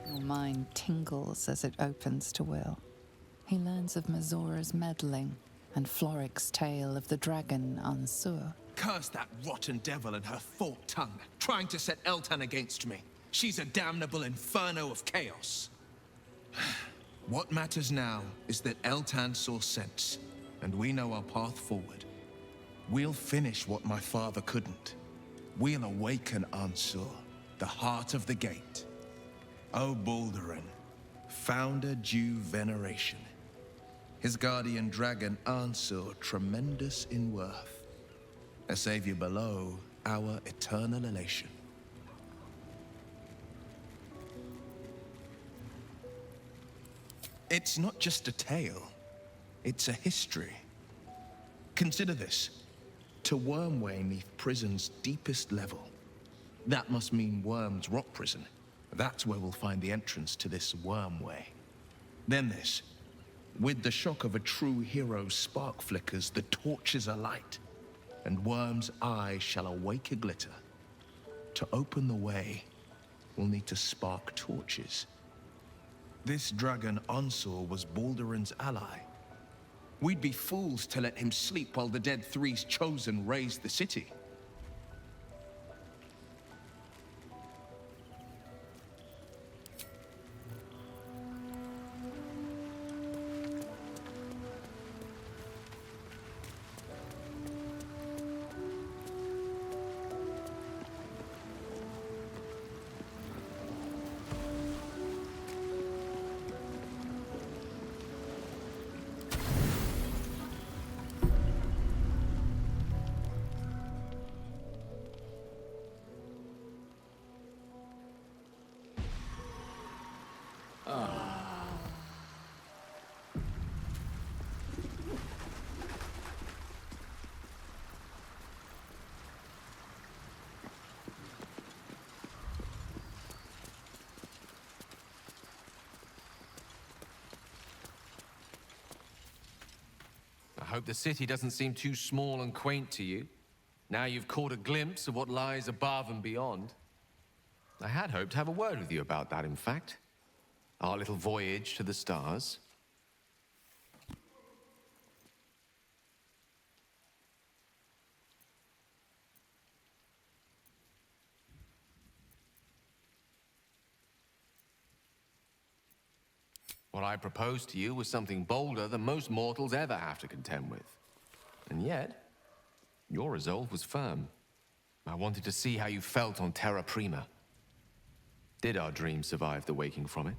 Speaker 22: Your mind tingles as it opens to Will. He learns of Mazora's meddling and Floric's tale of the dragon Ansur.
Speaker 13: Curse that rotten devil and her forked tongue, trying to set Eltan against me. She's a damnable inferno of chaos. What matters now is that Eltan saw sense, and we know our path forward. We'll finish what my father couldn't. We'll awaken Ansur, the heart of the gate. O Baldurin, founder due veneration. His guardian dragon Ansur, tremendous in worth. A savior below, our eternal elation. It's not just a tale, it's a history. Consider this. To Wormway 'neath prison's deepest level. That must mean Worm's rock prison. That's where we'll find the entrance to this Wormway. Then this. With the shock of a true hero's spark flickers, the torches alight, and Worm's eye shall awake a glitter. To open the way, we'll need to spark torches. This dragon Ansur was Baldurin's ally. We'd be fools to let him sleep while the Dead Three's chosen raised the city.
Speaker 21: hope the city doesn't seem too small and quaint to you. Now you've caught a glimpse of what lies above and beyond. I had hoped to have a word with you about that, in fact. Our little voyage to the stars. What I proposed to you was something bolder than most mortals ever have to contend with. And yet, your resolve was firm. I wanted to see how you felt on Terra Prima. Did our dream survive the waking from it?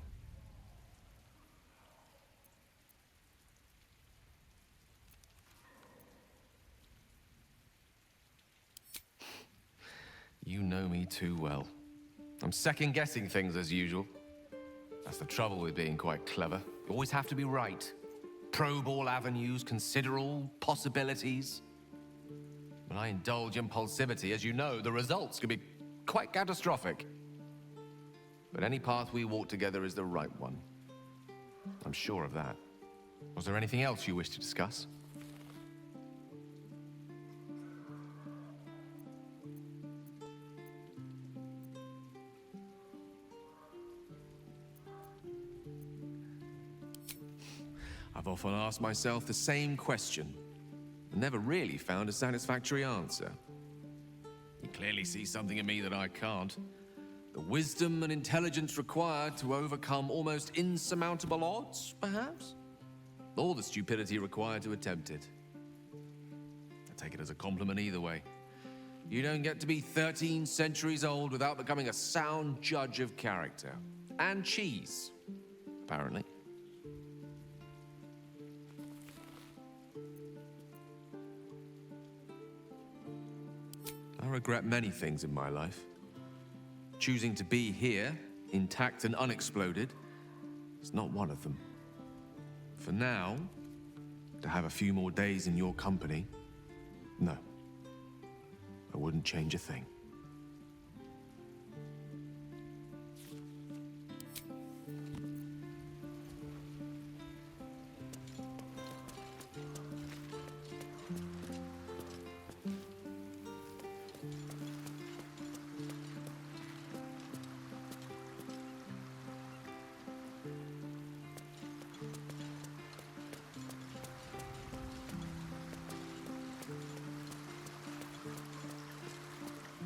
Speaker 21: You know me too well. I'm second-guessing things as usual. That's the trouble with being quite clever. You always have to be right. Probe all avenues, consider all possibilities. When I indulge impulsivity, as you know, the results can be quite catastrophic. But any path we walk together is the right one. I'm sure of that. Was there anything else you wish to discuss? I've often asked myself the same question, and never really found a satisfactory answer. You clearly see something in me that I can't. The wisdom and intelligence required to overcome almost insurmountable odds, perhaps? Or the stupidity required to attempt it. I take it as a compliment either way. You don't get to be 13 centuries old without becoming a sound judge of character. And cheese, apparently. I regret many things in my life. Choosing to be here, intact and unexploded, is not one of them. For now, to have a few more days in your company, no. I wouldn't change a thing.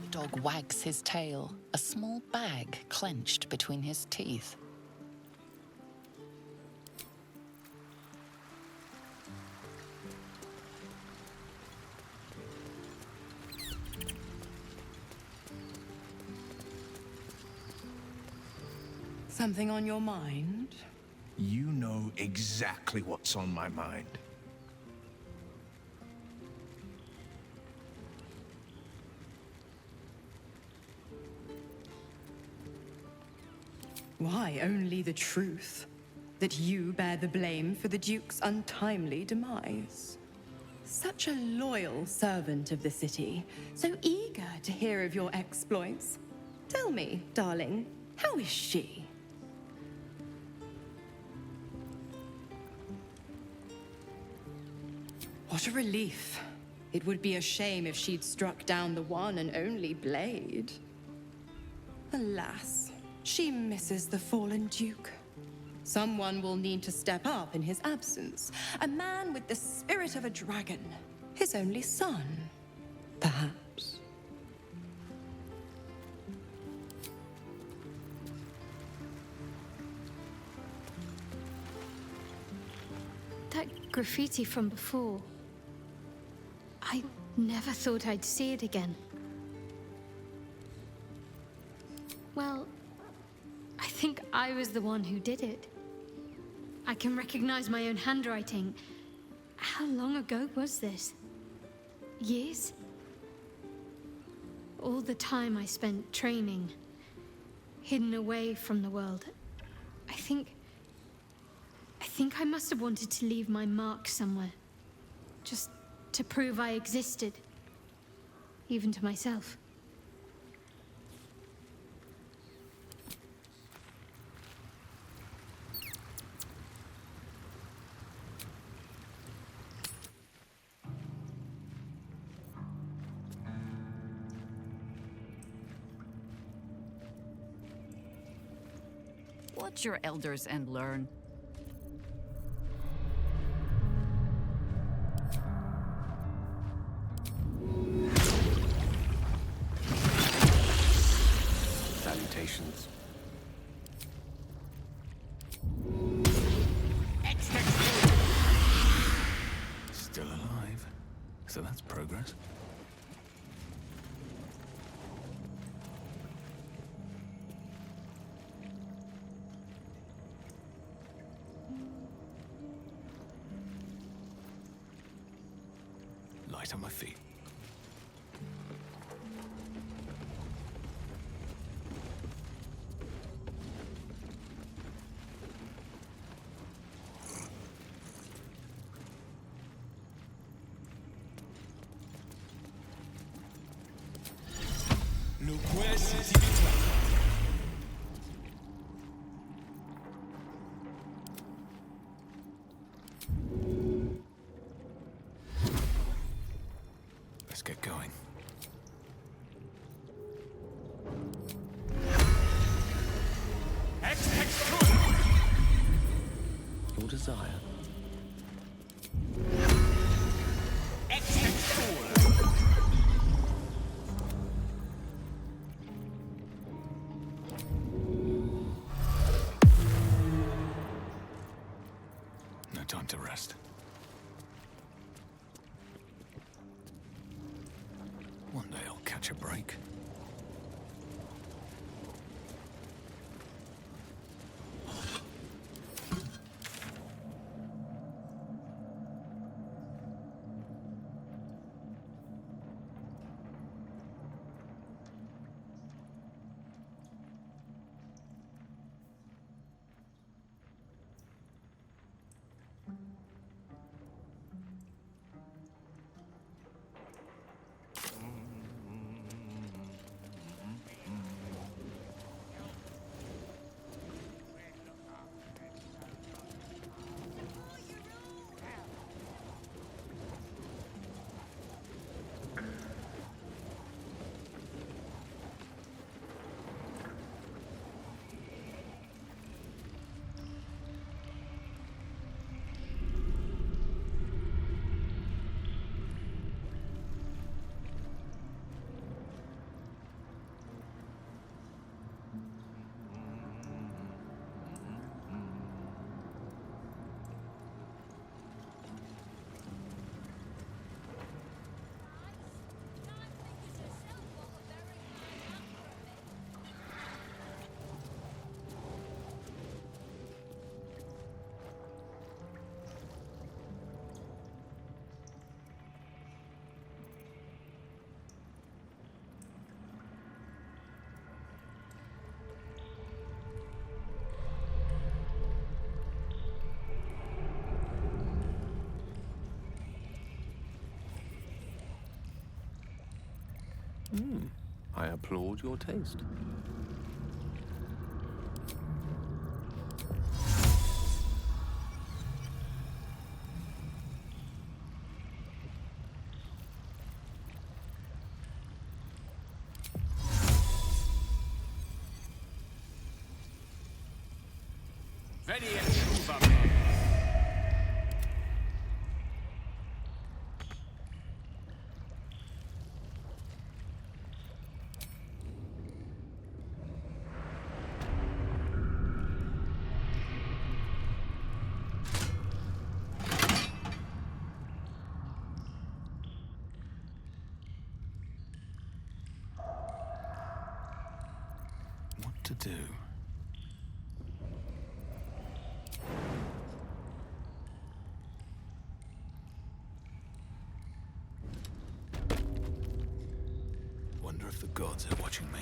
Speaker 22: The dog wags his tail, a small bag clenched between his teeth.
Speaker 4: Something on your mind?
Speaker 11: You know exactly what's on my mind.
Speaker 4: Why, only the truth. That you bear the blame for the Duke's untimely demise. Such a loyal servant of the city, so eager to hear of your exploits. Tell me, darling, how is she? What a relief. It would be a shame if she'd struck down the one and only blade. Alas, she misses the fallen Duke. Someone will need to step up in his absence. A man with the spirit of a dragon. His only son, perhaps.
Speaker 17: That graffiti from before. I never thought I'd see it again. Well, I think I was the one who did it. I can recognize my own handwriting. How long ago was this? Years? All the time I spent training, hidden away from the world. I think I must have wanted to leave my mark somewhere. Just to prove I existed. Even to myself.
Speaker 6: Watch your elders and learn.
Speaker 16: Salutations.
Speaker 3: Still alive. So that's progress. Light on my feet. Let's get going.
Speaker 16: Your desire.
Speaker 3: No time to rest. One day I'll catch a break.
Speaker 16: I applaud your taste.
Speaker 3: What to do? Wonder if the gods are watching me.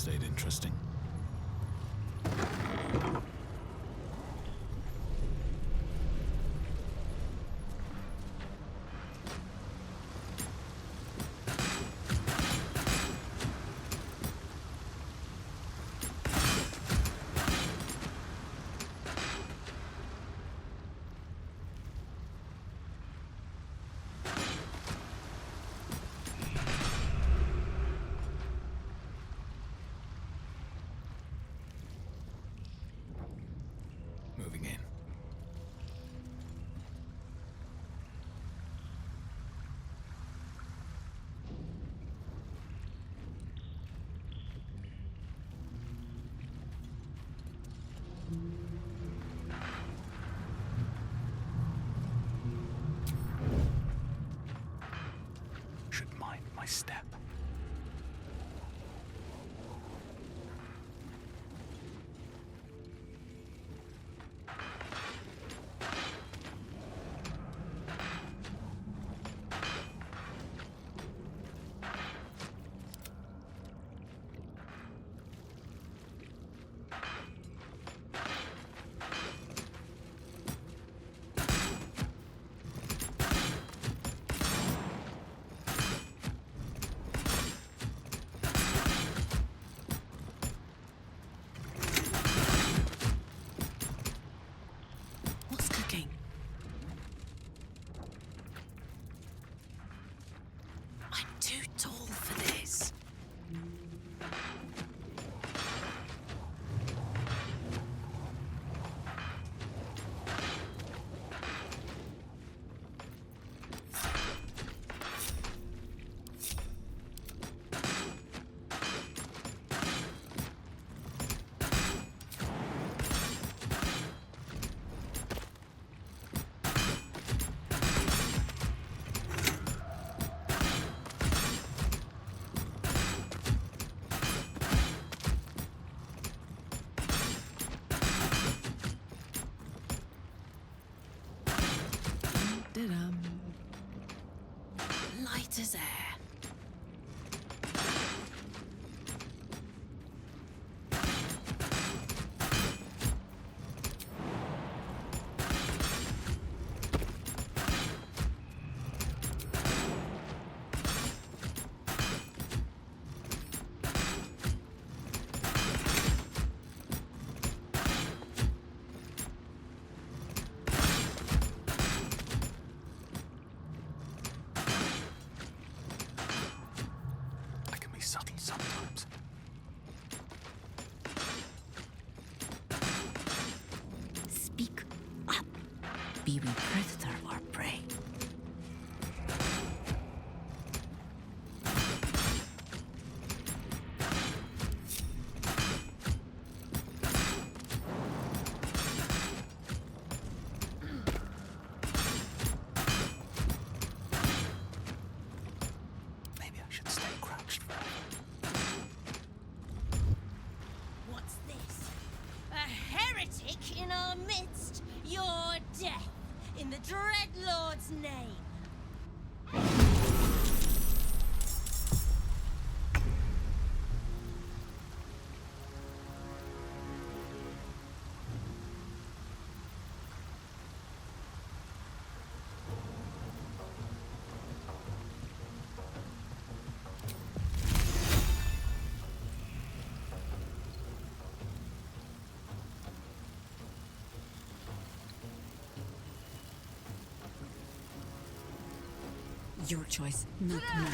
Speaker 3: stayed interesting. Moving in. Should mind my step.
Speaker 10: What's cooking? I'm too tall for this. Light as air.
Speaker 3: Subtle sometimes.
Speaker 10: Speak up. Be we predator or prey.
Speaker 3: Maybe I should stay crouched forever.
Speaker 9: What's this? A heretic in our midst? Your death, in the Dreadlord's name.
Speaker 6: Your choice, not mine.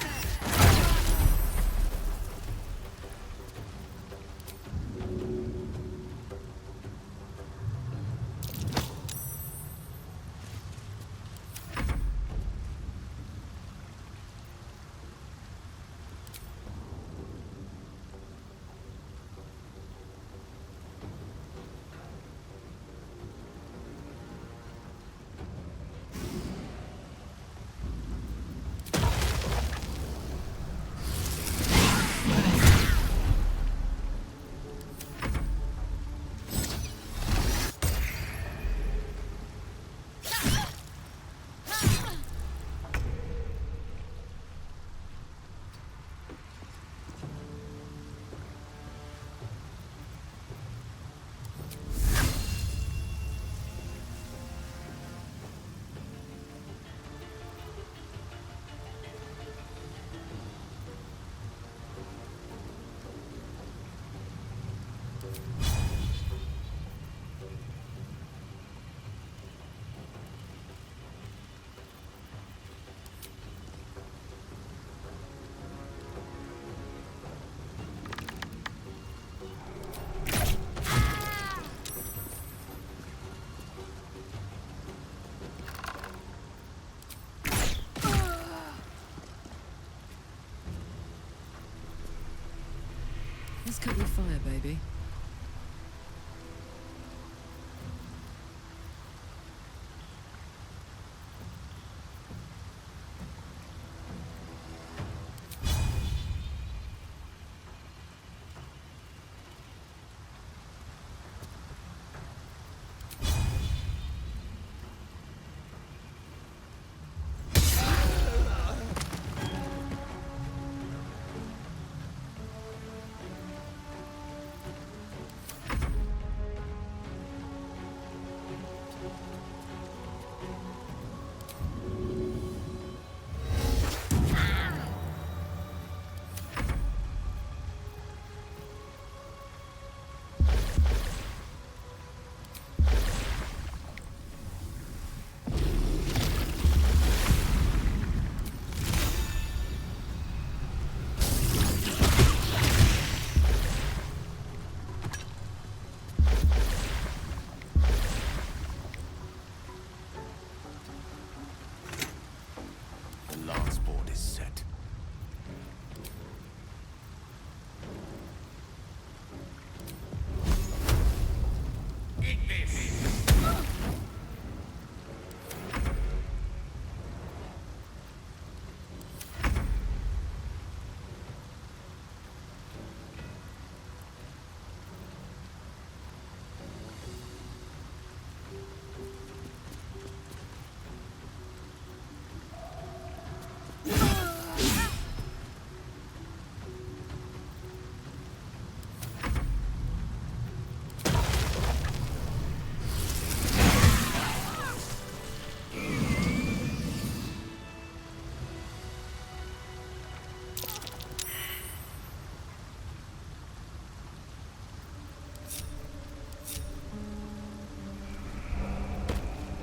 Speaker 5: Let's cut your fire, baby.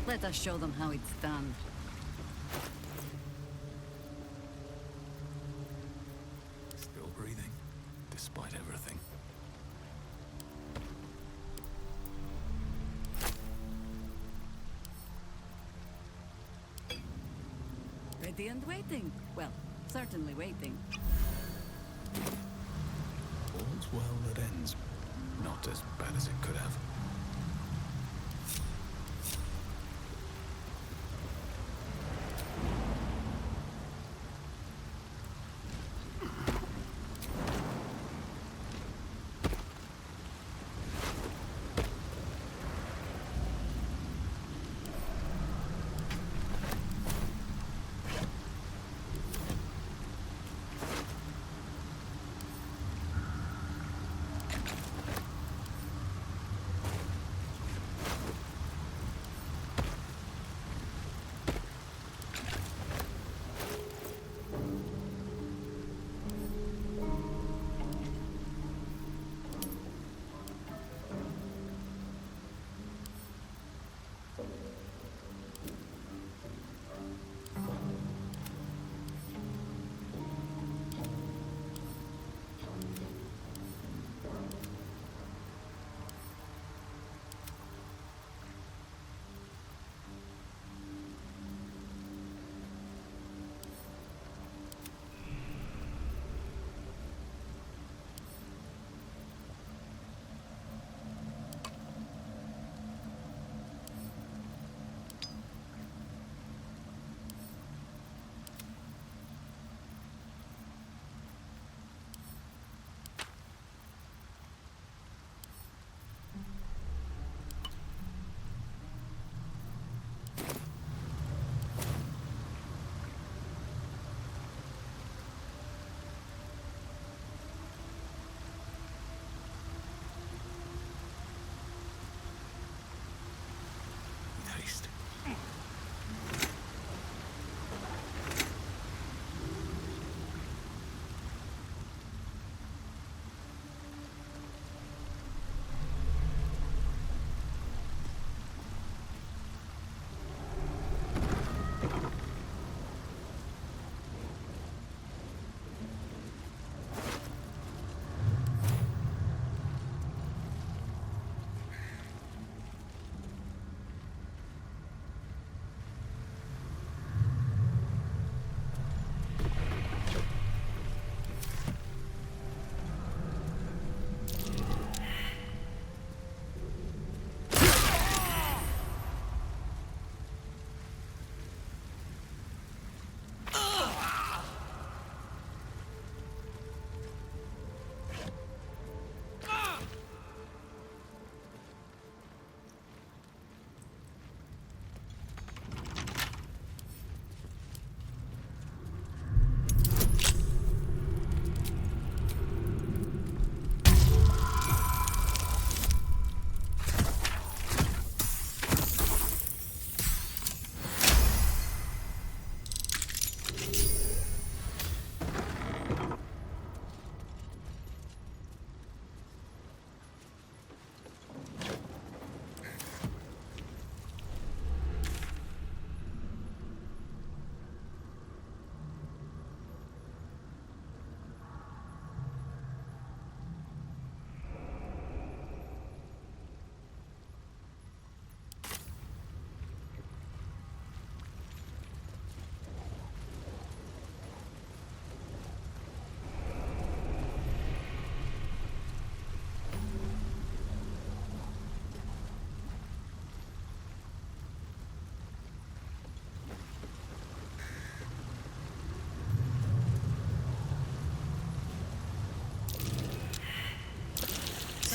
Speaker 6: Let us show them how it's done.
Speaker 3: Still breathing, despite everything.
Speaker 6: Ready and waiting. Well, certainly waiting.
Speaker 3: All's well that ends. Not as bad as it could have.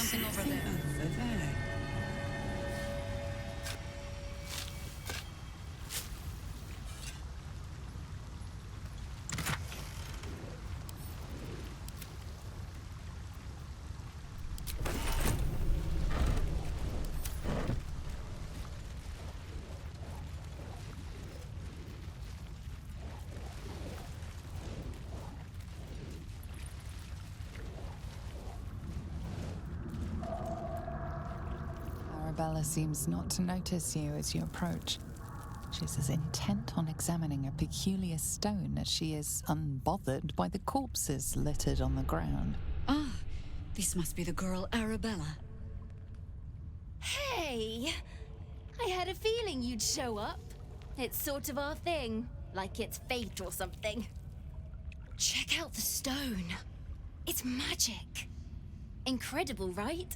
Speaker 10: Something over there. Over there.
Speaker 22: Arabella seems not to notice you as you approach. She's as intent on examining a peculiar stone as she is unbothered by the corpses littered on the ground.
Speaker 14: Ah, this must be the girl Arabella.
Speaker 9: Hey! I had a feeling you'd show up. It's sort of our thing, like it's fate or something. Check out the stone. It's magic. Incredible, right?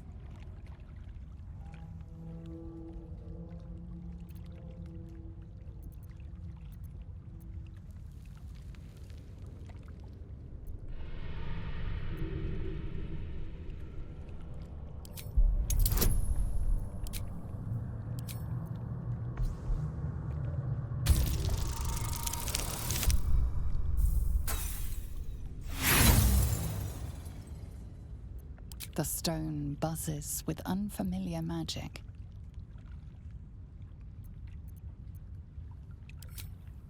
Speaker 22: The stone buzzes with unfamiliar magic.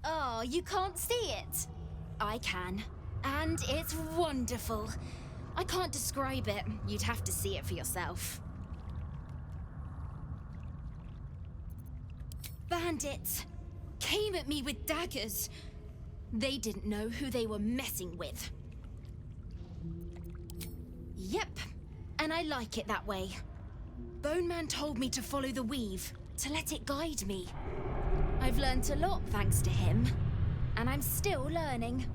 Speaker 9: Oh, you can't see it? I can. And it's wonderful. I can't describe it. You'd have to see it for yourself. Bandits came at me with daggers. They didn't know who they were messing with. Yep, and I like it that way. Bone Man told me to follow the weave, to let it guide me. I've learned a lot thanks to him, and I'm still learning.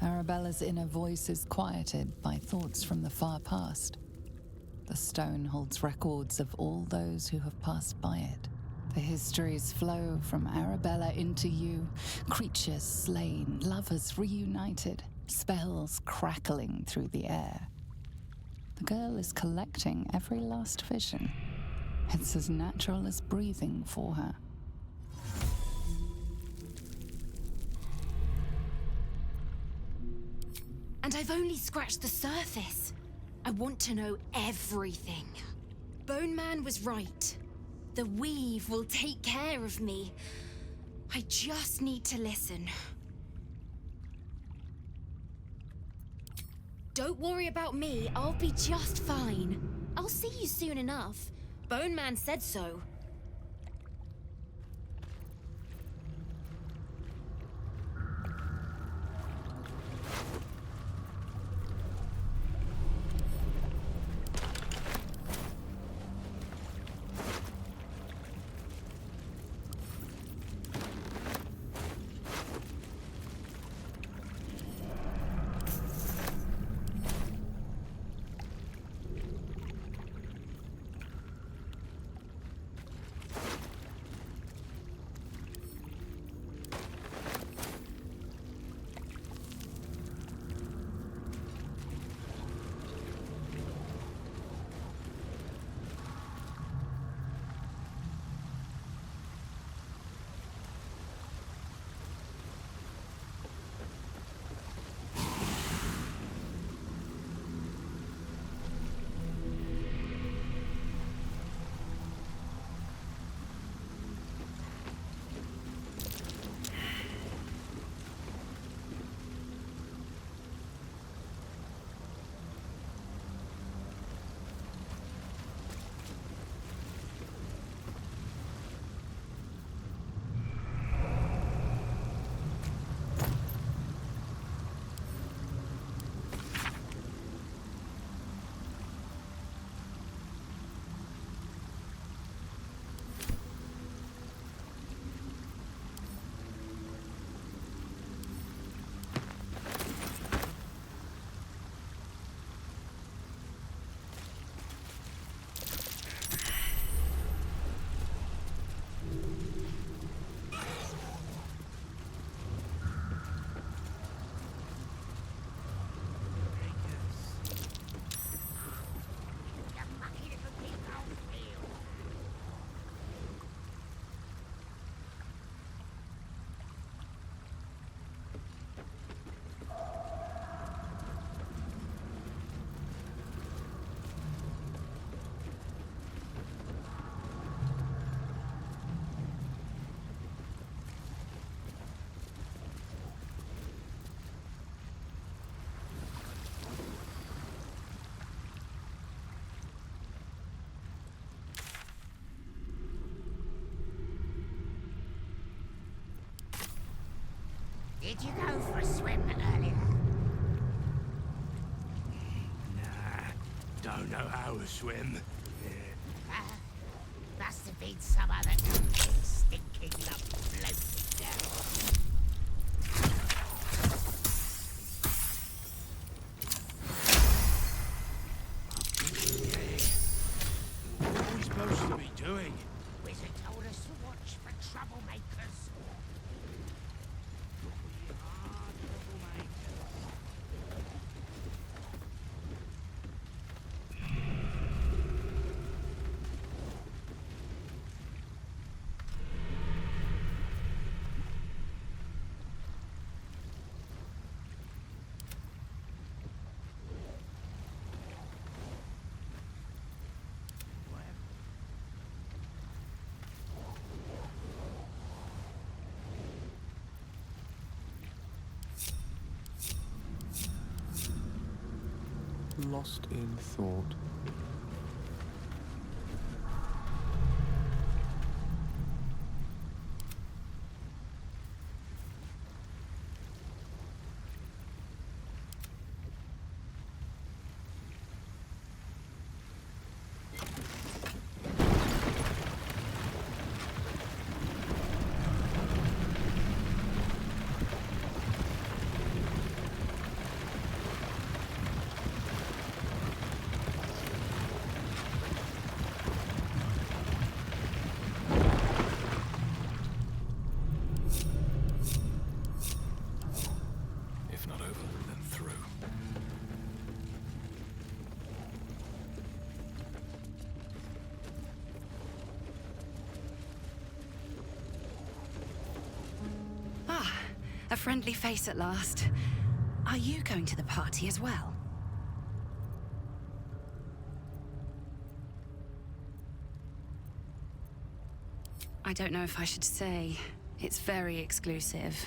Speaker 22: Arabella's inner voice is quieted by thoughts from the far past. The stone holds records of all those who have passed by it. The histories flow from Arabella into you, creatures slain, lovers reunited, spells crackling through the air. The girl is collecting every last vision. It's as natural as breathing for her.
Speaker 9: And I've only scratched the surface. I want to know everything. Bone Man was right. The weave will take care of me. I just need to listen. Don't worry about me, I'll be just fine. I'll see you soon enough. Bone Man said so.
Speaker 2: Did you go for a swim earlier?
Speaker 18: Nah, don't know how to swim.
Speaker 2: Must have been some other stinking lump floating down.
Speaker 18: What are we supposed to be doing?
Speaker 2: Wizard told us to watch for troublemakers. We are troublemakers.
Speaker 16: Lost in thought.
Speaker 3: If not over, then through.
Speaker 12: Ah, a friendly face at last. Are you going to the party as well? I don't know if I should say. It's very exclusive.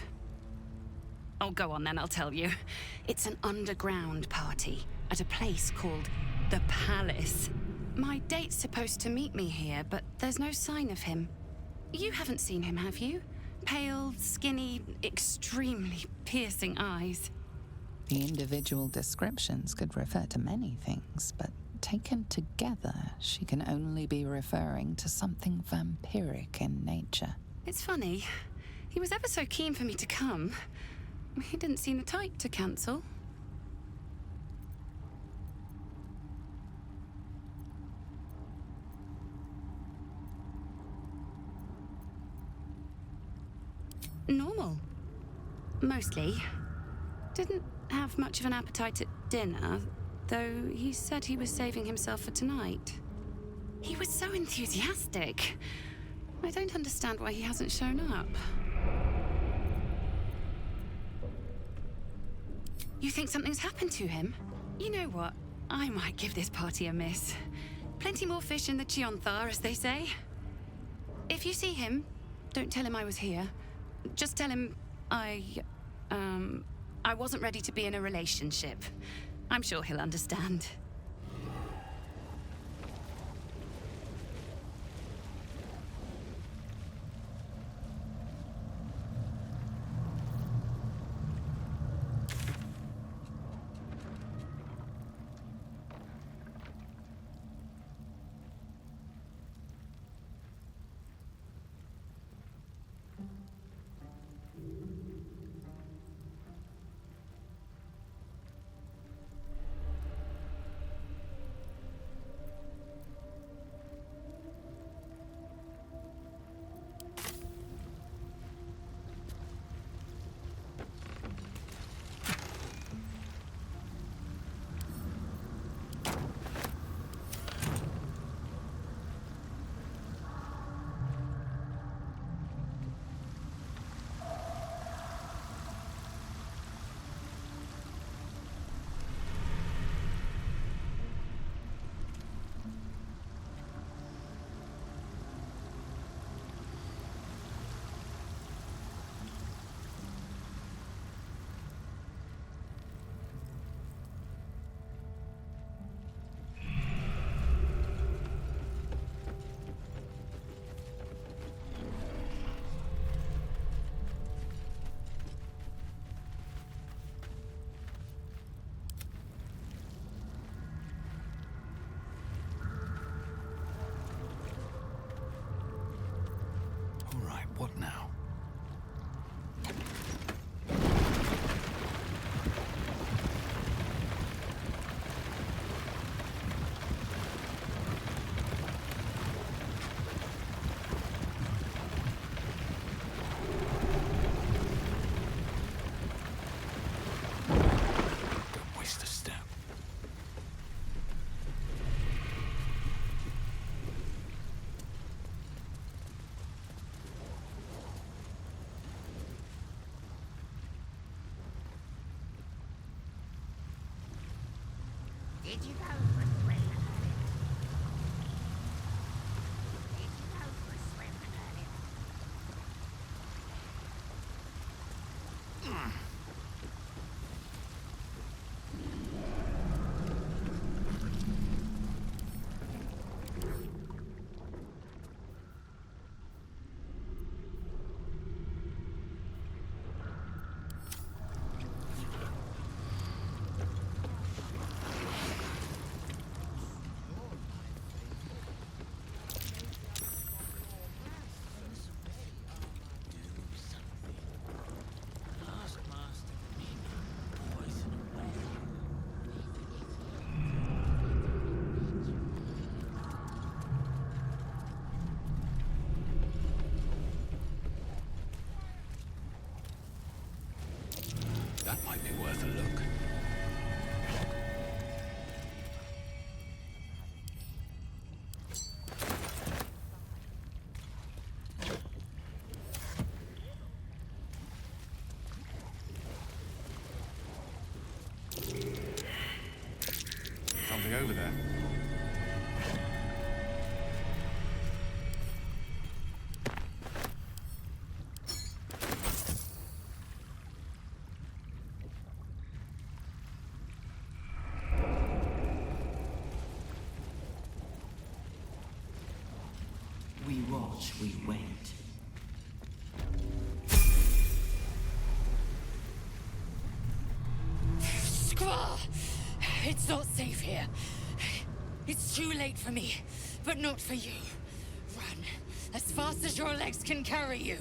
Speaker 12: Oh, go on then, I'll tell you. It's an underground party at a place called the Palace. My date's supposed to meet me here, but there's no sign of him. You haven't seen him, have you? Pale, skinny, extremely piercing eyes.
Speaker 22: The individual descriptions could refer to many things, but taken together, she can only be referring to something vampiric in nature.
Speaker 12: It's funny. He was ever so keen for me to come. He didn't seem the type to cancel. Normal. Mostly. Didn't have much of an appetite at dinner, though he said he was saving himself for tonight. He was so enthusiastic. I don't understand why he hasn't shown up. You think something's happened to him? You know what? I might give this party a miss. Plenty more fish in the Chionthar, as they say. If you see him, don't tell him I was here. Just tell him I wasn't ready to be in a relationship. I'm sure he'll understand.
Speaker 15: Did you go for a swim earlier? Did you go for a swim earlier?
Speaker 3: That might be worth a look.
Speaker 21: Something over there.
Speaker 19: We watch, we wait.
Speaker 10: Squaw! It's not safe here. It's too late for me, but not for you. Run as fast as your legs can carry you.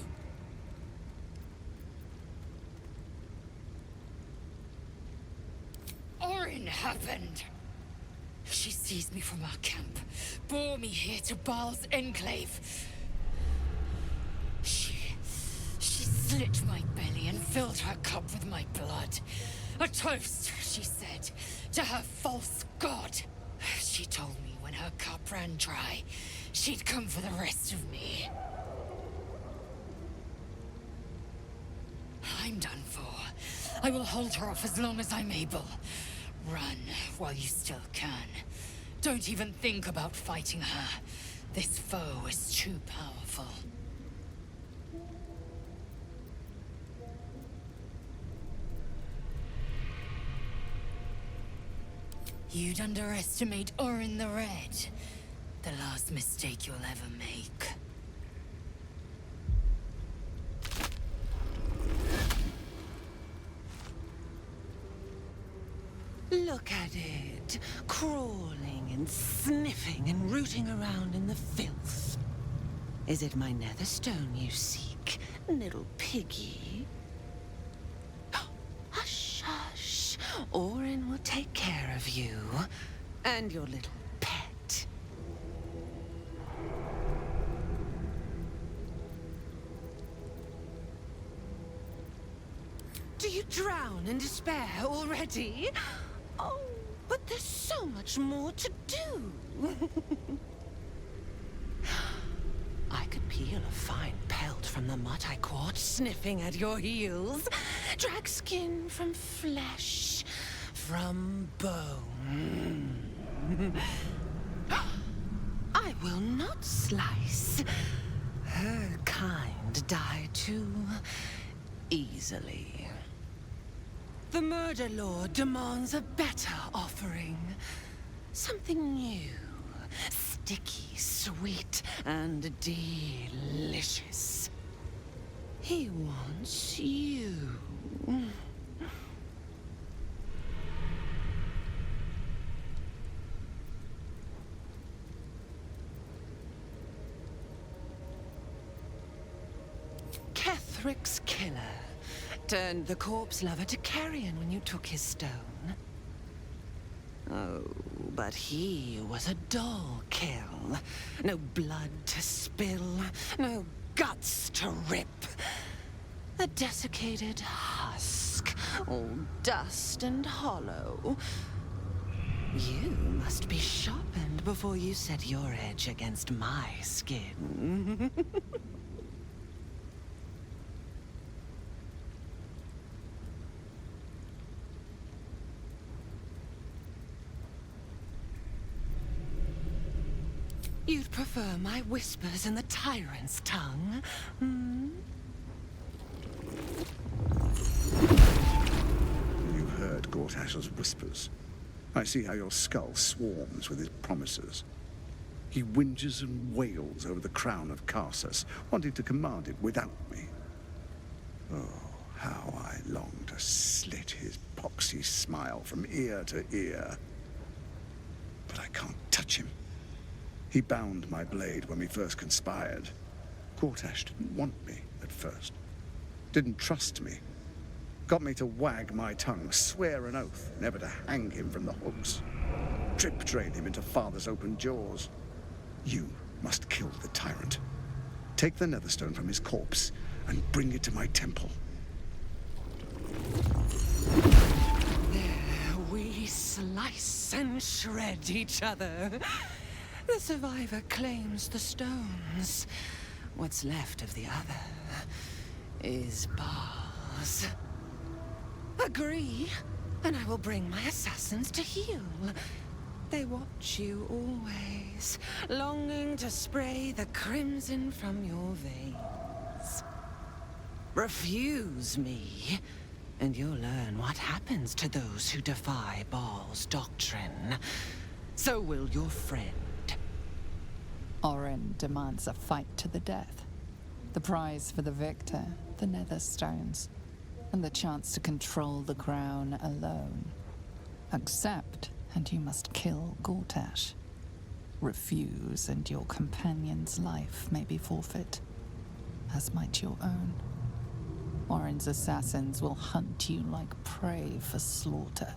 Speaker 10: Orin happened. She seized me from our camp, bore me here to Baal's enclave. She slit my belly and filled her cup with my blood. A toast, she said, to her false god. She told me when her cup ran dry, she'd come for the rest of me. I'm done for. I will hold her off as long as I'm able. Run while you still can. Don't even think about fighting her. This foe is too powerful. You'd underestimate Orin the Red. The last mistake you'll ever make.
Speaker 23: Look at it, crawling and sniffing and rooting around in the filth. Is it my netherstone you seek, little piggy? Hush, hush. Orin will take care of you and your little pet. Do you drown in despair already? Oh, but there's so much more to do. I could peel a fine pelt from the mutt I caught sniffing at your heels. Drag skin from flesh, from bone. I will not slice. Her kind die too easily. The Murder Lord demands a better offering. Something new, sticky, sweet, and delicious. He wants you. Kethric's killer turned the corpse lover to carrion when you took his stone. Oh, but he was a dull kill. No blood to spill, no guts to rip. A desiccated husk, all dust and hollow. You must be sharpened before you set your edge against my skin. You'd prefer my whispers in the tyrant's tongue? Hmm?
Speaker 7: You heard Gortash's whispers. I see how your skull swarms with his promises. He whinges and wails over the crown of Karsus, wanting to command it without me. Oh, how I long to slit his poxy smile from ear to ear. But I can't touch him. He bound my blade when we first conspired. Gortash didn't want me at first. Didn't trust me. Got me to wag my tongue, swear an oath, never to hang him from the hooks. Drip drain him into father's open jaws. You must kill the tyrant. Take the Netherstone from his corpse and bring it to my temple.
Speaker 23: There we slice and shred each other. The survivor claims the stones. What's left of the other is bars. Agree, and I will bring my assassins to heal. They watch you always, longing to spray the crimson from your veins. Refuse me, and you'll learn what happens to those who defy Baal's doctrine. So will your friend.
Speaker 22: Orin demands a fight to the death. The prize for the victor, the Netherstones, and the chance to control the crown alone. Accept, and you must kill Gortash. Refuse, and your companion's life may be forfeit, as might your own. Orin's assassins will hunt you like prey for slaughter.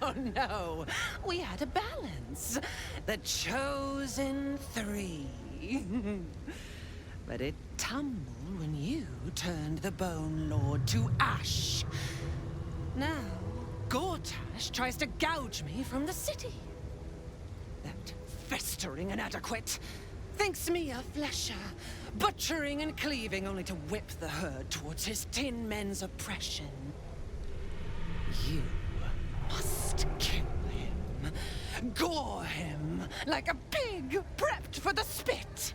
Speaker 23: Oh no, we had a balance. The chosen three. But it tumbled when you turned the Bone Lord to ash. Now, Gortash tries to gouge me from the city. That festering inadequate thinks me a flesher, butchering and cleaving only to whip the herd towards his tin men's oppression. You must kill him. Gore him like a pig prepped for the spit.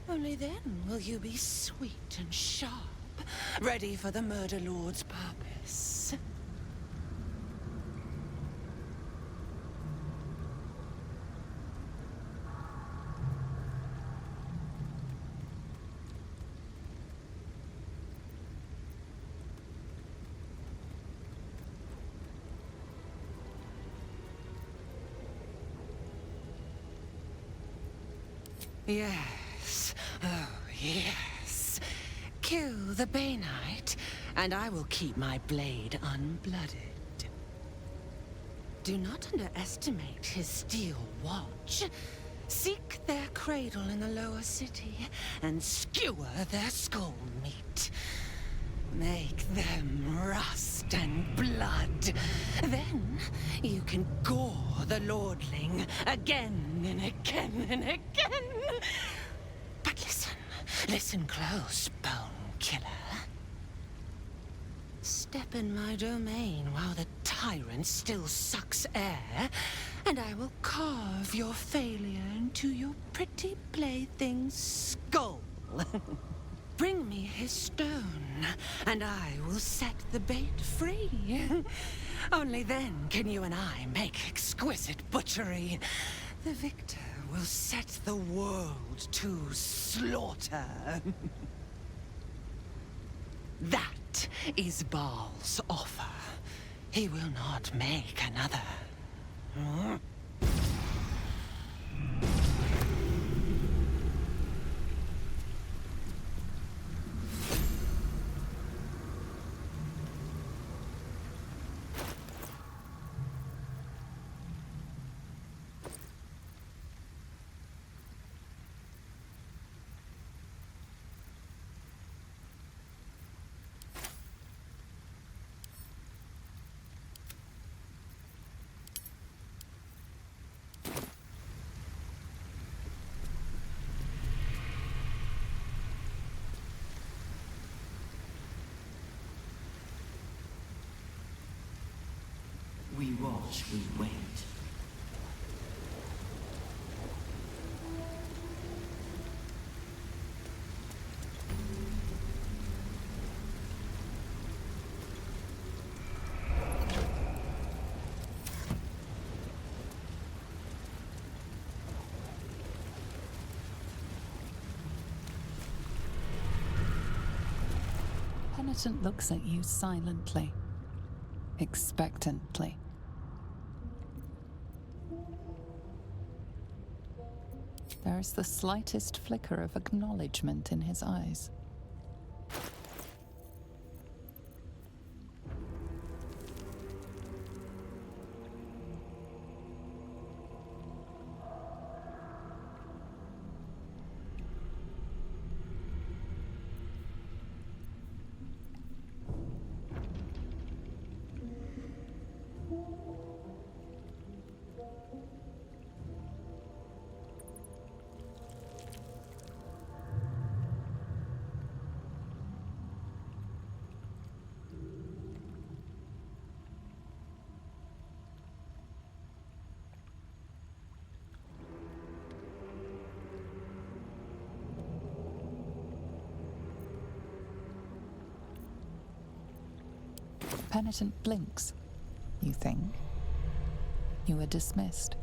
Speaker 23: Only then will you be sweet and sharp, ready for the Murder Lord's purpose. Yes, oh yes. Kill the Banite, and I will keep my blade unblooded. Do not underestimate his steel watch. Seek their cradle in the lower city, and skewer their skull meat. Make them rust and blood. Then you can gore the Lordling again and again and again. But listen close, Bone Killer. Step in my domain while the tyrant still sucks air, and I will carve your failure into your pretty plaything's skull. Bring me his stone, and I will set the bait free. Only then can you and I make exquisite butchery. The victor will set the world to slaughter. That is Baal's offer. He will not make another.
Speaker 19: We watch, we wait.
Speaker 22: Penitent looks at you silently, expectantly. There is the slightest flicker of acknowledgement in his eyes. Penitent blinks. You think. You are dismissed.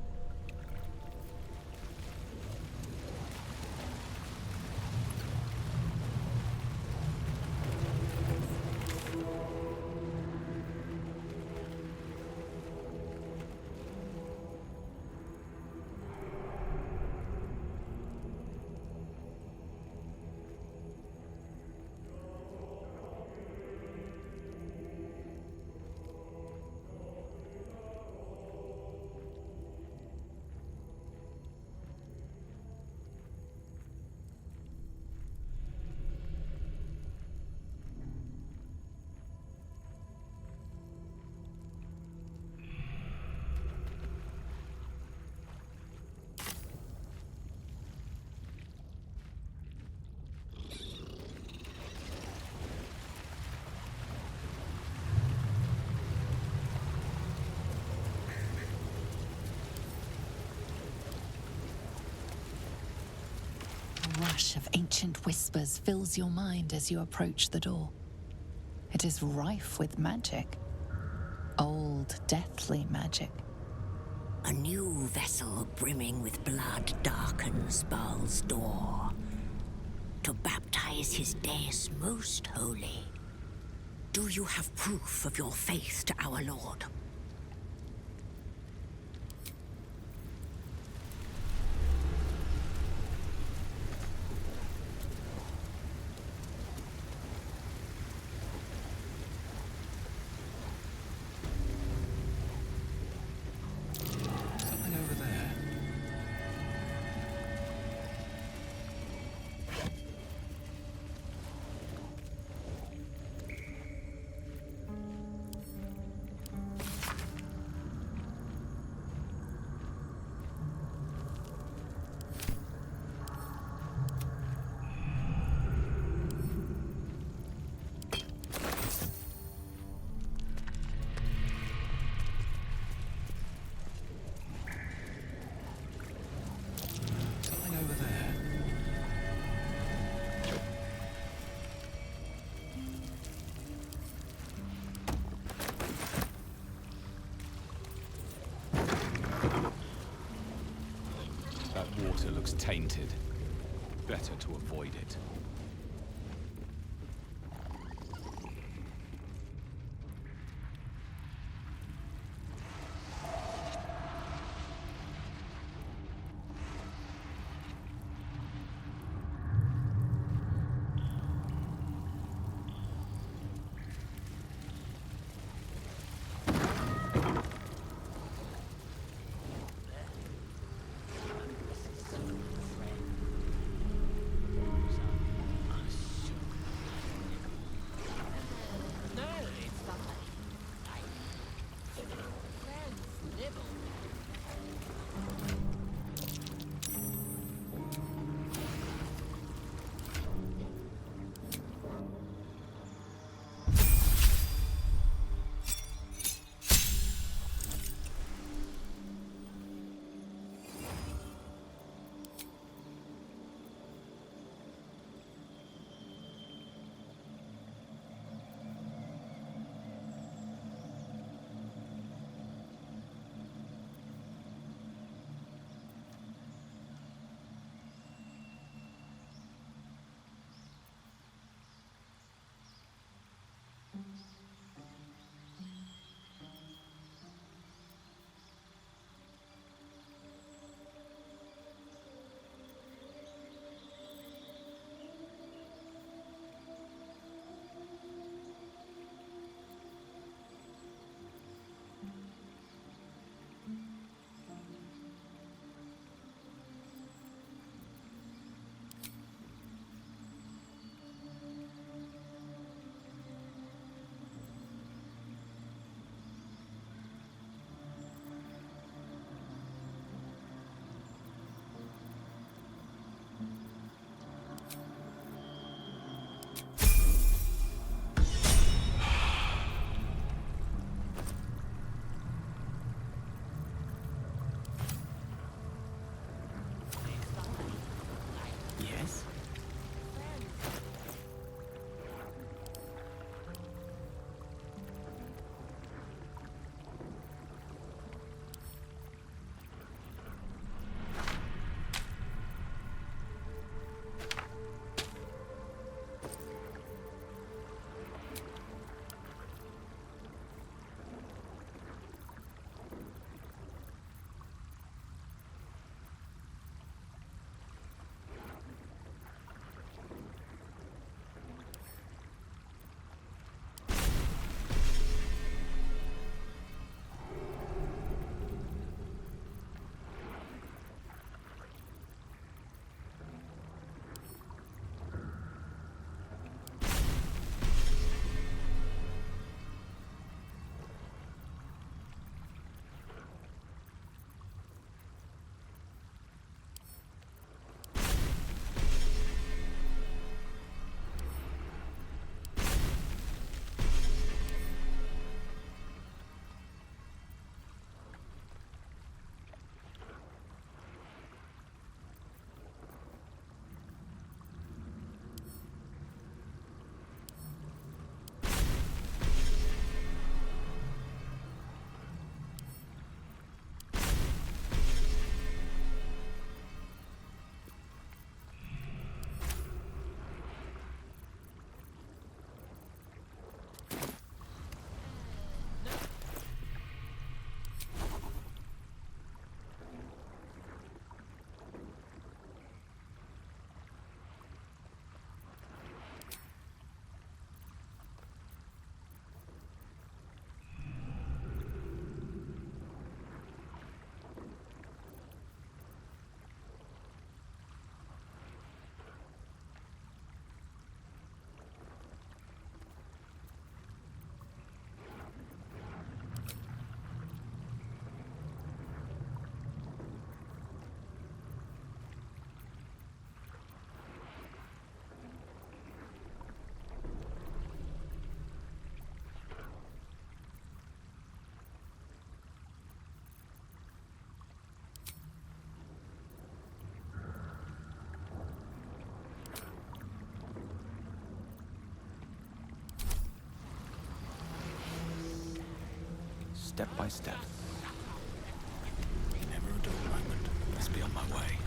Speaker 22: A rush of ancient whispers fills your mind as you approach the door. It is rife with magic. Old, deathly magic.
Speaker 15: A new vessel brimming with blood darkens Baal's door to baptize his deus most holy. Do you have proof of your faith to our Lord?
Speaker 3: Something over there. Something over there.
Speaker 1: That water looks tainted. Better to avoid it.
Speaker 3: step by step. Never a dull moment. Must be on my way.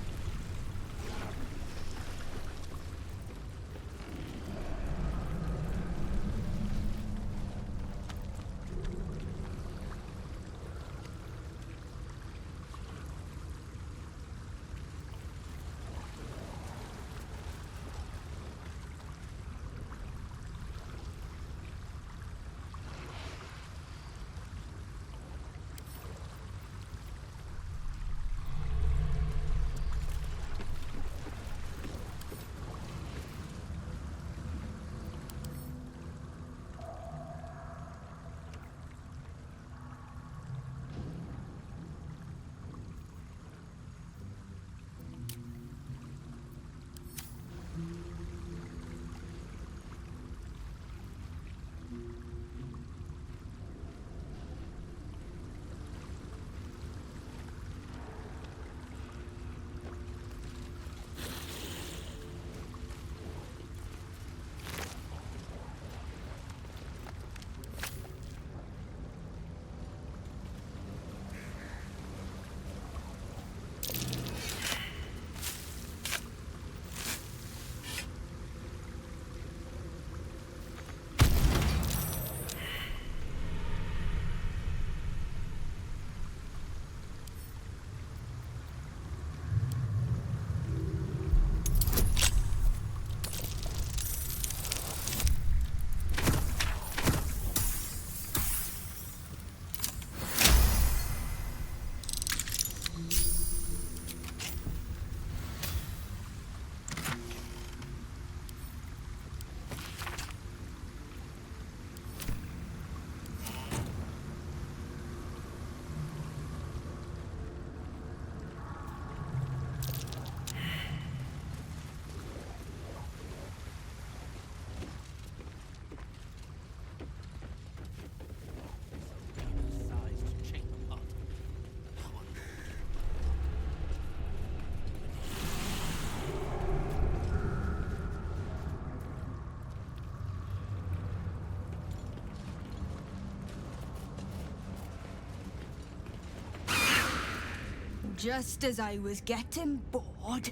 Speaker 8: Just as I was getting bored,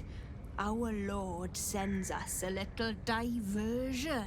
Speaker 8: our Lord sends us a little diversion.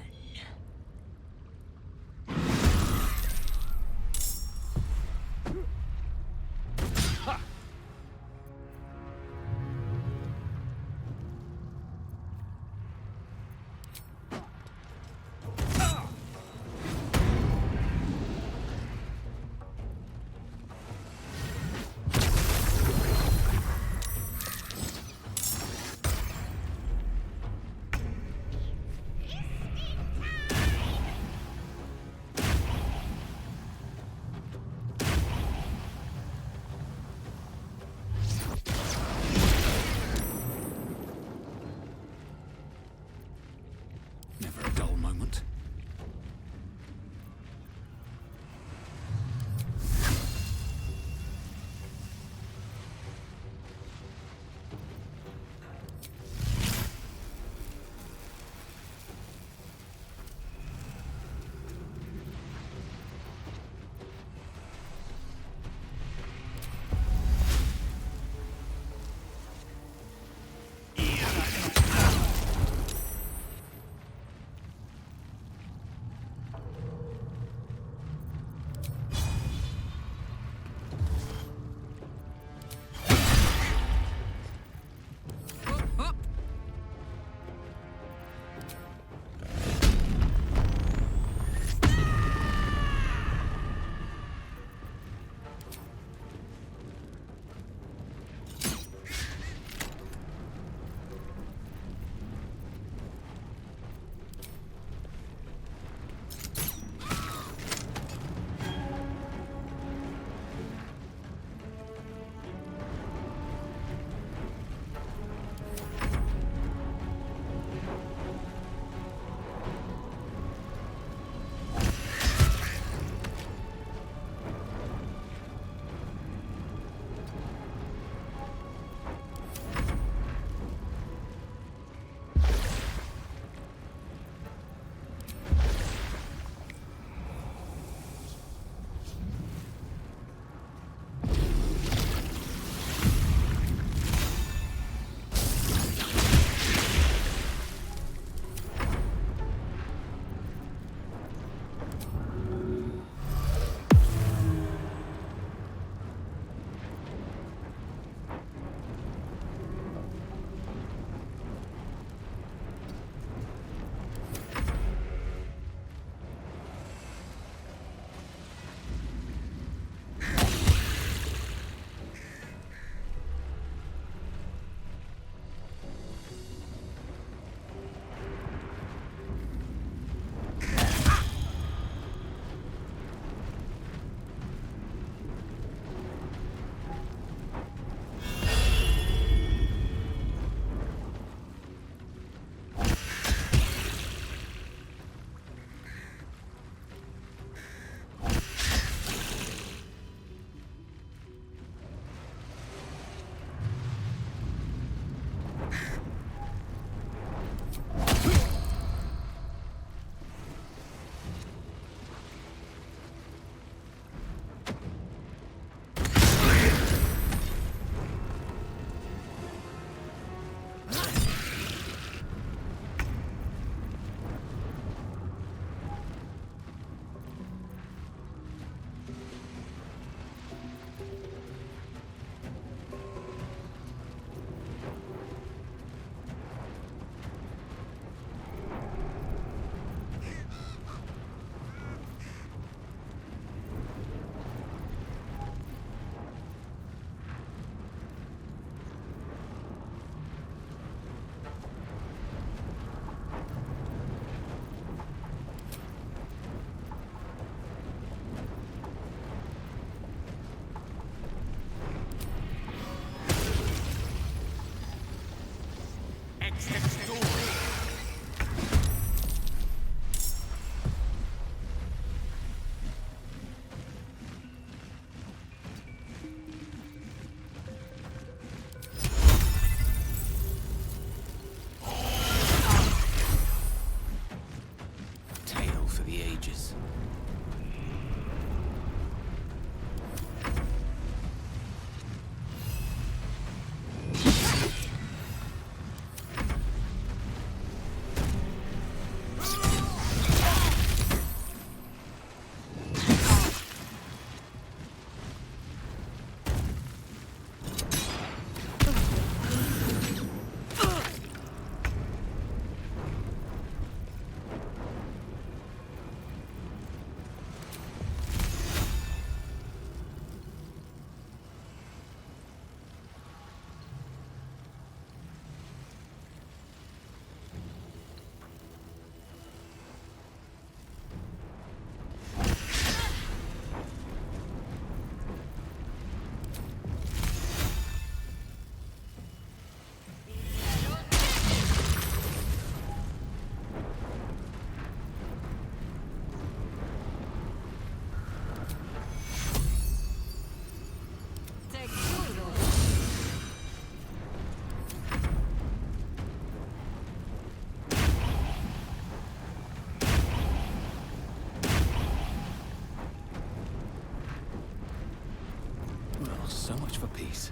Speaker 3: wish for peace.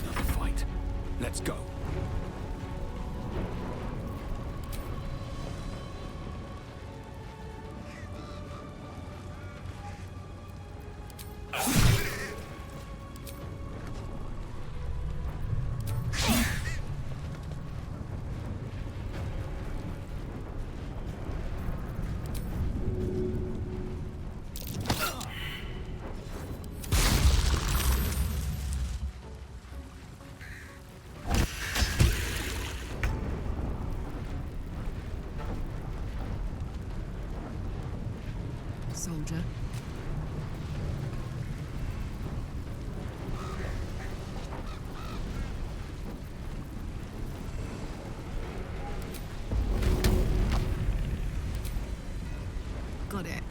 Speaker 3: Another fight. Let's go.
Speaker 5: Soldier. Got it.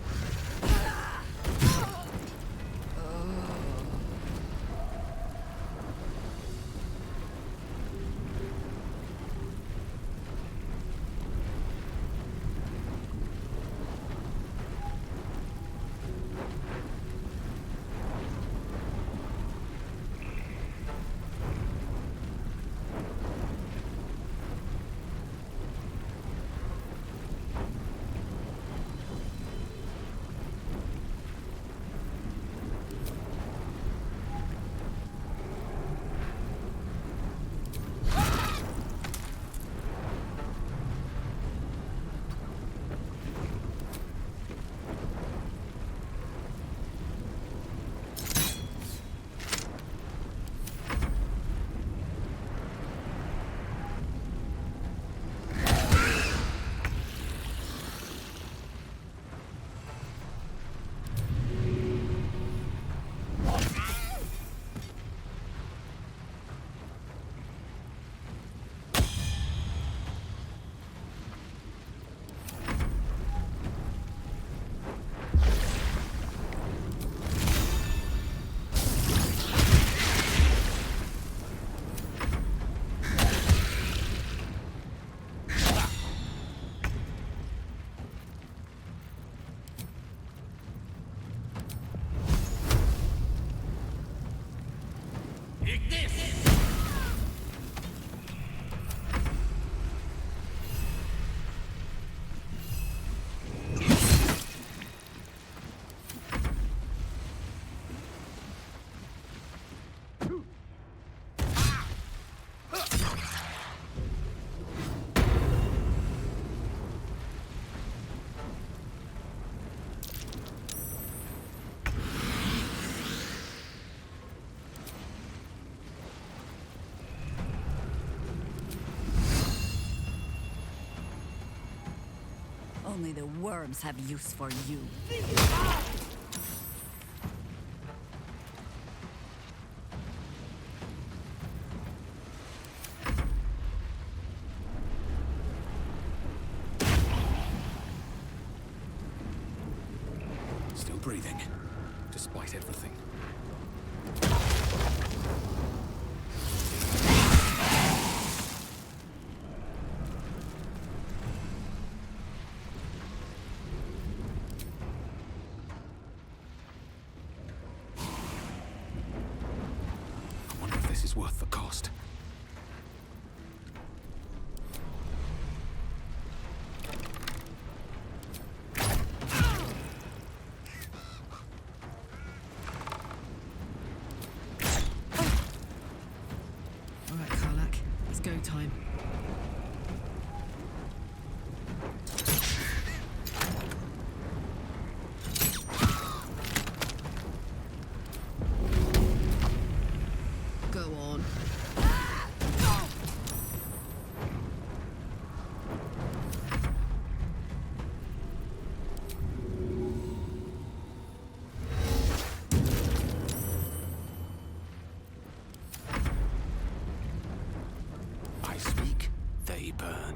Speaker 6: Only the worms have use for you.
Speaker 3: Still breathing, despite everything. I wonder if this is worth the cost.
Speaker 5: All right, Karlak. It's go time. Go on.
Speaker 3: I speak, they burn.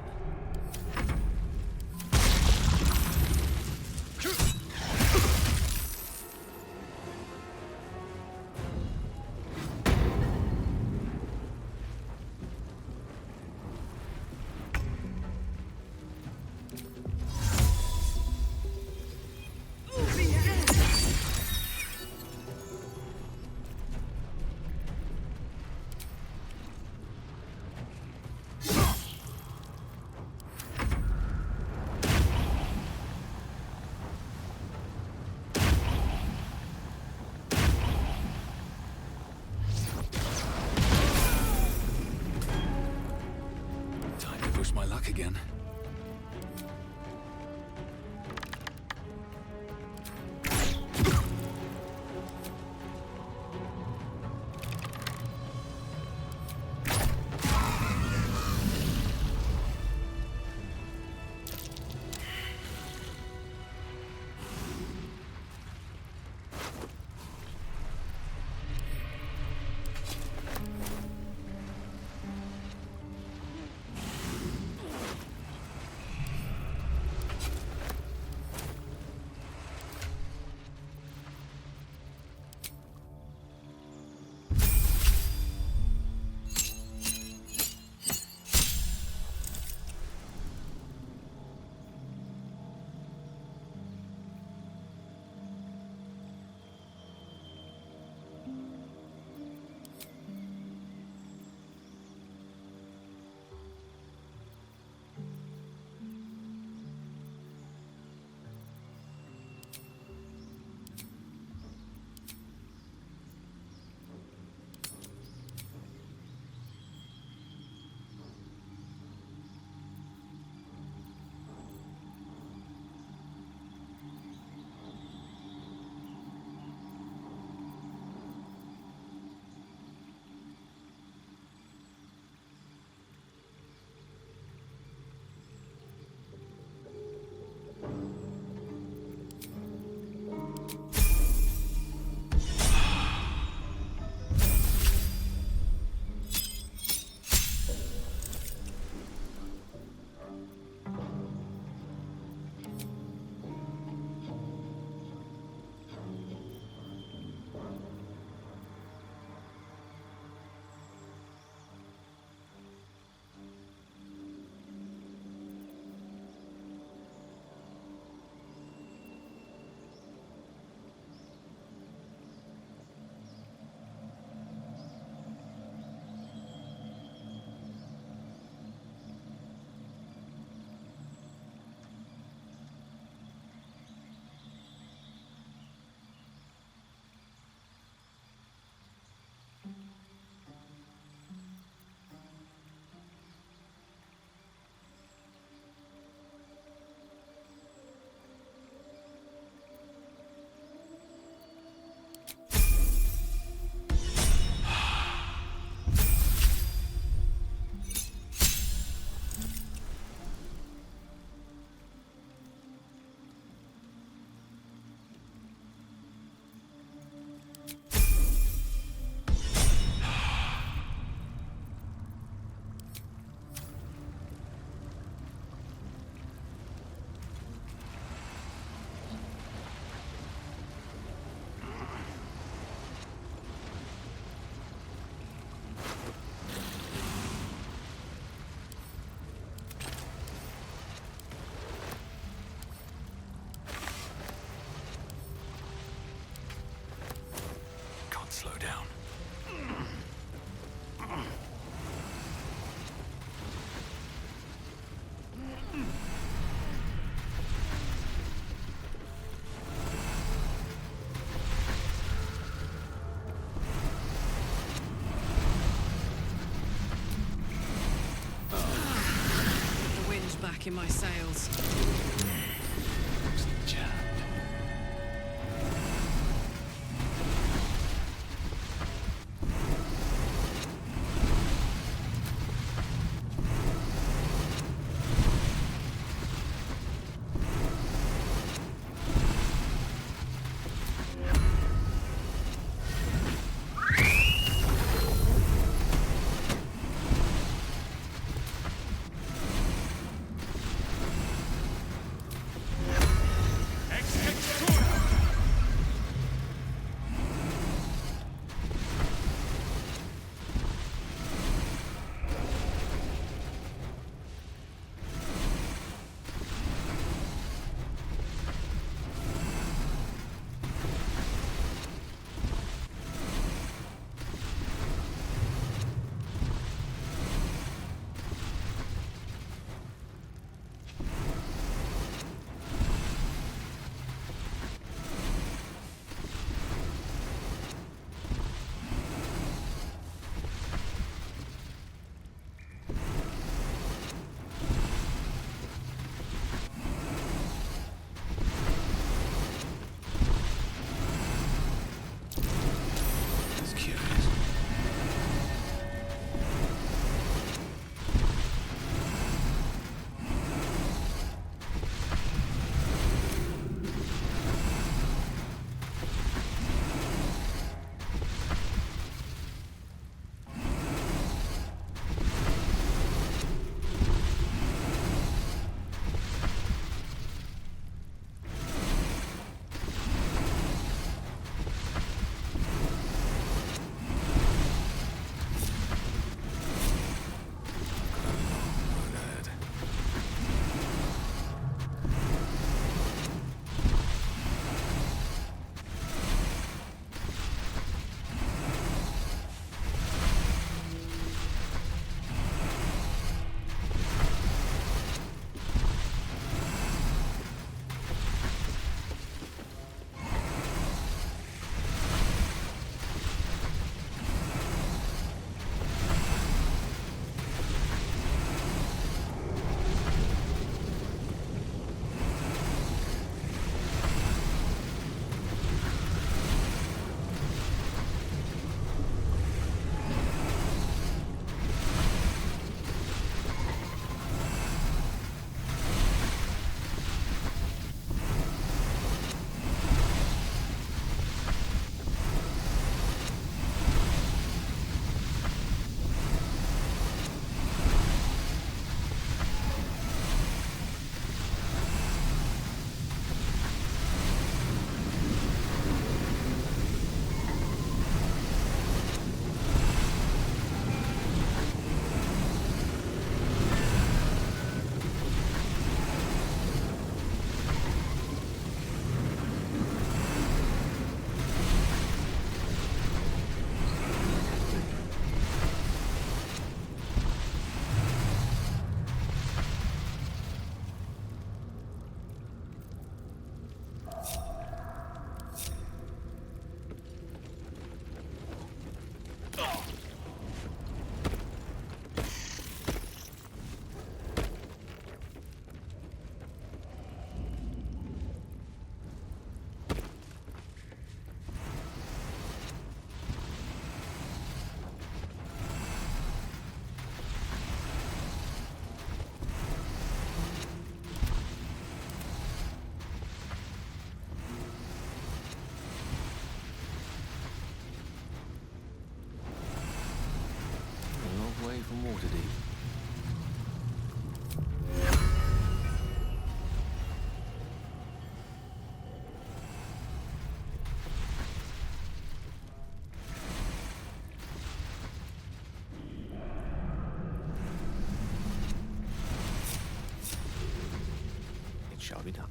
Speaker 3: luck again. Slow down.
Speaker 5: The wind's back in my sails.
Speaker 3: Waterdeep. It shall be done.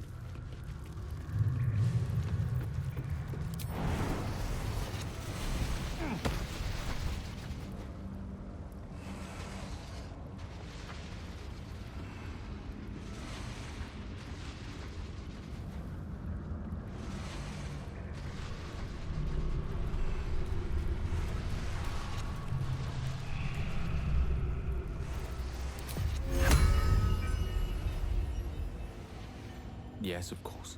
Speaker 3: Yes, of course.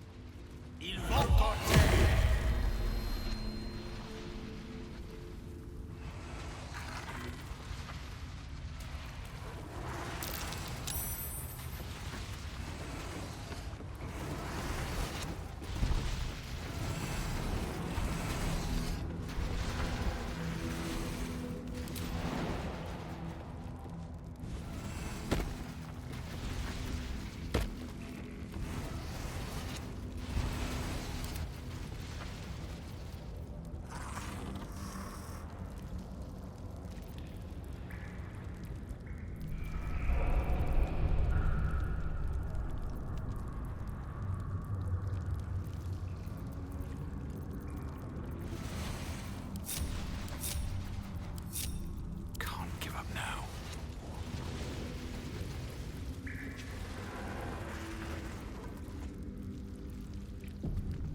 Speaker 3: Can't give up now.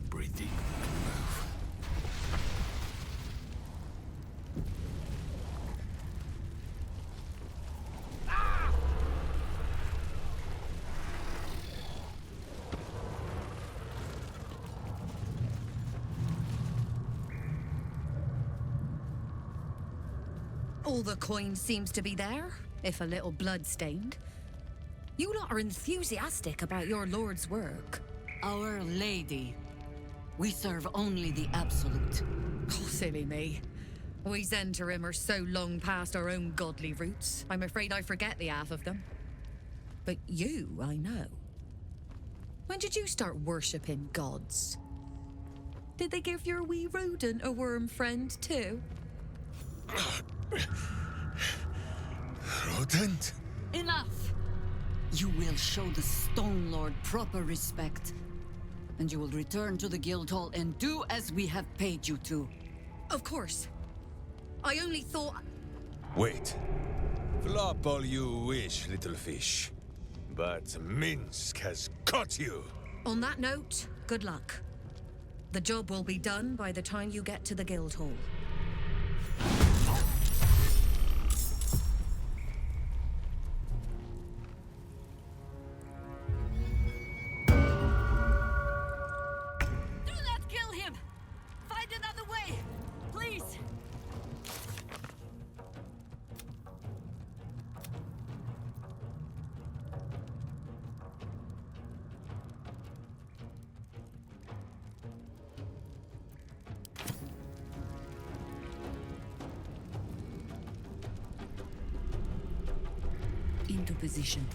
Speaker 3: Breathe deep and move.
Speaker 6: All the coin seems to be there, if a little blood-stained. You lot are enthusiastic about your lord's work.
Speaker 14: Our Lady. We serve only the absolute.
Speaker 6: Oh, silly me. We Zentarim are so long past our own godly roots, I'm afraid I forget the half of them. But you, I know. When did you start worshipping gods? Did they give your wee rodent a worm friend too?
Speaker 18: Rodent?
Speaker 14: Enough! You will show the Stone Lord proper respect. And you will return to the Guildhall and do as we have paid you to.
Speaker 6: Of course. I only thought...
Speaker 18: Wait. Flop all you wish, little fish. But Minsk has caught you.
Speaker 6: On that note, good luck. The job will be done by the time you get to the Guildhall.
Speaker 14: Do not kill him! Find another way! Please! Into position.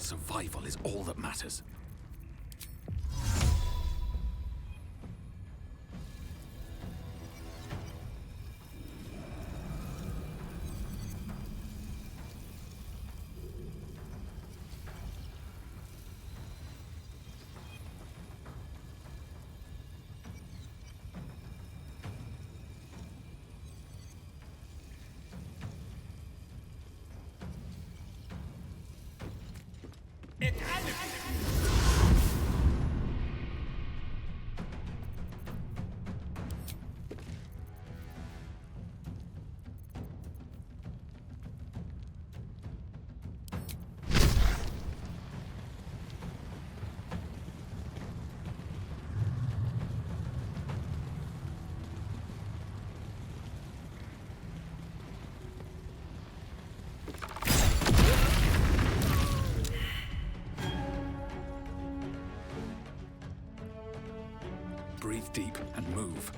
Speaker 3: survival is all that matters. Breathe deep and move.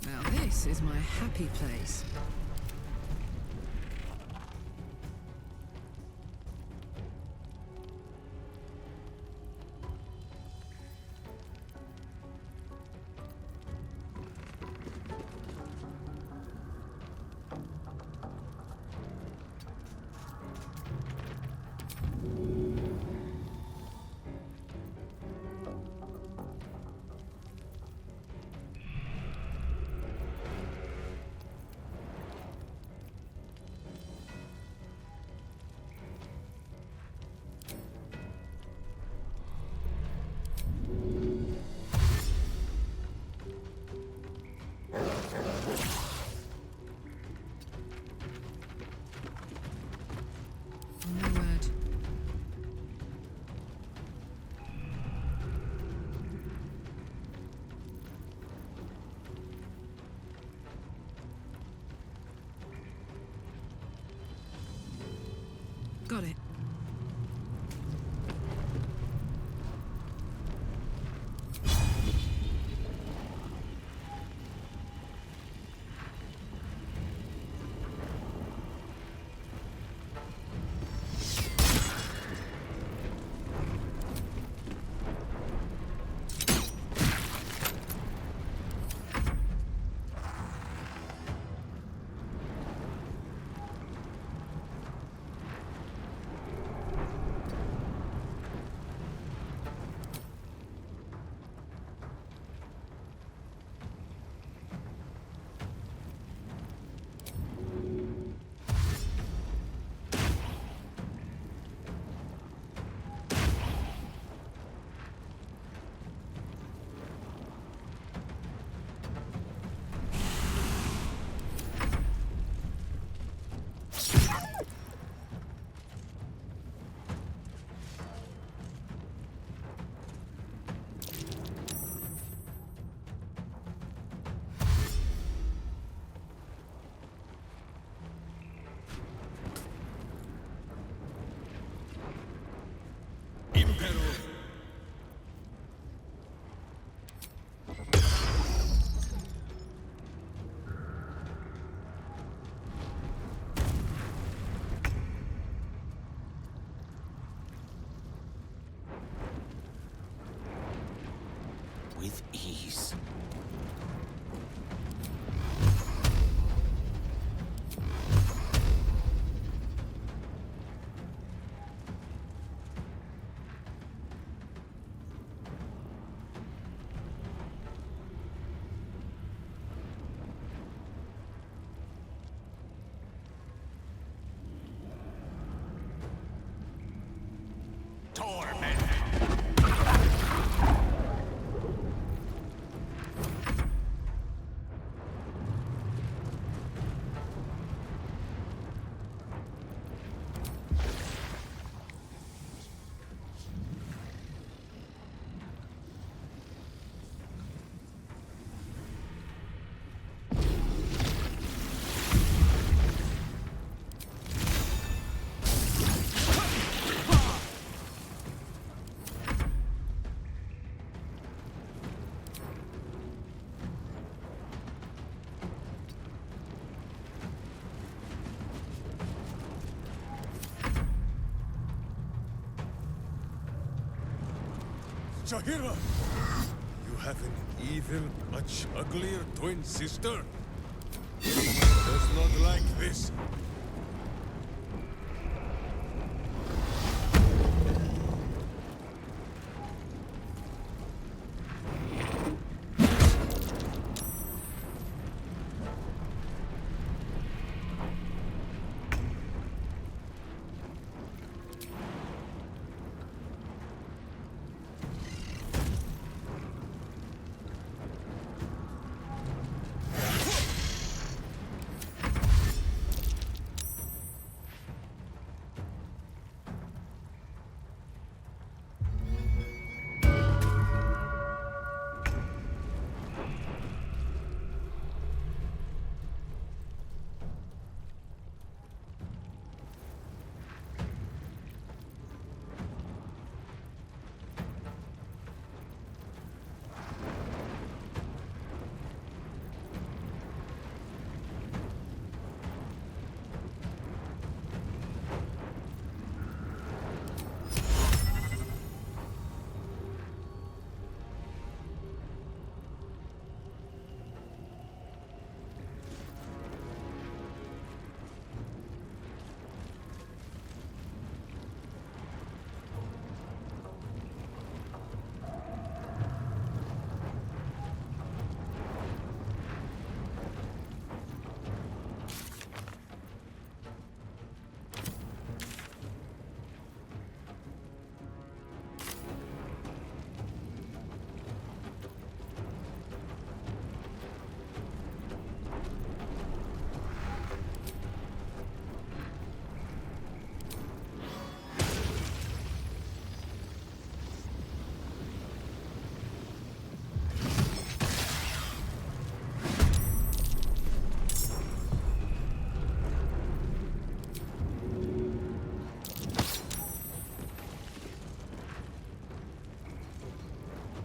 Speaker 5: Now this is my happy place.
Speaker 11: such a hero! You have an evil, much uglier twin sister? Does not like this.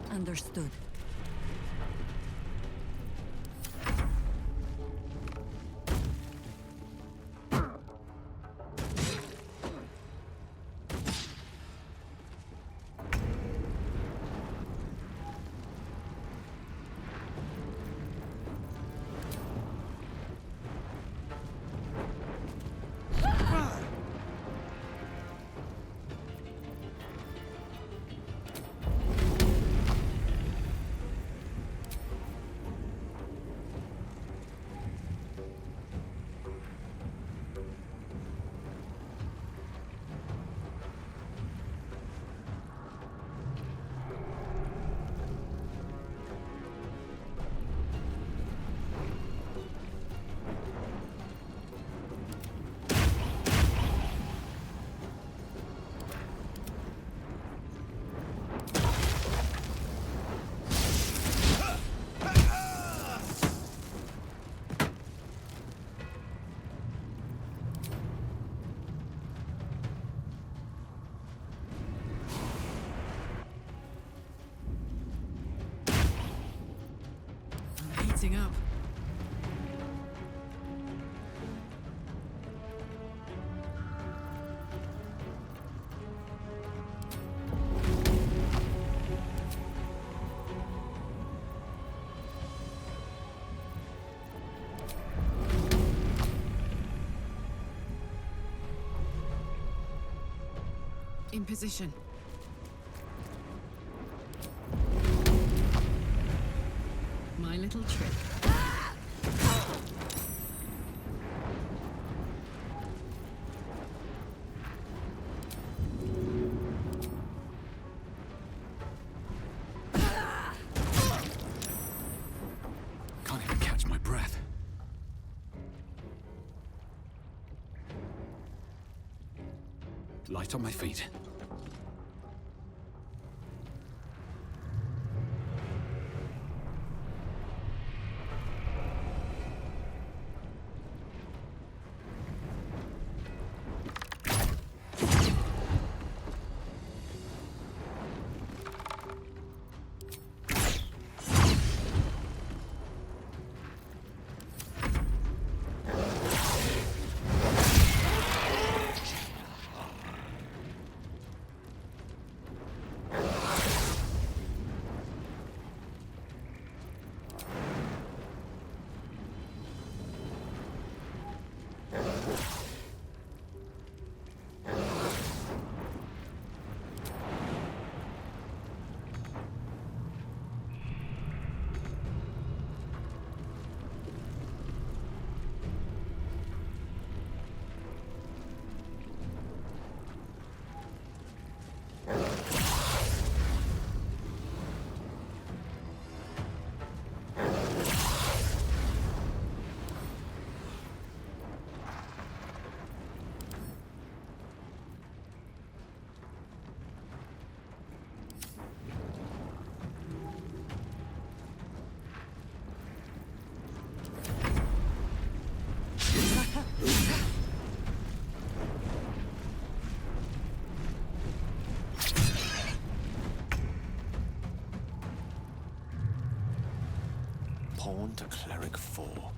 Speaker 14: Understood.
Speaker 5: Heating up. In position. My little trick.
Speaker 3: Can't even catch my breath. Light on my feet.
Speaker 21: Pawn to Cleric 4.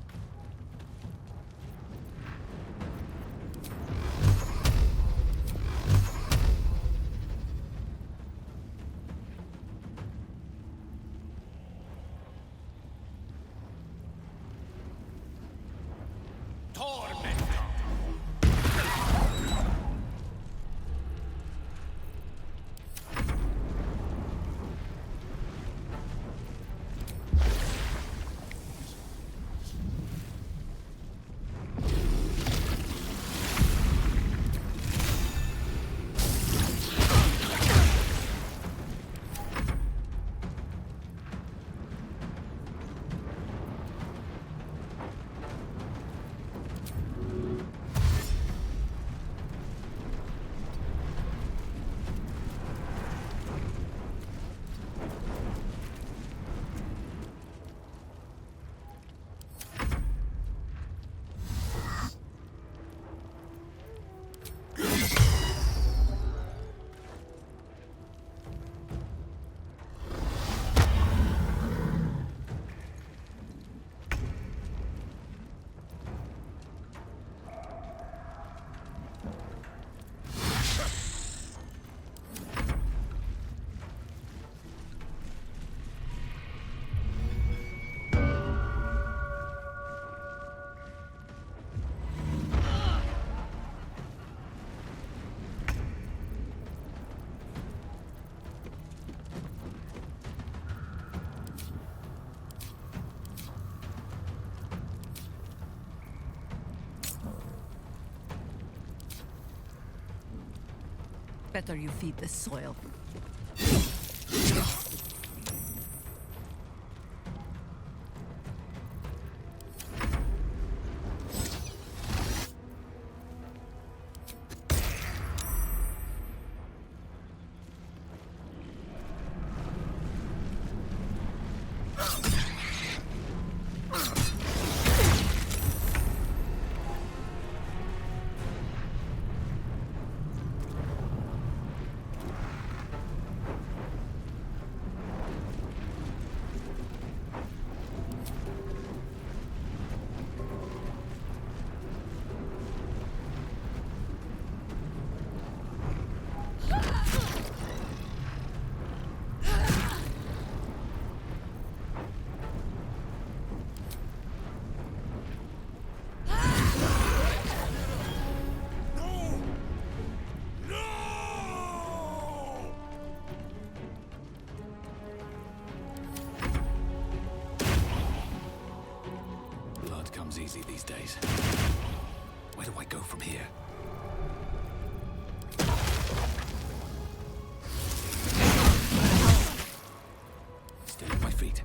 Speaker 6: Better you feed the soil.
Speaker 3: Easy these days. Where do I go from here? Stay on my feet.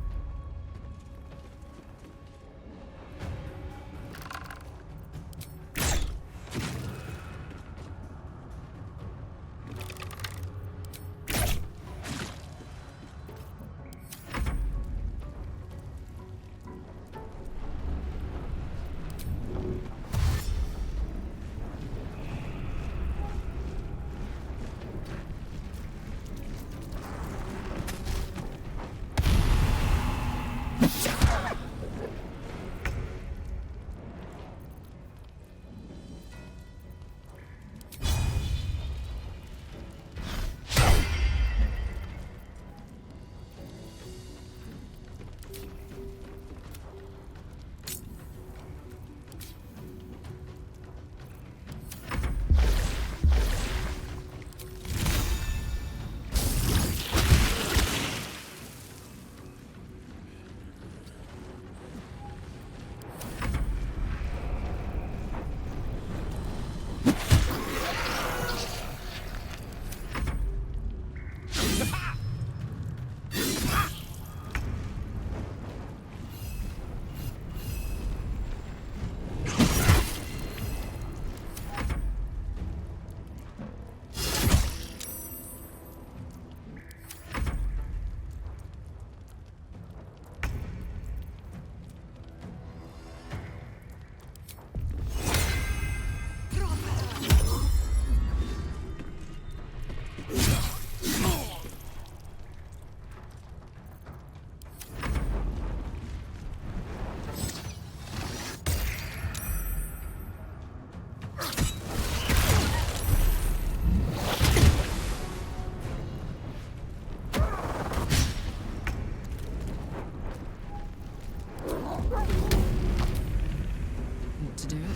Speaker 5: to do it.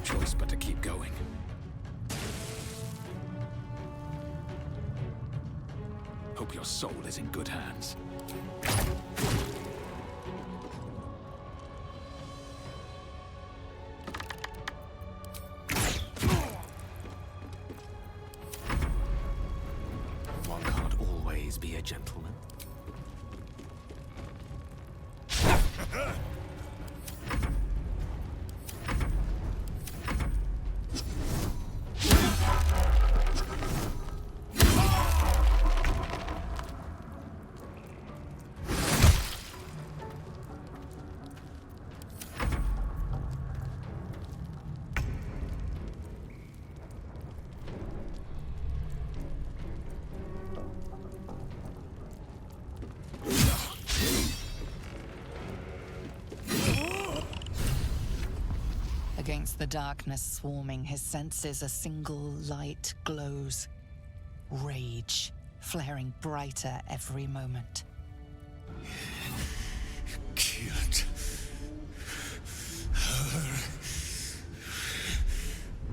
Speaker 3: Choice but to keep going. Hope your soul is in good hands.
Speaker 21: One can't always be a gentleman.
Speaker 22: Against the darkness swarming, his senses a single light glows. Rage, flaring brighter every moment.
Speaker 18: Killed her.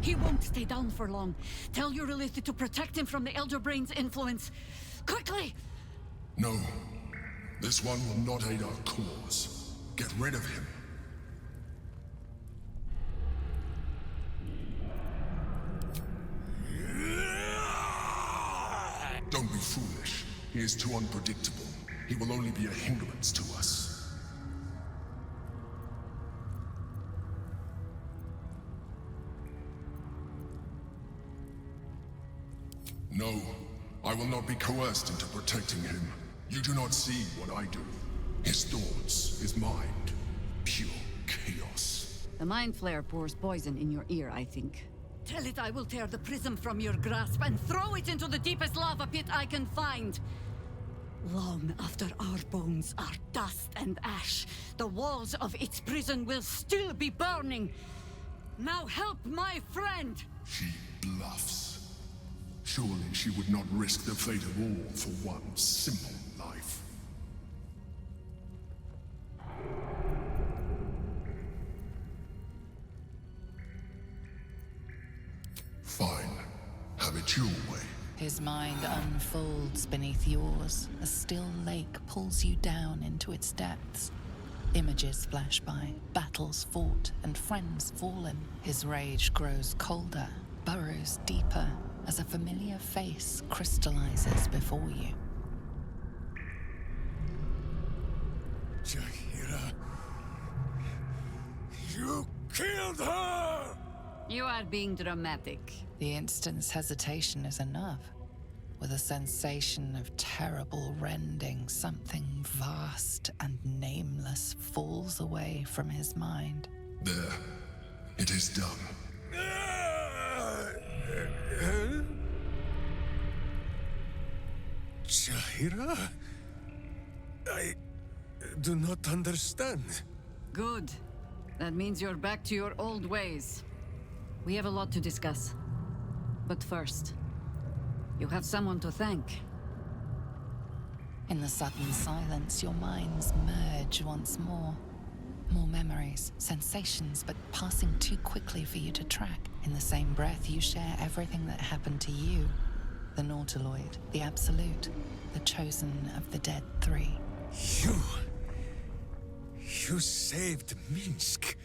Speaker 14: He won't stay down for long. Tell your Elith to protect him from the Elder Brain's influence. Quickly!
Speaker 4: No. This one will not aid our cause. Get rid of him. Don't be foolish. He is too unpredictable. He will only be a hindrance to us. No, I will not be coerced into protecting him. You do not see what I do. His thoughts, his mind, pure chaos.
Speaker 6: The Mind Flare pours poison in your ear, I think.
Speaker 14: Tell it I will tear the prism from your grasp and throw it into the deepest lava pit I can find. Long after our bones are dust and ash, the walls of its prison will still be burning. Now help my friend!
Speaker 4: She bluffs. Surely she would not risk the fate of all for one simple life. Fine. Have it your way.
Speaker 22: His mind unfolds beneath yours. A still lake pulls you down into its depths. Images flash by, battles fought, and friends fallen. His rage grows colder, burrows deeper, as a familiar face crystallizes before you.
Speaker 18: Jaheira, you killed her!
Speaker 6: You are being dramatic.
Speaker 22: The instant's hesitation is enough. With a sensation of terrible rending, something vast and nameless falls away from his mind.
Speaker 4: There. It is done.
Speaker 18: Jaheira? I do not understand.
Speaker 6: Good. That means you're back to your old ways. We have a lot to discuss. But first, you have someone to thank.
Speaker 22: In the sudden silence, your minds merge once more. More memories, sensations, but passing too quickly for you to track. In the same breath, you share everything that happened to you. The Nautiloid, the Absolute, the chosen of the Dead Three.
Speaker 18: You saved Minsk.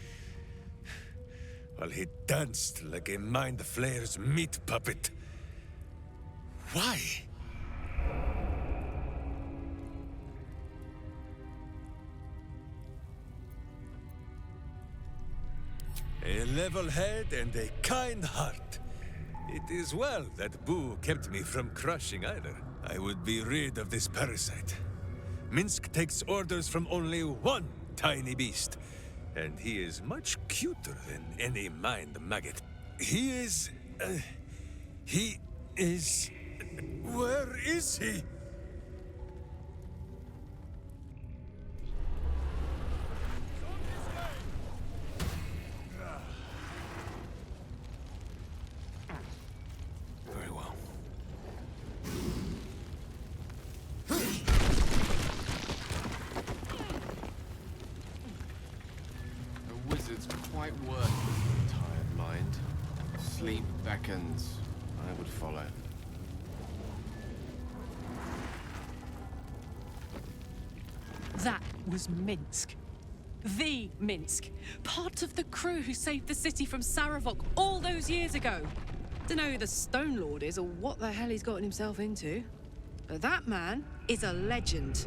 Speaker 18: While he danced like a Mind Flayer's meat puppet. Why? A level head and a kind heart. It is well that Boo kept me from crushing either. I would be rid of this parasite. Minsk takes orders from only one tiny beast, and he is much cuter than any mind maggot. He is... Where is he?
Speaker 21: quite worth it, tired mind. Sleep beckons. I would follow.
Speaker 13: That was Minsk. The Minsk. Part of the crew who saved the city from Saravok all those years ago. Dunno who the Stone Lord is or what the hell he's gotten himself into. But that man is a legend.